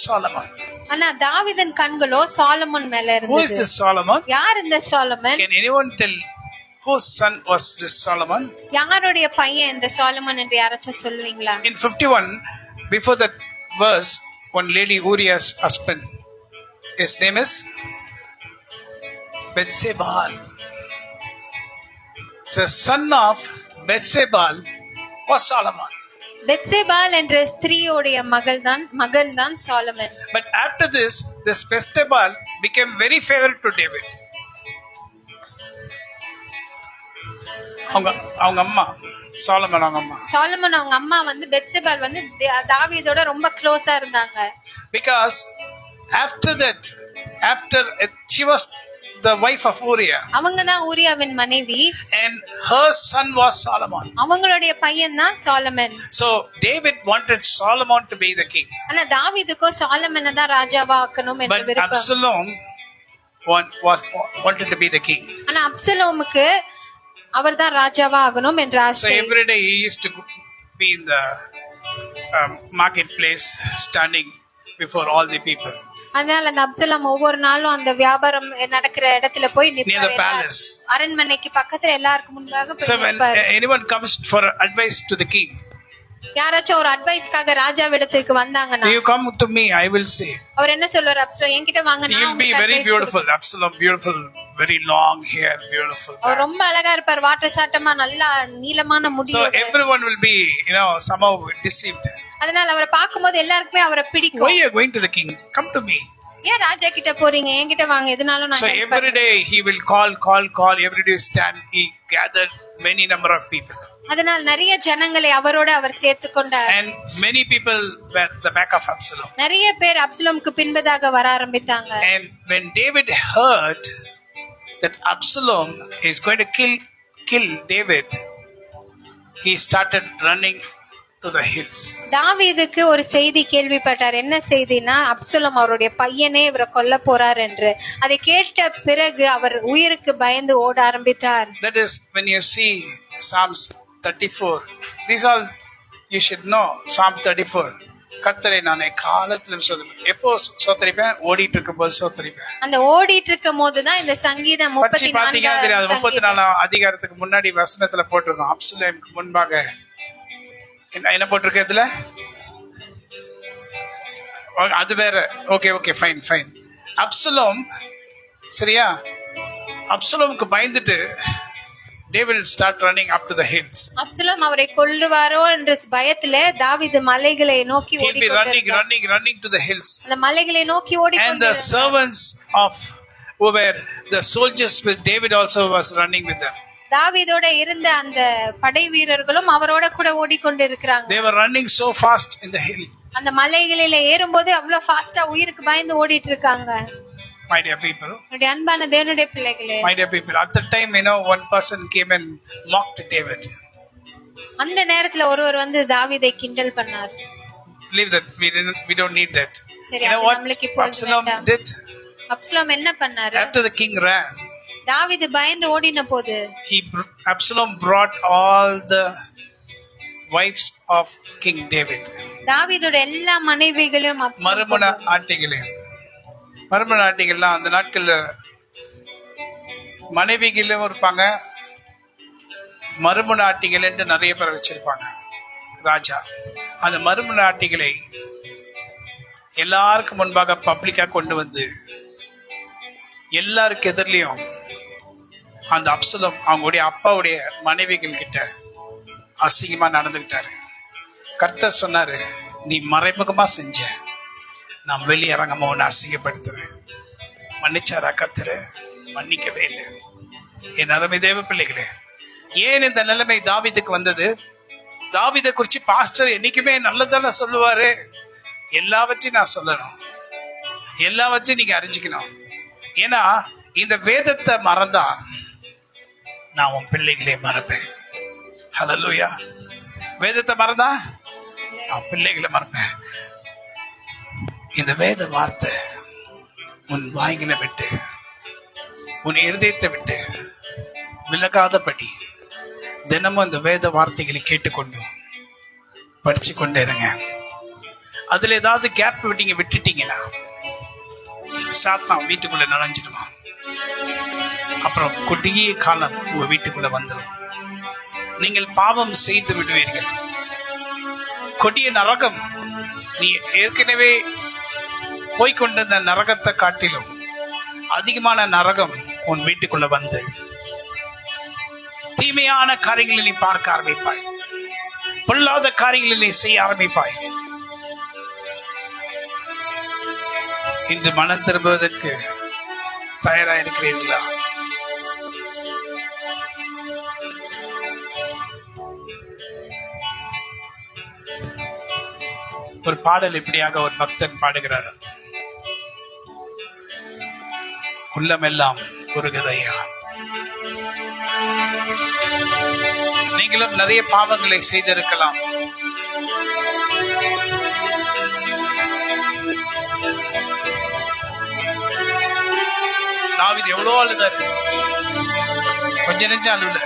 Solomon. ஆனா தாவீதின் கண்களோ சாலமோன் மேல Who is இருந்தது. this Solomon? யார் இந்த Solomon? Can anyone tell whose son was this Solomon? யாருடைய பையன் இந்த சாலமன் என்று யாராச்சும் சொல்லுவீங்களா? In 51, before that verse, one lady Uriah's husband, his name is Bethsebal. The son of Bethsebal was Solomon. பெத்சேபால் என்ற ஸ்திரீயோடைய மகன் தான் Solomon. But after this Bethsebal became very favorite to David. அவங்க அம்மா சாலமன் அவங்க அம்மா வந்து பெத்சேபால் வந்து தாவீதோட ரொம்ப க்ளோஸா இருந்தாங்க. Because after she was the wife of Uriah. அவங்க தான் ஊரியாவின் மனைவி. And her son was Solomon. அவங்களுடைய பையன் தான் Solomon. So David wanted Solomon to be the king. ஆனா தாவீதுக்கு சாலமனை தான் ராஜாவா ஆக்கணும் என்ற விருப்பம். But Absalom wanted to be the king. ஆனா அப்சலோமுக்கு அவர்தான் ராஜாவா ஆகணும் என்ற ஆசை. So every day he used to be in the marketplace standing before all the people. அதனால அந்த அப்சலோம் ஒவ்வொரு நாளும் அந்த வியாபாரம் நடக்கிற இடத்துல போய் நிப்பாரு. அரண்மனைக்கு பக்கத்துல எல்லாருக்கும் முன்பாக போய் நிப்பாரு. So when anyone comes for advice to the king, யாராச்சும் ஒரு அட்வைஸ்க்காக ராஜாவிடத்துக்கு வந்தாங்கன்னா, you come to me, I will say. அவர் என்ன சொல்றாரு, அப்சலோம் என்கிட்ட வாங்க, நான் உங்களுக்கு be very beautiful. Absalom beautiful, very long hair, beautiful. அவர் ரொம்ப அழகா இருப்பார், வாட்ட சாட்டமா நல்ல நீளமான முடி. So everyone will be somehow deceived. அதனால அவரை பாக்கும்போது எல்லாருக்குமே அவரை பிடிக்கும். Why you are going to the king? Come to me. ஏன் ராஜா கிட்ட போறீங்க, என்கிட்ட வாங்க, எதனாலும் நான். So every day he will call, every day stand. He gathered many number of people. அதனால நிறைய ஜனங்களை அவரோட அவர் சேர்த்துக்கொண்டார். And many people were at the back of Absalom. நிறைய பேர் அப்சலோமுக்கு பின்பதாக வர ஆரம்பித்தாங்க. And when David heard that Absalom is going to kill David, he started running to the hills. தாவீதுக்கு ஒரு செய்தி கேள்விப்பட்டார். என்ன செய்தினா, அப்சலோம் அவருடைய பையனே இவரை கொல்ல போறார் என்று. அதை கேட்ட பிறகு அவர் உயிருக்கு பயந்து ஓட ஆரம்பித்தார். That is when you see Psalms 34. These all you should know. Psalm 34. கர்த்தரை நான் காலத்துல சோதரிப்பேன். எப்போ சோதரிப்பேன்? ஓடிட்டு இருக்கும்போது சோதரிப்பேன். அந்த ஓடிட்டு இருக்கும்போது தான் இந்த சங்கீதம் 34 பாத்தீங்கன்னா தெரியாது. 34 அதிகாரத்துக்கு முன்னாடி வசனத்துல போட்டிருக்கோம், அப்சலோமுக்கு முன்பாக என்ன போட்டிருக்கு இதுல? அது வேற. Okay fine. அப்சலோம், சரியா? அப்சலோமுக்கு பயந்துட்டு David will start running up to the hills. Absalom அவரை கொல்லுவாரோ என்ற பயத்திலே தாவீது மலைகளை நோக்கி ஓடிக்கொண்டிருந்தார். He'll be running to the hills. அந்த மலைகளை நோக்கி ஓடிக்கொண்டிருந்தார். And the servants of who were the soldiers with David also was running with them. தாவீதோட இருந்த அந்த படை வீரர்களும் அவரோட கூட ஓடிக்கொண்டிருக்கிறாங்க. They were running so fast in the hill. அந்த மலைகளிலே ஏறும்போது அவ்வளவு ஃபாஸ்டா உயிருக்கு பயந்து ஓடிட்டு இருக்காங்க. My dear people, அன்பான தேவனுடைய பிள்ளைகளே, my dear people, at the time one person came and mocked David. அந்த நேரத்துல ஒருவர் வந்து தாவீதை கிண்டல் பண்ணார். Leave that. We don't need that. You know what Absalom did? Absalom என்ன பண்ணாரு? After the king ran, தாவீது பயந்து ஓடின போது Absalom brought all the wives of King David. தாவீதோட எல்லா மனைவிகளையும் மறுமண ஆட்டிகள்லாம் அந்த நாட்கள்ல மனைவிகளும் இருப்பாங்க, மறுமண ஆட்டிகள் என்று நிறைய பேர் வச்சிருப்பாங்க ராஜா. அந்த மறுமண ஆட்டிகளை எல்லாருக்கும் முன்பாக பப்ளிக்கா கொண்டு வந்து எல்லாருக்கு எதிரிலையும் அந்த அப்சலோம் அவங்களுடைய அப்பாவுடைய மனைவிகள் கிட்ட அசிங்கமா நடந்துகிட்டாரு. கர்த்தர் சொன்னாரு, நீ மறைமுகமா செஞ்ச, நான் வெளியரங்கமா உன்னை அசிங்கப்படுத்துவேன். மன்னிச்சாரா கர்த்தர்? மன்னிக்கவே இல்லை. என் அருமை தேவ பிள்ளைகளே, ஏன் இந்த நிலைமை தாவீதுக்கு வந்தது? தாவீதை குறிச்சு பாஸ்டர் என்னைக்குமே நல்லதான சொல்லுவாரு. எல்லாவற்றையும் நான் சொல்லணும், எல்லாவற்றையும் நீங்க அறிஞ்சுக்கணும். ஏன்னா இந்த வேதத்தை மறந்தா நான் உன் பிள்ளைகளே மறப்பேன். ஹல்லேலூயா. வேதத்தை மறந்தா நான் பிள்ளைகளை மறப்பேன். இந்த வேத வார்த்தை உன் வாய்களை விட்டு, உன் இருதயத்தை விட்டு விலகாதபடி தினமும் இந்த வேத வார்த்தைகளை கேட்டுக்கொண்டு படிச்சு கொண்டே இருங்க. அதுல ஏதாவது கேப் விட்டுட்டீங்கன்னா சாத்தான் வீட்டுக்குள்ள நுழைஞ்சிடுவான். அப்புறம் கொடிய காலம் உங்க வீட்டுக்குள்ள வந்துடும். நீங்கள் பாவம் செய்து விடுவீர்கள். கொடிய நரகம், நீ ஏற்கனவே போய்கொண்டிருந்த நரகத்தை காட்டிலும் அதிகமான நரகம் உன் வீட்டுக்குள்ள வந்து தீமையான காரியங்களை நீ பார்க்க ஆரம்பிப்பாய், பொல்லாத காரியங்களை நீ செய்ய ஆரம்பிப்பாய். இன்று மனம் திரும்புவதற்கு தயாராயிருக்கிறீர்களா? ஒரு பாடல் இப்படியாக ஒரு பக்தன் பாடுகிறார். உள்ளமெல்லாம் உருகுதையா. நீங்களும் நிறைய பாவங்களை செய்திருக்கலாம். தாவீது எவ்வளோ அழுதாரு, கொஞ்ச நெஞ்சம் அழுல.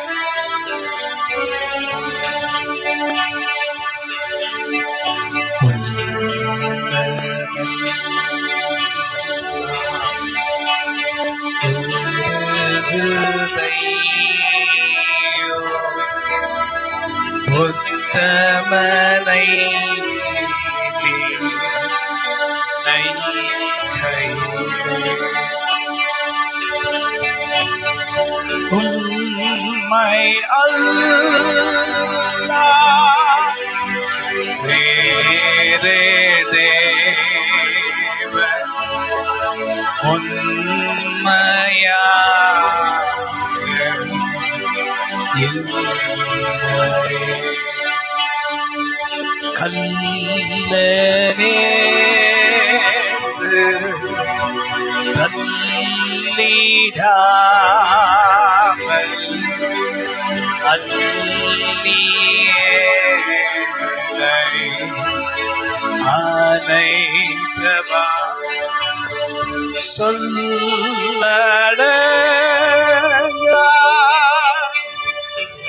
உத்தமனை உம்மை அல்லாஹ் வேறே தேவன் உண்மையா கல்லனேற்று தள்ளிடாமல் அல்லியை அனைத்தவா சொல்லடங்கா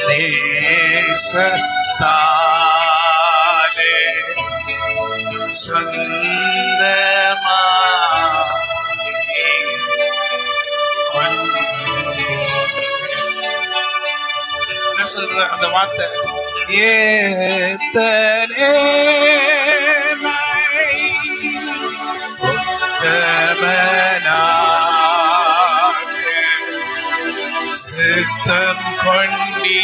நேசத்தாலே சொந்தமாகி என்ன சொல்ற அந்த வார்த்தை? ஏத்தனே சித்தம் கொண்டி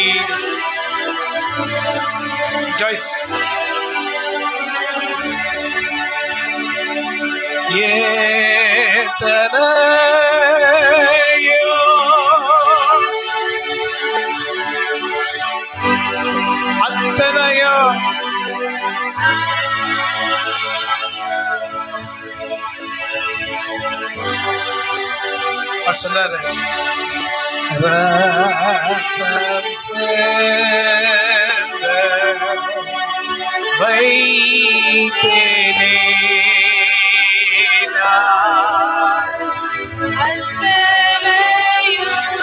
ஜாய்ஸ் ஏத்தனையோ அத்தனையோ சொல்லாரு. ரத்தம் சேர்ந்த வைத்தேனே அத்தனையும்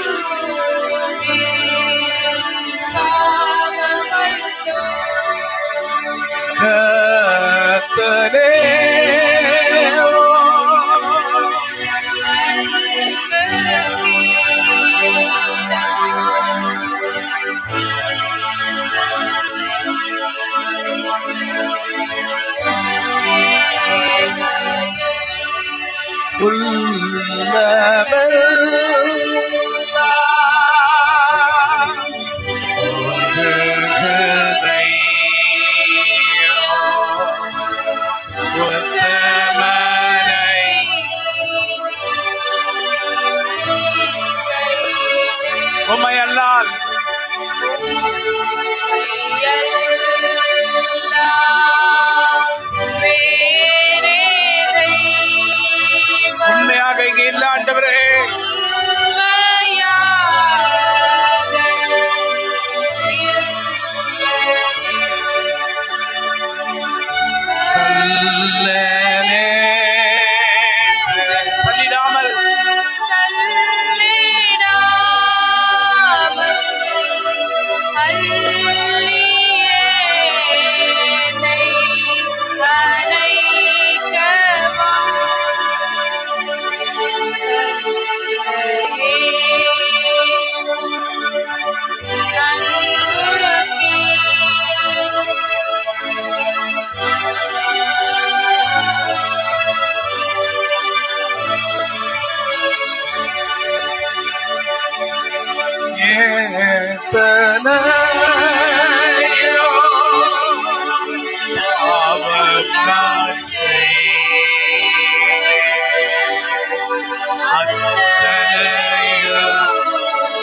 உம்மையல்லால் உண்மையாக இங்க இல்ல ஆண்டவரே. தள்ளிடாமல்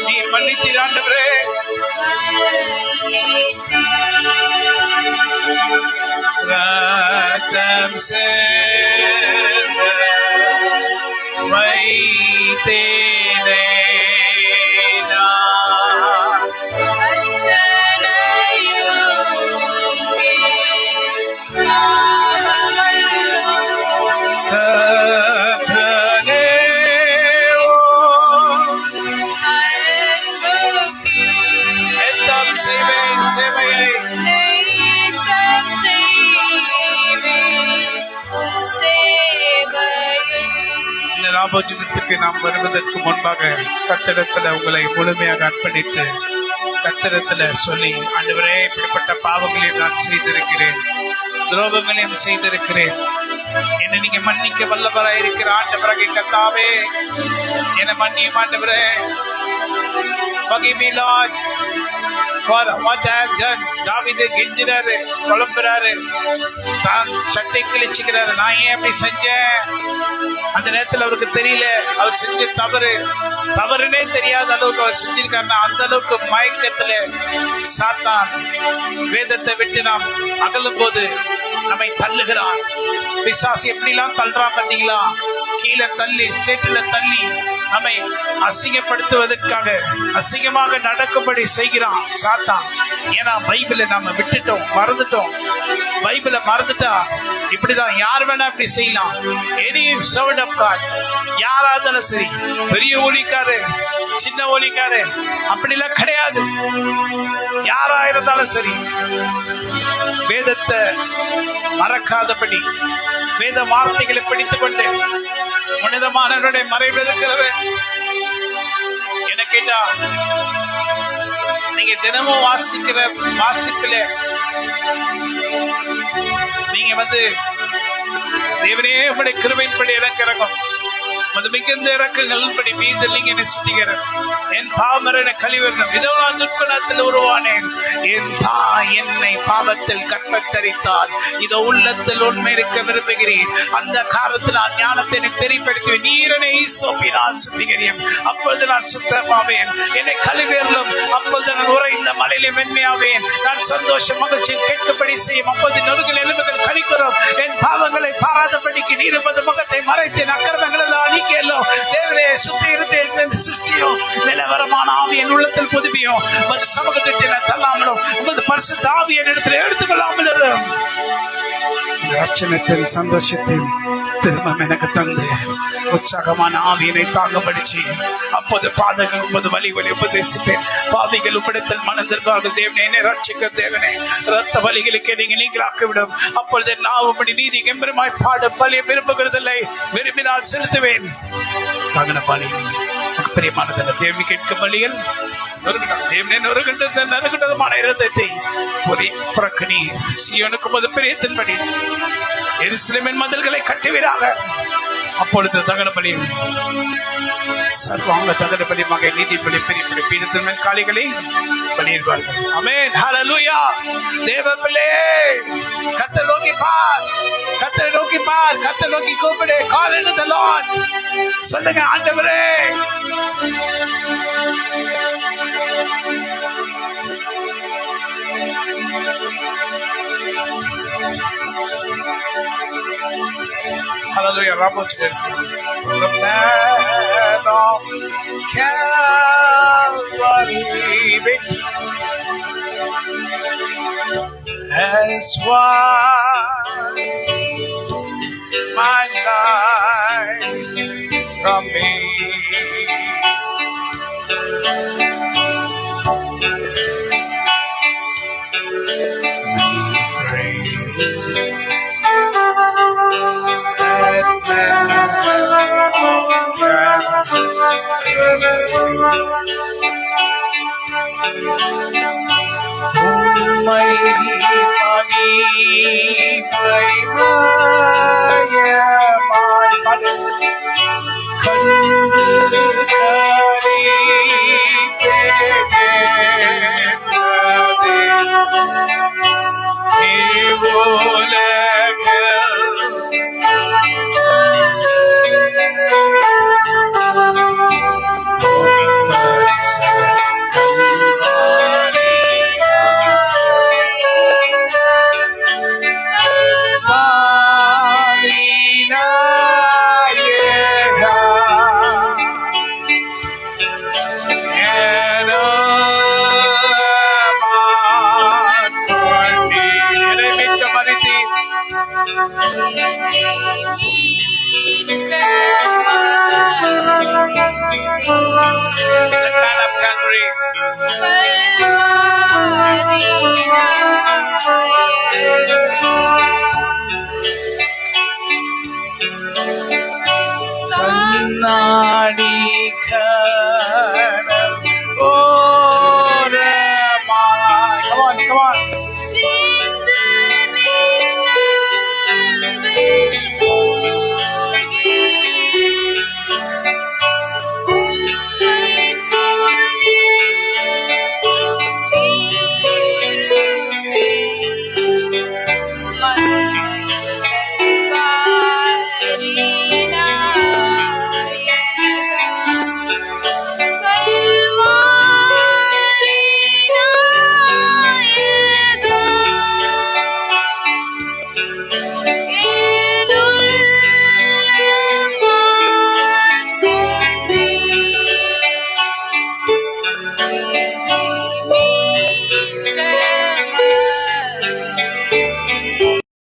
நீர் மன்னித்தீர் ஆண்டவரே. ரத்தம் வைத்தேனே ராபோஜனத்துக்கு நாம் வருவதற்கு முன்பாக கர்த்தரிடத்துல உங்களை முழுமையாக அர்ப்பணித்து கர்த்தரிடத்துல சொல்லி, ஆண்டவரே, இப்படிப்பட்ட பாவங்களையும் நான் செய்திருக்கிறேன், துரோகங்களையும் செய்திருக்கிறேன், என்னை நீங்க மன்னிக்க வல்லவராய் இருக்கிற ஆண்டவராக கர்த்தாவே, என்னை மன்னியும் ஆண்டவரே. Forgive me, Lord, for what I have done. தாவீது கெஞ்சிறாரு, குழம்புறாரு, தான் சட்டை கிழிச்சுக்கிறாரு. நான் ஏன் அப்படி செஞ்சேன்? அந்த நேரத்தில் அவருக்கு தெரியல அவர் செஞ்ச தவறுனே தெரியாத அளவுக்கு அவர் செஞ்சிருக்காருன்னா, அந்த அளவுக்கு மயக்கத்துல சாத்தான் வேதத்தை விட்டு நாம் அகலும் போது நம்மை தள்ளுகிறான். பிசாசு எப்படிலாம் தள்ளுறான் பார்த்தீங்களா? கீழே தள்ளி, சேட்டுல தள்ளி நம்மை அசிங்கப்படுத்துவதற்காக அசிங்கமாக நடக்கும்படி செய்கிறான் சாத்தான். ஏன்னா பைபிளை நாம விட்டுட்டோம், மறந்துட்டோம். பைபிளை மறந்துட்டா இப்படிதான் யார் வேணா இப்படி செய்யலாம். எனி சர்வன்ட் ஆஃப் காட், யாரா இருந்தாலும் சரி, பெரிய ஊழியக்காரு, சின்ன ஊழியக்காரு, அப்படிலாம் கிடையாது. யாரா இருந்தாலும் சரி, வேதத்தை மறக்காதபடி வேத வார்த்தைகளை படித்துக் கொண்டு உன்னதமானவருடைய மறைவில் இருக்கிறவன் என்ன கேட்டா, நீங்க தினமும் வாசிக்கிற வாசிப்பில நீங்க தேவனே உங்களுடைய கிருபையின்படி எனக்கு இறங்கும், அது மிகுந்த இறக்கங்களின்படி மீது நீங்க என்னை சுத்திகரம், என் பாவமரண கழிவரணம் இதோ நான் துர்க்குணத்தில் உருவானேன், என் தாய் என்னை பாவத்தில் கற்பத்தரித்தால் இதோ உள்ளத்தில் உண்மை இருக்க விரும்புகிறேன், அந்த காலத்தில் நான் ஞானத்தை எனக்கு தெரியப்படுத்துவேன், நீரனை சோப்பினால் சுத்திகரியும், அப்பொழுது நான் சுத்தமாவேன், என்னை கழிவேறலும், அப்பொழுது நான் உறைந்த மலையிலே மென்மையாவேன், நான் சந்தோஷம் மகிழ்ச்சியில் கேட்கப்படி செய்யும், அப்போது நொறுகள் எலும்புகள் கழிக்கிறோம், என் பாவங்களை பாராதபடிக்கு நீர் உமது முகத்தை மறைத்தேன், அக்கிரமங்கள் எல்லாம் நீக்கியெல்லாம் தேவரே சுத்தி இருந்தேன் சிருஷ்டியும் நிலவரமான ஆவி என் உள்ளத்தில் புதுப்பியும், உமது சமூகத்திற்கு நான் தள்ளாமலும் உமது பரிசுத்த ஆவி என் இடத்துல எடுத்துக்கொள்ளாமலும் ரட்சணத்தின் சந்தோஷத்தின் திருமம் எனக்கு தந்து உற்சாகமான ஆவியினை தாங்கும்படி செய்யும், அப்போது பாதகம் உமது வழிகளை உபதேசிப்பேன், பாவிகள் உம்மிடத்தில் மனம் திரும்பார்கள், தேவனே என்னை ரட்சிக்க தேவனே, இரத்த வலிகளுக்கு நீங்க நீங்களாக்கிவிடும், அப்பொழுது நான் உம்முடைய நீதி கம்பீரமாய் பாட பலியை விரும்புகிறதில்லை, விரும்பினால் செலுத்துவேன், தகன பலி பிரியமானதல்ல, தேவி கேட்கும் பலிகள் தேவனே நறுகின்றதமான இருதயத்தை புறக்கணி சீயோனுக்கு உமது பிரியத்தின்படி எருசலேமின் மதில்களை கட்டுவீராக, அப்பொழுது தகன பலியும் சர்வாங்க தகன பலியமாக நீதி பலி பெரிய பீடத்தின் மேல் காளிகளை பலியிடுவார்கள். ஆமென். ஹல்லேலூயா. தேவ பிள்ளை கர்த்தரை நோக்கி பார், கர்த்தரை நோக்கி பார், கர்த்தரை நோக்கி கூப்பிடு. கால் unto the Lord. சொல்லுங்க, ஆண்டவரே Hallelujah. Robert from the man of Calvary has won my life from me.